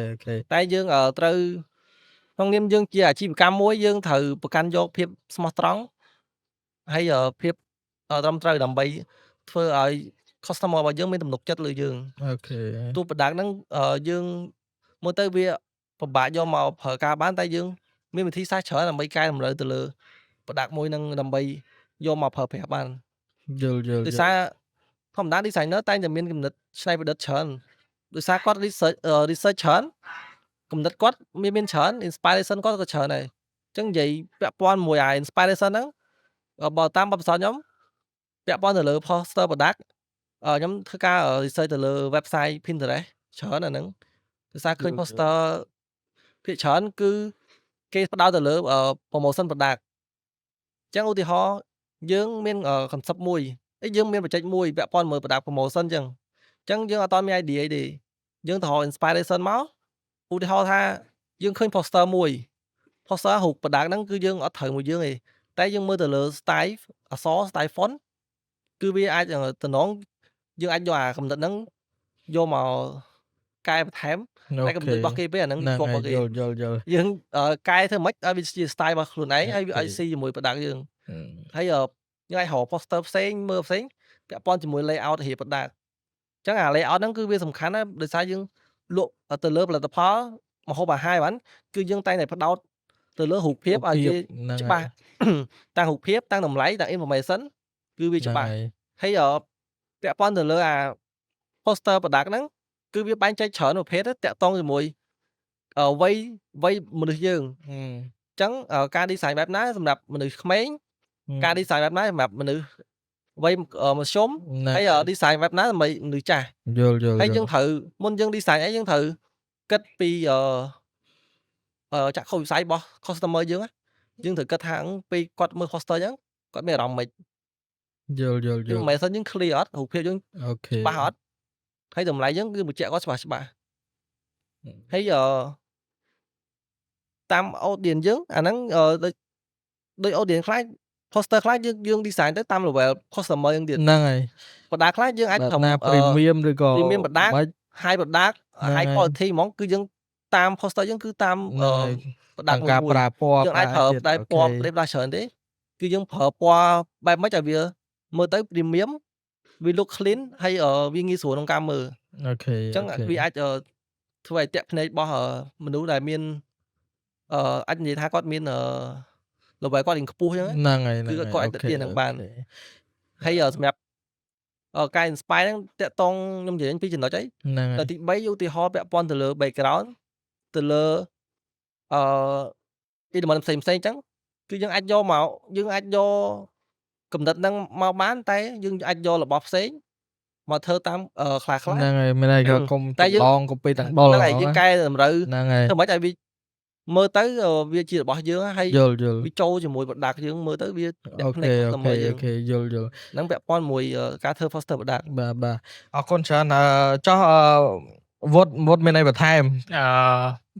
តែយើងត្រូវក្នុងនាមយើងជាអាជីវកម្មមួយយើងត្រូវប្រកាន់យកភាពស្មោះត្រង់ហើយភាពត្រឹមត្រូវដើម្បីធ្វើឲ្យ customer របស់យើងមានទំនុកចិត្តលើយើងអូខេទូ product ហ្នឹងយើងមើលទៅវាពិបាកយកមកប្រើការបានតែយើងមានវិធីសាស្ត្រច្រើនដើម្បីកែតម្រូវទៅលើ product មួយហ្នឹងដើម្បីយកមកប្រើប្រាស់បានយល់ដោយសារធម្មតា designer តែងតែមានគំនិតច្នៃប្រឌិតច្រើនដោយសារគាត់ research ច្រើនគំនិតគាត់មានច្រើន inspiration គាត់ក៏ច្រើនដែរ ចឹងនិយាយពាក់ព័ន្ធមួយអា inspiration ហ្នឹងបើតាមបទពិសោធន៍ខ្ញុំពាក់ព័ន្ធទៅលើ poster product ខ្ញុំធ្វើការ research ទៅលើ website Pinterest ច្រើនអាហ្នឹងដោយសារឃើញ poster ភាគច្រើនគឺគេផ្ដោតទៅលើ promotion product ចឹងឧទាហរណ៍យើងមាន concept មួយយើងមាន project មួយពាក់ព័ន្ធមើល product promotion ចឹងយើងអត់ទាន់មាន idea អីទេយើងទៅរក inspiration មកឧទាហរណ៍ថាយើងឃើញ poster មួយ poster រូប product ហ្នឹងគឺយើងអត់ត្រូវមួយយើងទេតែយើងមើលទៅលើ style អក្សរ style font គឺវាអាចតំណងយើងអាចយកអាកំណត់ហ្នឹងយកមកកែបន្ថែមតែកំណត់របស់គេពេលអាហ្នឹងជាប់របស់គេយល់យើងកែធ្វើម៉េចឲ្យវាជា style របស់ខ្លួនឯងឲ្យវាអាចស៊ីជាមួយ product យើងហើយយើងអាចរក poster ផ្សេងមើលផ្សេងពាក់ព័ន្ធជាមួយ layout រៀប product អញ្ចឹងអា layout ហ្នឹងគឺវាសំខាន់ណាស់ដោយសារយើងលក់ទៅលើផលិតផលម្ហូបអាហារបានគឺយើងតែងតែផ្ដោតទៅលើរូបភាពឲ្យវាច្បាស់តាំងរូបភាពតាំងតម្លៃតាំង information គឺវាច្បាស់ហើយពាក់ព័ន្ធទៅលើអា poster product ហ្នឹងគឺវាបែងចែកច្រើនប្រភេទតាក់ទងជាមួយវ័យមនុស្សយើងអញ្ចឹងការ design បែបណាសម្រាប់មនុស្សក្មេងការ design បែបណាសម្រាប់មនុស្សវ័យមធ្យមហើយ design បែបណាដើម្បីមនុស្សចាស់យល់ហើយយើងត្រូវមុនយើង design អីយើងត្រូវគិតពីចាក់ខុសវិស័យរបស់ customer យើងត្រូវគិតថាពេលគាត់មើល poster អញ្ចឹងគាត់មានអារម្មណ៍មិនយល់មិនមែនសិនយើង clear អត់រូបភាពយើងច្បាស់អត់ហើយតម្លៃយើងគឺបញ្ជាក់គាត់ច្បាស់ហើយតាម audience យើងអាហ្នឹងដូច audience ខ្លះ poster ខ្លះយើង design ទៅតាម level customer យើងទៀតហ្នឹងហើយ product ខ្លះយើងអាចធ្វើ premium ឬក៏ premium product high product high quality ហ្មងគឺយើងតាម poster យើងគឺតាម product ការប្រើពណ៌យើងអាចប្រើតែពណ៌ផ្លេបដល់ច្រើនទេគឺយើងប្រើពណ៌បែបម៉េចឲ្យវាមើលទៅ premium វា look clean ហើយវាងាយស្រួលក្នុងការមើលអូខេអញ្ចឹងវាអាចធ្វើឲ្យតាក់ភ្នែករបស់មនុស្សដែលមានអាចនិយាយថាគាត់មាន level គាត់រៀងខ្ពស់អញ្ចឹងហ្នឹងហើយគឺគាត់អាចទាក់ទាញនឹងបានហើយសម្រាប់ការ inspire ហ្នឹងតាក់តងខ្ញុំនិយាយពីចំណុចអីតែទី3ឧទាហរណ៍ពាក់ព័ន្ធទៅលើ background ទៅលើelement ផ្សេងៗអញ្ចឹងគឺយើងអាចយកកំណត់ហ្នឹងមកបានតែយើងអាចយករបស់ផ្សេងមកធ្វើតាមខ្លះហ្នឹងហើយមានតែកុំតែយើងកុំពេកទាំងដុលហ្នឹងហើយយើងកែតម្រូវហ្នឹងហើយធ្វើម៉េចឲ្យវាមើលទៅវាជារបស់យើងហើយយល់វាចូលជាមួយ product យើងមើលទៅវាអូខេយល់ហ្នឹងពាក់ព័ន្ធមួយការធ្វើ poster product បាទអរគុណច្រើនចោះវត្តមានអីបន្ថែម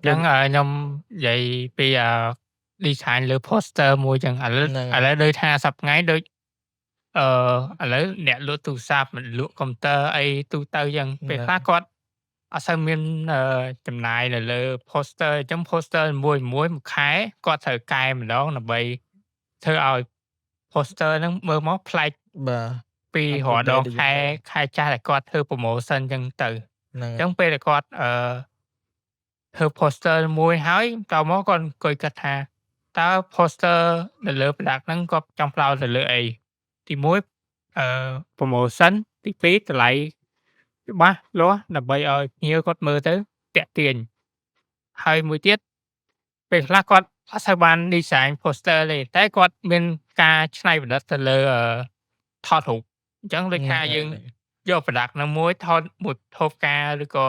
ចឹងខ្ញុំនិយាយពីdesign លើ poster មួយចឹងឥឡូវដូចថាសប្តាហ៍ថ្ងៃដូចឥឡូវអ្នកលក់ទូរស័ព្ទលក់កុំព្យូទ័រអីទូទៅចឹងពេលខ្លះគាត់អត់សូវមានចំណាយនៅលើ poster អញ្ចឹង poster មួយមួយខែគាត់ត្រូវកែម្ដងដើម្បីធ្វើឲ្យ poster ហ្នឹងមើលមកប្លែកបាទពីរាល់ដងខែចាស់ដែលគាត់ធ្វើ promotion អញ្ចឹងទៅអញ្ចឹងពេលដែលគាត់ធ្វើ poster មួយហើយតមកគាត់អង្គុយគិតថាតើ poster នៅលើ product ហ្នឹងគាត់ចង់ផ្ដោតទៅលើអីទី1promotion ទី2តម្លៃច្បាស់លាស់ដើម្បីឲ្យភ្ញៀវគាត់មើលទៅតាក់ទាញហើយមួយទៀតពេលខ្លះគាត់អត់សូវបាន design poster ទេតែគាត់មានការច្នៃប្រឌិតទៅលើថតរូបអញ្ចឹងដូចថាយើងយក product ហ្នឹងមួយថតមួយថូបការឬក៏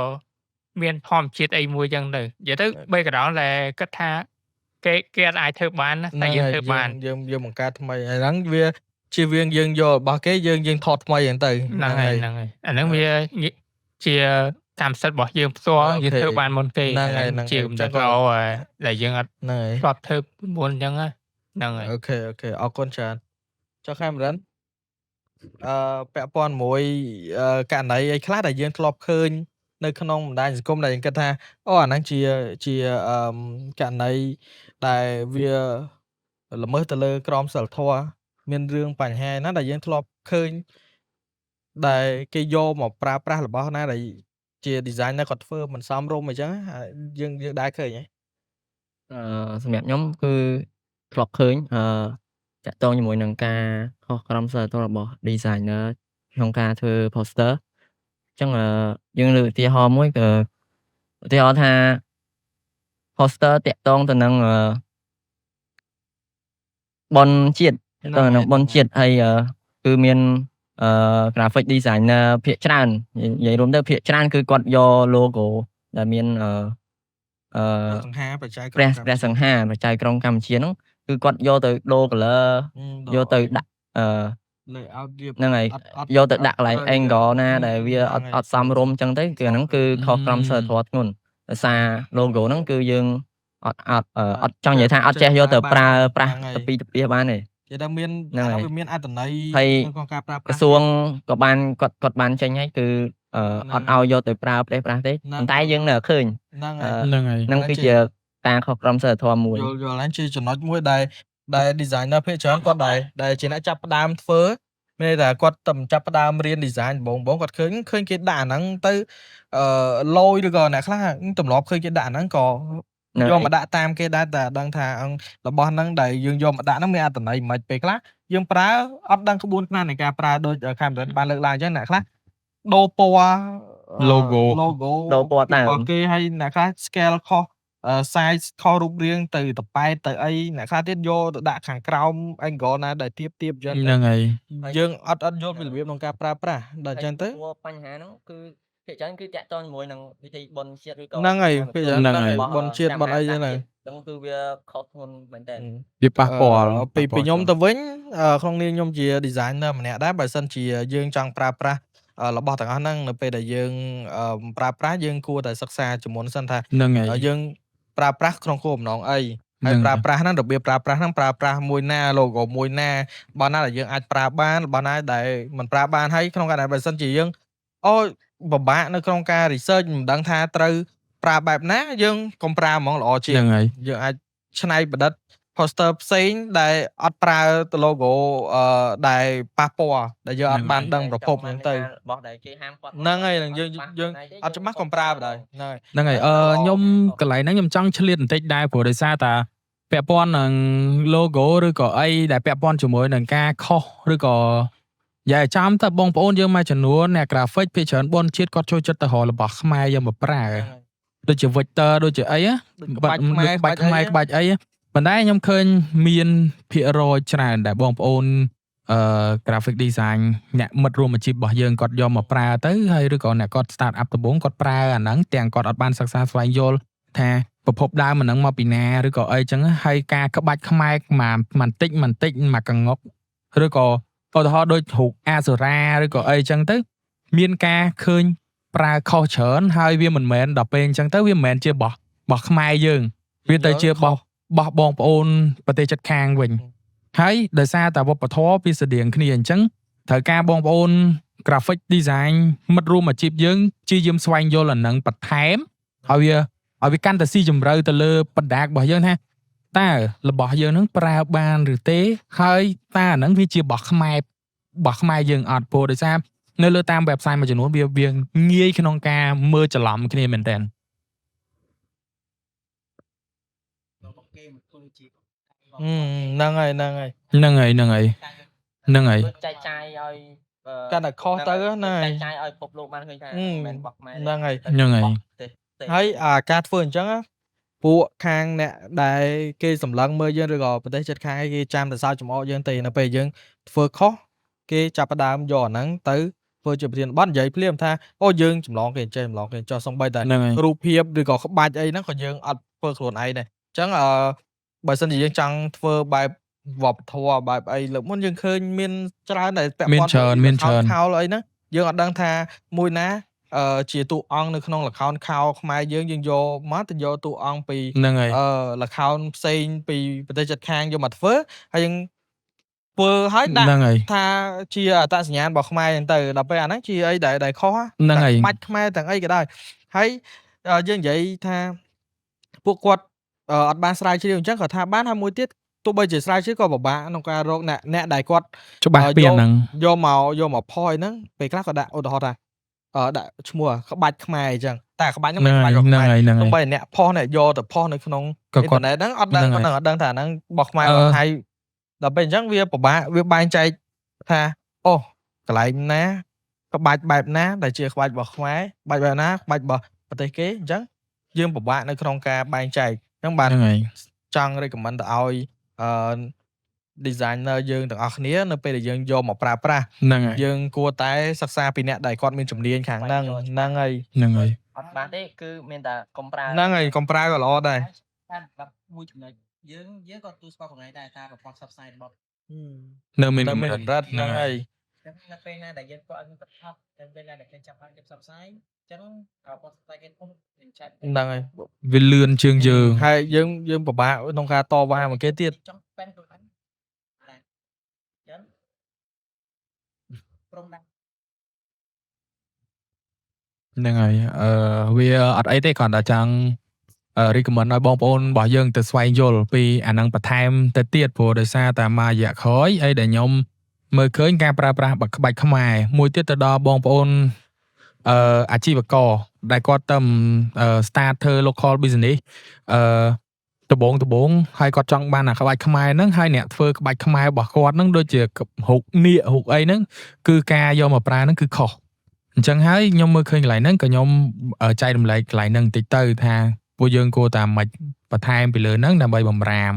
មានធម្មជាតិអីមួយអញ្ចឹងទៅនិយាយទៅ background ដែលគិតថាគេអាចធ្វើបានណាតែយើងធ្វើបានយើងបង្កើតថ្មីហើយហ្នឹងវាជាយើងយករបស់គេយើងថតថ្មីហ្នឹងទៅហ្នឹងហើយអាហ្នឹងវាជាកម្មសិទ្ធិរបស់យើងផ្ទាល់យើងធ្វើបានមុនគេជាកំណត់ល្អដែលយើងអត់ធ្លាប់ធ្វើមុនអញ្ចឹងហ្នឹងហើយអូខេអរគុណច្រើនចុះខេមរិនពាក់ព័ន្ធមួយករណីអីខ្លះដែលយើងធ្លាប់ឃើញនៅក្នុងបណ្ដាញសង្គមដែលយើងគិតថាអាហ្នឹងជាករណីដែលវាល្មើសទៅលើក្រមសីលធម៌មានរឿងបញ្ហាណាដែលយើងធ្លាប់ឃើញដែលគេយកមកប្រើប្រាស់របស់ណាដែលជា designer គាត់ធ្វើមិនសមរម្យអញ្ចឹងយើងដែរឃើញហ៎សម្រាប់ខ្ញុំគឺធ្លាប់ឃើញតាក់ទងជាមួយនឹងការខុសក្រមសីលធម៌របស់ designer ក្នុងការធ្វើ poster អញ្ចឹងយើងលើកឧទាហរណ៍មួយឧទាហរណ៍ថា poster តាក់ទងទៅនឹង បនជាតិតើនៅបនជាតិហើយគឺមានgraphic designer ភាគច្រើននិយាយរួមទៅភាគច្រើនគឺគាត់យក logo ដែលមានសង្ហាបច្ច័យ ព្រះសង្ហាបច្ច័យក្រុងកម្ពុជាហ្នឹងគឺគាត់យកទៅដូរ color យកទៅដាក់layout ហ្នឹងហើយយកទៅដាក់កន្លែង angle ណាដែលវាអត់សមរម្យចឹងទៅគឺហ្នឹងគឺខុសក្រមសីលធម៌ធ្ងន់ដោយសារ logo ហ្នឹងគឺយើងអត់ចង់និយាយថាអត់ចេះយកទៅប្រើប្រាស់ទៅពីបានទេគេថាមានវាមានអត្ថន័យក្នុងការប្រើប្រាស់ក្រសួងក៏បានគាត់បានចេញហើយគឺអត់ឲ្យយកទៅប្រើប្រេះប្រាស់ទេប៉ុន្តែយើងនៅឃើញ ហ្នឹងហើយហ្នឹងគឺជាការខុសក្រមសីលធម៌មួយយល់ឡើងជាចំណុចមួយដែល designer ភាគច្រើនគាត់ដែលជាអ្នកចាប់ផ្ដើមធ្វើមានន័យថាគាត់តែចាប់ផ្ដើមរៀន design បងគាត់ឃើញគេដាក់អាហ្នឹងទៅលយឬក៏អ្នកខ្លះទម្លាប់ឃើញគេដាក់អាហ្នឹងក៏យកមកដាក់តាមគេដែរតែដឹងថារបស់ហ្នឹងដែលយើងយកមកដាក់ហ្នឹងមានអត្ថន័យមិនពេលខ្លះយើងប្រើអត់ដឹងក្បួនខ្នាតនៃការប្រើដូចខាងបានលើកឡើងអញ្ចឹងអ្នកខ្លះដូរពណ៌ logo ដូរពណ៌តាមគេហើយអ្នកខ្លះ scale ខុសsize ខុសរូបរាងទៅតប៉ែតទៅអីអ្នកខ្លះទៀតយកទៅដាក់ខាងក្រោម angle ណាដែលទៀបចឹង ហ្នឹងហើយ យើងអត់យល់ពីរបៀបក្នុងការប្រើប្រាស់ដល់អញ្ចឹងទៅបញ្ហាហ្នឹងគឺភាគច្រើនគឺតាក់ទងជាមួយនឹងវិធីបុណ្យជាតិឬក៏ហ្នឹងហើយភាគច្រើនបុណ្យជាតិបុណ្យអីចឹងហ្នឹងគឺវាខុសធ្ងន់មែនតើវាប៉ះពាល់ពីខ្ញុំទៅវិញក្នុងនាមខ្ញុំជា designer ម្នាក់ដែរបើសិនជាយើងចង់ប្រើប្រាស់របស់ទាំងអស់ហ្នឹងនៅពេលដែលយើងប្រើប្រាស់យើងគួរតែសិក្សាជំនុនសិនថា ហ្នឹងហើយយើងប្រើប្រាស់ក្នុងគោលបំណងអីហើយប្រើប្រាស់ហ្នឹងរបៀបប្រើប្រាស់ហ្នឹងប្រើប្រាស់មួយណា logo មួយណាបើណាដែលយើងអាចប្រើបានបើណាដែលមិនប្រើបានហើយក្នុងករណីបើសិនជាយើងពិបាកនៅក្នុងការ research មិនដឹងថាត្រូវប្រើបែបណាយើងកុំប្រើហ្មងល្អជាងយើងអាចច្នៃប្រឌិត poster ផ្សេងដែលអត់ប្រើទៅ logo ដែលប៉ះពាល់ដែលយើងអត់បានដឹងប្រភពហ្នឹងទៅរបស់ដែលគេហាមគាត់ហ្នឹងហើយយើងអត់ច្បាស់កុំប្រើបណ្ដោយហ្នឹងហើយខ្ញុំកន្លែងហ្នឹងខ្ញុំចង់ឆ្លៀតបន្តិចដែរព្រោះដោយសារតាពាក់ព័ន្ធនឹង logo ឬក៏អីដែលពាក់ព័ន្ធជាមួយនឹងការខុសឬក៏និយាយចាំតើបងប្អូនយើងមួយចំនួនអ្នក graphic ភាគច្រើនបនជាតិគាត់ចូលចិត្តទៅរករបស់ខ្មែរយកមកប្រើដូចជា vector ដូចជាអីបាច់ខ្មែរក្បាច់អីប៉ុន្តែខ្ញុំឃើញមានភាគរយច្រើនដែលបងប្អូនgraphic design អ្នកមិត្តរួមអាជីពរបស់យើងគាត់យកមកប្រើទៅហើយឬក៏អ្នកគាត់ start up ដំបូងគាត់ប្រើអាហ្នឹងទាំងគាត់អត់បានសិក្សាស្វែងយល់ថាប្រភពដើមអាហ្នឹងមកពីណាឬក៏អីចឹងហើយការក្បាច់ខ្មែរបន្តិចមកកងុកឬក៏ឧទាហរណ៍ដូចរូបអាសូរ៉ាឬក៏អីចឹងទៅមានការឃើញប្រើខុសច្រើនហើយវាមិនមែនដល់ពេលអញ្ចឹងទៅវាមិនមែនជារបស់ខ្មែរយើងវាទៅជារបស់បងប្អូនប្រទេសជិតខាងវិញហើយដោយសារតែវប្បធម៌ពីស្តៀងគ្នាអញ្ចឹងត្រូវការបងប្អូន graphic design មិត្តរួមអាជីពយើងជាយាមស្វែងយល់អានឹងបន្ថែមឲ្យវាកាន់តែស៊ីជម្រៅទៅលើបណ្ដារបស់យើងថាតើរបស់យើងនឹងប្រើបានឬទេហើយតើអានឹងវាជារបស់ខ្មែរយើងអត់ព្រោះដោយសារនៅលើតាម website មួយចំនួនវាងាយក្នុងការមើលច្រឡំគ្នាមែនតើហ្នឹងហើយចែកចាយឲ្យកាន់តែខុសទៅហ្នឹងហើយចែកចាយឲ្យពិភពលោកបានឃើញថាមិនរបស់ខ្មែរហ្នឹងហើយហើយហើយការធ្វើអញ្ចឹងពួកខាងអ្នកដែលគេសម្លឹងមើលយើងឬក៏ប្រទេសជិតខាងគេចាំតែសើចចំអកយើងទេនៅពេលយើងធ្វើខុសគេចាប់ផ្ដើមយកអាហ្នឹងទៅធ្វើជាប្រធានបទនិយាយភ្លាមថាយើងចម្លងគេចេះចម្លងគេចោះសំបីតែរូបភាពឬក៏ក្បាច់អីហ្នឹងក៏យើងអត់ធ្វើខ្លួនឯងដែរអញ្ចឹងបើសិនជាយើងចង់ធ្វើបែបវប្បធម៌បែបអីលើកមុនយើងឃើញមានច្រើនដែលពាក់ព័ន្ធមានច្រើនខោលអីហ្នឹងយើងអត់ដឹងថាមួយណាជាតួអង្គនៅក្នុងល្ខោនខោខ្មែរយើងយកមកទៅយកតួអង្គពីល្ខោនផ្សេងពីប្រទេសជិតខាងយកមកធ្វើហើយយើងធ្វើឲ្យដាក់ថាជាអត្តសញ្ញាណរបស់ខ្មែរហ្នឹងទៅដល់ពេលអាហ្នឹងជាអីដែលខុសបាច់ខ្មែរទាំងអីក៏ដោយហើយយើងនិយាយថាពួកគាត់អត់បានស្រាវជ្រាវអញ្ចឹងក៏ថាបានហើយមួយទៀតទោះបីជាស្រាវជ្រាវក៏ពិបាកក្នុងការរកអ្នកដែលគាត់ច្បាស់ពីហ្នឹងយកមកផយហ្នឹងពេលខ្លះក៏ដាក់ឧទាហរណ៍ថាដាក់ឈ្មោះក្បាច់ខ្មែរអញ្ចឹងតែក្បាច់ហ្នឹងមិនក្បាច់របស់ខ្មែរទោះបីអ្នកផុសអ្នកយកទៅផុសនៅក្នុងអ៊ីនធឺណិតហ្នឹងអត់ដឹងថាហ្នឹងរបស់ខ្មែរហើយដល់ពេលអញ្ចឹងវាពិបាកវាបែងចែកថាកន្លែងណាក្បាច់បែបណាដែលជាក្បាច់របស់ខ្មែរក្បាច់បែបណាក្បាច់របស់ប្រទេសគេអញ្ចឹងយើងពិបាកនៅក្នុងការបែងចែកអញ្ចឹងបានចង់ recommend ទៅឲ្យ designer យើងទាំងអស់គ្នានៅពេលដែលយើងយកមកប្រើប្រាស់ ហ្នឹងហើយ យើងគួរតែសិក្សាពីអ្នកដែលគាត់មានជំនាញខាងហ្នឹងហ្នឹងហើយ ហ្នឹងហើយ អត់បានទេគឺមានតែកុំប្រើ ហ្នឹងហើយកុំប្រើក៏ល្អដែរ តាមសម្រាប់មួយចំណុចយើងក៏ទូស្គាល់ខ្លួនឯងដែរថាប្រព័ន្ធផ្សព្វផ្សាយរបស់ នៅមាន នៅ កម្ មាន រិត កម្រិតហ្នឹងហើយ ចឹងនៅពេលណាដែលយើងគាត់ឲ្យបិទថប់ទៅពេលណាដែលគេចាប់បានគេផ្សព្វផ្សាយចឹងប្រព័ន្ធផ្សព្វផ្សាយគេធំនឹងចាត់ ហ្នឹងហើយ វាលឿនជាងយើង ហើយយើងពិបាកក្នុងការតវ៉ាមកគេទៀត ចង់ប៉ែនខ្លួនឯងចឹងព្រមដែរ ហ្នឹងហើយវាអត់អីទេគ្រាន់តែចង់recommend ឲ្យបងប្អូនរបស់យើងទៅស្វែងយល់ពីអានឹងបន្ថែមទៅទៀតព្រោះដោយសារតែមួយរយៈក្រោយអីដែលខ្ញុំមើលឃើញការប្រើប្រាស់ក្បាច់ខ្មែរមួយទៀតទៅដល់បងប្អូនអាជីវករដែលគាត់ទៅ start ធ្វើ local business ដំបងហើយគាត់ចង់បានអាក្បាច់ខ្មែរហ្នឹងហើយអ្នកធ្វើក្បាច់ខ្មែររបស់គាត់ហ្នឹងដូចជាហុកនៀកហុកអីហ្នឹងគឺការយកមកប្រើហ្នឹងគឺខុសអញ្ចឹងហើយខ្ញុំមើលឃើញកន្លែងហ្នឹងក៏ខ្ញុំចែករំលែកកន្លែងហ្នឹងបន្តិចទៅថាពួកយើងគួរតែមិនបន្ថែមពីលើហ្នឹងដើម្បីបំរាម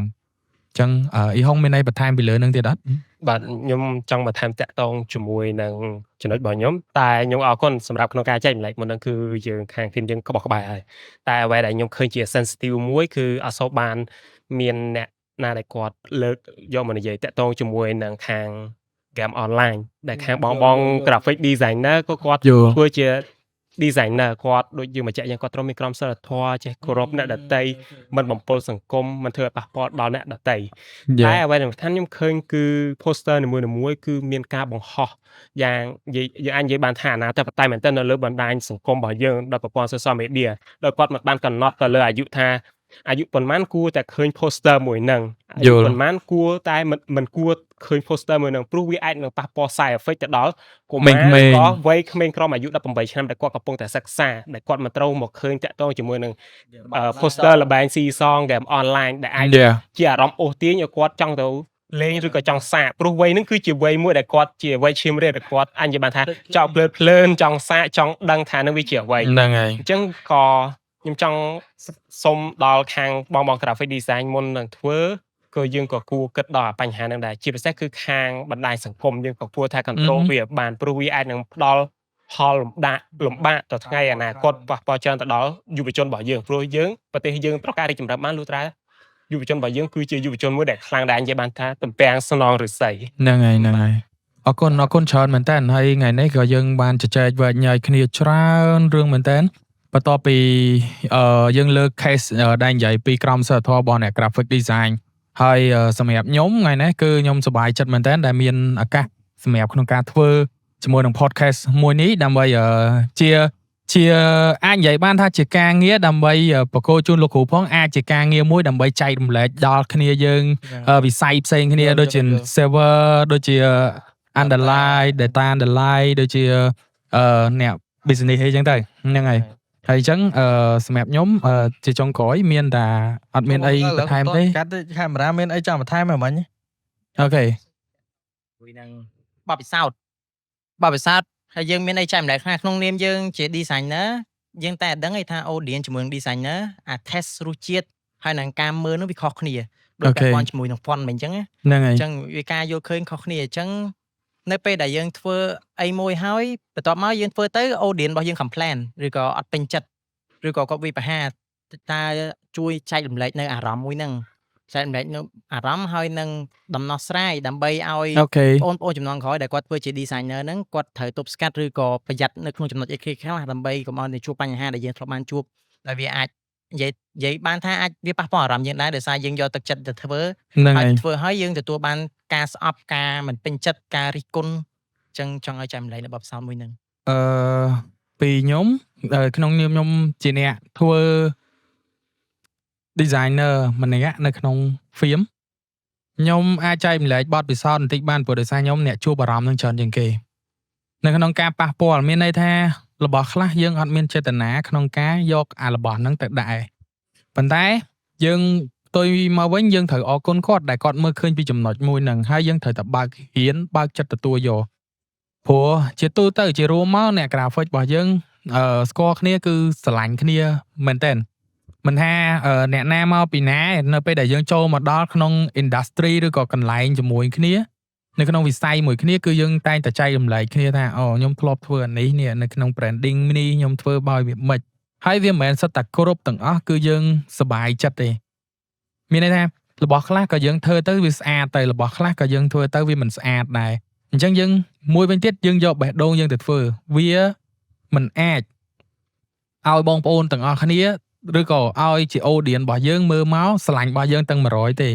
អញ្ចឹងអ៊ីហុងមានអីបន្ថែមពីលើហ្នឹងទៀតអត់ បាទខ្ញុំចង់បន្ថែមតាក់ទងជាមួយនឹងចំណុចរបស់ខ្ញុំតែខ្ញុំអរគុណសម្រាប់ក្នុងការចែកម្លែកមុនហ្នឹងគឺយើងខាងทีมយើងក្បោះក្បាយហើយតែអ្វីដែលខ្ញុំឃើញជា sensitive មួយគឺអត់សូវបានមានអ្នកណាដែលគាត់លើកយកមកនិយាយតាក់ទងជាមួយនឹងខាង game online ដែលខាងបង graphic designer ក៏គាត់ធ្វើជា designer គាត់ដូចយើងបញ្ជាក់យ៉ាងគាត់ត្រូវមានក្រមសីលធម៌ចេះគោរពអ្នកដទៃមិនបំពុលសង្គមមិនធ្វើឲ្យប៉ះពាល់ដល់អ្នកដទៃតែអ្វីដែលសំខាន់ខ្ញុំឃើញគឺ poster នីមួយៗគឺមានការបង្ហោះយ៉ាងយើងអាចនិយាយបានថាអាណាតែបតែមែនតើនៅលើបណ្ដាញសង្គមរបស់យើងដោយប្រព័ន្ធ social media ដោយគាត់មិនបានកំណត់ទៅលើអាយុថាអាយុប៉ុន្មានគួរតែឃើញ poster មួយហ្នឹងអាយុប៉ុន្មានគួរតែមិនគួរឃើញ poster មួយហ្នឹងព្រោះវាអាចនឹងប៉ះពាល់ side effect ទៅដល់កុមារក៏វ័យក្មេងក្រោមអាយុ18ឆ្នាំដែលគាត់កំពុងតែសិក្សាដែលគាត់មិនត្រូវមកឃើញតាក់ទងជាមួយនឹង poster ល្បែងស៊ីសង game online ដែលអាចជាអារម្មណ៍អូសទាញឲ្យគាត់ចង់ទៅលេងឬក៏ចង់សាកព្រោះវ័យហ្នឹងគឺជាវ័យមួយដែលគាត់ជាវ័យឈាមរាដែលគាត់អាចនិយាយបានថាចង់ភ្លើនចង់សាកចង់ដឹងថានឹងវាជាអ្វី ហ្នឹងហើយ អញ្ចឹងក៏ខ្ញុំចង់សុំដល់ខាងបង graphic design មុននឹងធ្វើក៏យើងក៏គួរគិតដល់បញ្ហាហ្នឹងដែរជាពិសេសគឺខាងបណ្ដាញសង្គមយើងក៏គួរថា control វាបានព្រោះវាអាចនឹងផ្ដល់ផលលំបាកទៅថ្ងៃអនាគតប៉ះពាល់ច្រើនទៅដល់យុវជនរបស់យើងព្រោះយើងប្រទេសយើងត្រូវការរីកចម្រើនបានលុះត្រាយុវជនរបស់យើងគឺជាយុវជនមួយដែលខ្លាំងដែរនិយាយបានថាទំពាំងស្នងឫស្សី ហ្នឹងហើយអរគុណច្រើនមែនតើហើយថ្ងៃនេះក៏យើងបានជជែកវែកញែកគ្នាច្រើនរឿងមែនតើបន្ទាប់ពីយើងលើក case ដែលនិយាយពីក្រមសីលធម៌របស់អ្នក graphic design ហើយសម្រាប់ខ្ញុំថ្ងៃនេះគឺខ្ញុំសប្បាយចិត្តមែនតើដែលមានឱកាសសម្រាប់ក្នុងការធ្វើជាមួយនឹង podcast មួយនេះដើម្បីជាអាចនិយាយបានថាជាការងារដើម្បីបកគោជូនលោកគ្រូផងអាចជាការងារមួយដើម្បីចែករំលែកដល់គ្នាយើងវិស័យផ្សេងគ្នាដូចជា server ដូចជា underline data underline ដូចជាអ្នក business អីចឹងទៅហ្នឹងហើយហើយអញ្ចឹងសម្រាប់ខ្ញុំជាចុងក្រោយមានតែអត់មានអីបន្ថែមទេ កាត់កាមេរ៉ាមានអីចង់បន្ថែមហ្មង អូខេ មួយនឹងបបពិសោធន៍ហើយយើងមានអីចែកម្លែកខ្លះក្នុងនាមយើងជា designer យើងតែដឹងថា audience ជាមួយនឹង designer អា test រសជាតិហើយនឹងការមើលនោះវាខុសគ្នាដូចពាក់ព័ន្ធជាមួយនឹង font មិនអញ្ចឹង ហ្នឹងហើយ អញ្ចឹងវាការយល់ឃើញខុសគ្នាអញ្ចឹងនៅពេលដែលយើងធ្វើអីមួយហើយបន្ទាប់មកយើងធ្វើទៅ audience របស់យើង complain ឬក៏អត់ពេញចិត្តឬក៏គាត់វាប្រហាតើជួយចែករំលែកនៅអារម្មណ៍មួយហ្នឹងចែករំលែកនៅអារម្មណ៍ហើយនឹងដំណោះស្រាយដើម្បីឲ្យ អូខេ បងប្អូនចំនួនក្រោយដែលគាត់ធ្វើជា designer ហ្នឹងគាត់ត្រូវទប់ស្កាត់ឬក៏ប្រយ័ត្ននៅក្នុងចំណុចអីខ្លះដើម្បីកុំឲ្យទៅជួបបញ្ហាដែលយើងធ្លាប់បានជួបដែលវាអាចនិយាយបានថាអាចវាប៉ះពាល់អារម្មណ៍យើងដែរដោយសារយើងយកទឹកចិត្តទៅធ្វើ ហ្នឹង ហើ ហើយ យធ្វើហើយយើងទទួលបានការស្អប់ការមិនពេញចិត្តការរិះគន់អញ្ចឹងចង់ឲ្យចែកម្លែកនៅបបផ្សោតមួយហ្នឹង ពីខ្ញុំក្នុងនាមខ្ញុំជាអ្នកធ្វើ designer ម្នាក់នៅក្នុង film ខ្ញុំអាចចែកម្លែកបទពិសោធន៍បន្តិចបានព្រោះដោយសារខ្ញុំអ្នកជួបអារម្មណ៍នឹងច្រើនជាងគេនៅក្នុងការប៉ះពាល់មានន័យថារបស់ខ្លះយើងអត់មានចេតនាក្នុងការយកអារបស់ហ្នឹងទៅដាក់ឯងប៉ុន្តែយើងផ្ទុយមកវិញយើងត្រូវអរគុណគាត់ដែលគាត់មើលឃើញពីចំណុចមួយហ្នឹងហើយយើងត្រូវតែបើកហ៊ានបើកចិត្តទទួលយកព្រោះជាទូទៅជារួមមកអ្នក graphic របស់យើងស្គាល់គ្នាគឺស្រឡាញ់គ្នាមែនតើ មិនថាអ្នកណាមកពីណានៅពេលដែលយើងចូលមកដល់ក្នុង industry ឬក៏កន្លែងជាមួយគ្នានៅក្នុងវិស័យមួយគ្នាគឺយើងតែងតែចែករំលែកគ្នាថាអូខ្ញុំធ្លាប់ធ្វើអានេះនេះនៅក្នុង branding នេះខ្ញុំធ្វើបើវាមិនហើយវាមិនមែនសិតតែគ្រប់ទាំងអស់គឺយើងសប្បាយចិត្តទេមានន័យថារបស់ខ្លះក៏យើងធ្វើទៅវាស្អាតតែរបស់ខ្លះក៏យើងធ្វើទៅវាមិនស្អាតដែរអញ្ចឹងយើងមួយវិញទៀតយើងយកបេះដូងយើងទៅធ្វើវាមិនអាចឲ្យបងប្អូនទាំងអស់គ្នាឬក៏ឲ្យជា audience របស់យើងមើលមកស្រឡាញ់របស់យើងទាំង100ទេ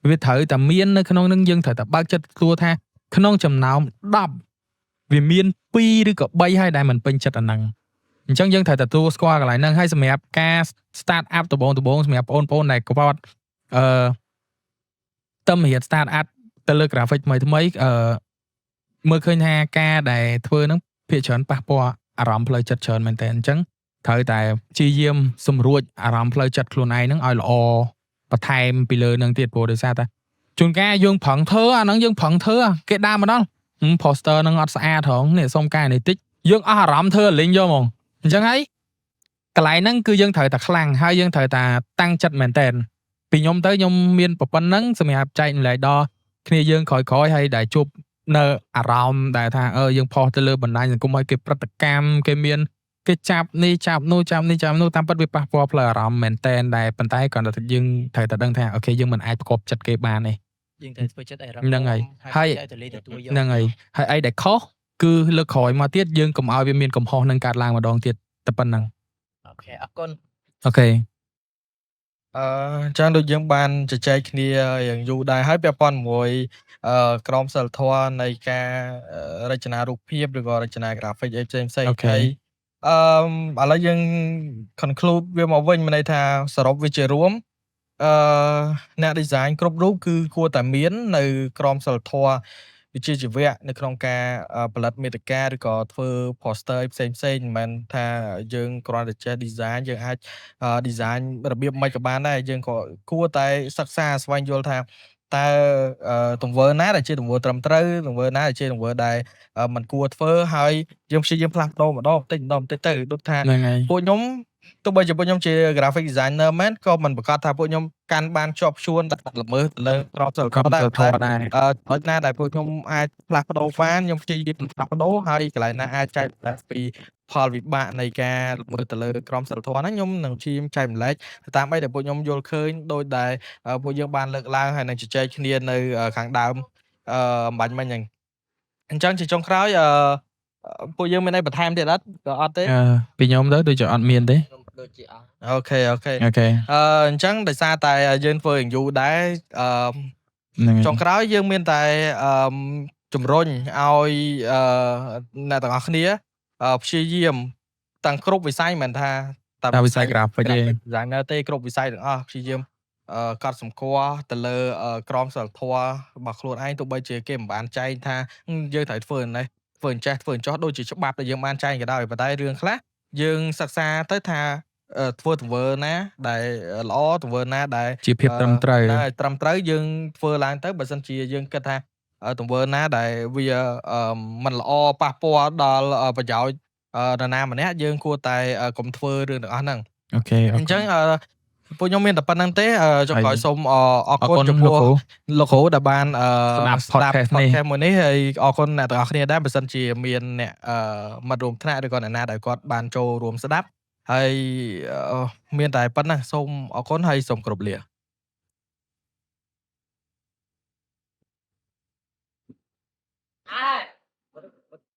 វាត្រូវតែមាននៅក្នុងនឹងយើងត្រូវតែបើកចិត្តទទួលថាក្នុងចំណោម10វាមាន2ឬក៏3ហើយដែលមិនពេញចិត្តអាហ្នឹងអញ្ចឹងយើងត្រូវតែទទួលស្គាល់កន្លែងហ្នឹងហើយសម្រាប់ការ start up ដំបូងសម្រាប់បងប្អូនដែលគាត់tâmរៀន start up ទៅលើ graphic ថ្មីមើលឃើញថាការដែលធ្វើហ្នឹងភាគច្រើនប៉ះពាល់អារម្មណ៍ផ្លូវចិត្តច្រើនមែនតើអញ្ចឹងត្រូវតែព្យាយាមសម្រួចអារម្មណ៍ផ្លូវចិត្តខ្លួនឯងហ្នឹងឲ្យល្អបន្ថែមពីលើនឹងទៀតព្រោះដោយសារតែជួនកាលយើងប្រឹងធ្វើអាហ្នឹងយើងប្រឹងធ្វើគេដើរមកដល់ poster ហ្នឹងអត់ស្អាតហងនេះសុំការនេះតិចយើងអស់អារម្មណ៍ធ្វើលេងយកហ្មងអញ្ចឹងហើយកន្លែងហ្នឹងគឺយើងត្រូវតែខ្លាំងហើយយើងត្រូវតែតាំងចិត្តមែនតើពីខ្ញុំទៅខ្ញុំមានប្រប៉ុណ្្នឹងសម្រាប់ចែកម្លែកដល់គ្នាយើងក្រោយៗហើយដែលជួបនៅអារម្មណ៍ដែលថាយើងផុសទៅលើបណ្ដាញសង្គមឲ្យគេប្រតិកម្មគេមានគេចាប់នេះចាប់នោះតាមពិតវាប៉ះពាល់ផ្លូវអារម្មណ៍មែនតែនដែរប៉ុន្តែគ្រាន់តែយើងត្រូវតែដឹងថាអូខេយើងមិនអាចប្រកបចិត្តគេបានទេយើងត្រូវធ្វើចិត្តឲ្យរឹង ហ្នឹងហើយហើយ ទទួលយក ហ្នឹងហើយហើយអីដែលខុសគឺលើកក្រោយមកទៀតយើងកុំឲ្យវាមានកំហុសនឹងកើតឡើងម្ដងទៀតតែប៉ុណ្្នឹង អូខេអរគុណ អូខេ ចឹងដូចយើងបានជជែកគ្នាយ៉ាងយូរដែរហើយពាក់ព័ន្ធមួយក្រមសីលធម៌នៃការរចនារូបភាពឬក៏រចនា graphic អីផ្សេងៗហើយឥឡូវយើង conclude វាមកវិញមានន័យថាសរុបវាជារួមអ្នក design គ្រប់រូបគឺគួរតែមាននៅក្រមសីលធម៌វិជ្ជាជីវៈនៅក្នុងការផលិតមាតិកាឬក៏ធ្វើ poster ផ្សេងៗមិនមែនថាយើងគ្រាន់តែចេះ design យើងអាច design របៀបមិនក៏បានដែរយើងក៏គួរតែសិក្សាស្វែងយល់ថាតើទង្វើណាដែលជាទង្វើត្រឹមត្រូវទង្វើណាដែលជាទង្វើដែលមិនគួរធ្វើហើយយើងព្យាយាមផ្លាស់ប្ដូរម្ដងបន្តិចទៅដូចថាពួកខ្ញុំទោះបីជាពួកខ្ញុំជា graphic designer មែនក៏មិនប្រកាសថាពួកខ្ញុំកាន់បានជាប់ជួនតែល្មើសទៅលើក្របសីលធម៌ដែរហើយណាដែលពួកខ្ញុំអាចផ្លាស់ប្ដូរបានខ្ញុំព្យាយាមផ្លាស់ប្ដូរហើយកន្លែងណាអាចចែកពីផលវិបាកនៃការល្មើសទៅលើក្រមសីលធម៌ហ្នឹងខ្ញុំនឹងព្យាយាមចែកម្លែកទៅតាមអីដែលពួកខ្ញុំយល់ឃើញដោយដែលពួកយើងបានលើកឡើងហើយនឹងជជែកគ្នានៅខាងដើមអំបញ្ញមិញហ្នឹងអញ្ចឹងជាចុងក្រោយពួកយើងមានអីបន្ថែមទៀតអត់ក៏អត់ទេពីខ្ញុំទៅដូចជាអត់មានទេ ដូចជាអស់ អូខេអញ្ចឹងដោយសារតែយើងធ្វើយ៉ាងយូរដែរចុងក្រោយយើងមានតែជំរុញឲ្យអ្នកទាំងអស់គ្នាព្យាយាមទាំងគ្រប់វិស័យមិនថាតែវិស័យ graphic designer ទេគ្រប់វិស័យទាំងអស់ព្យាយាមកត់សម្គាល់ទៅលើក្រមសីលធម៌របស់ខ្លួនឯងទោះបីជាគេមិនបានចែងថាយើងត្រូវធ្វើនេះធ្វើអញ្ចេះធ្វើអញ្ចោះដូចជាច្បាប់ដែលយើងបានចែងក៏ដោយប៉ុន្តែរឿងខ្លះយើងសិក្សាទៅថាធ្វើទង្វើណាដែលល្អទង្វើណាដែលជាភាពត្រឹមត្រូវយើងធ្វើឡើងទៅបើសិនជាយើងគិតថាទង្វើណាដែលវាមិនល្អប៉ះពាល់ដល់ប្រយោជន៍នរណាម្នាក់យើងគួរតែកុំធ្វើរឿងទាំងអស់ហ្នឹងអូខេអញ្ចឹងពួកខ្ញុំមានតែប៉ុណ្្នឹងទេចុងក្រោយសូមអរគុណចំពោះលោកគ្រូដែលបានស្ដាប់ podcast មួយនេះហើយអរគុណអ្នកទាំងអស់គ្នាដែរបើសិនជាមានអ្នកមិត្តរួមថ្នាក់ឬក៏អ្នកណាដែលគាត់បានចូលរួមស្ដាប់ហើយមានតែប៉ុណ្ណឹងសូមអរគុណហើយសូមគោរពលា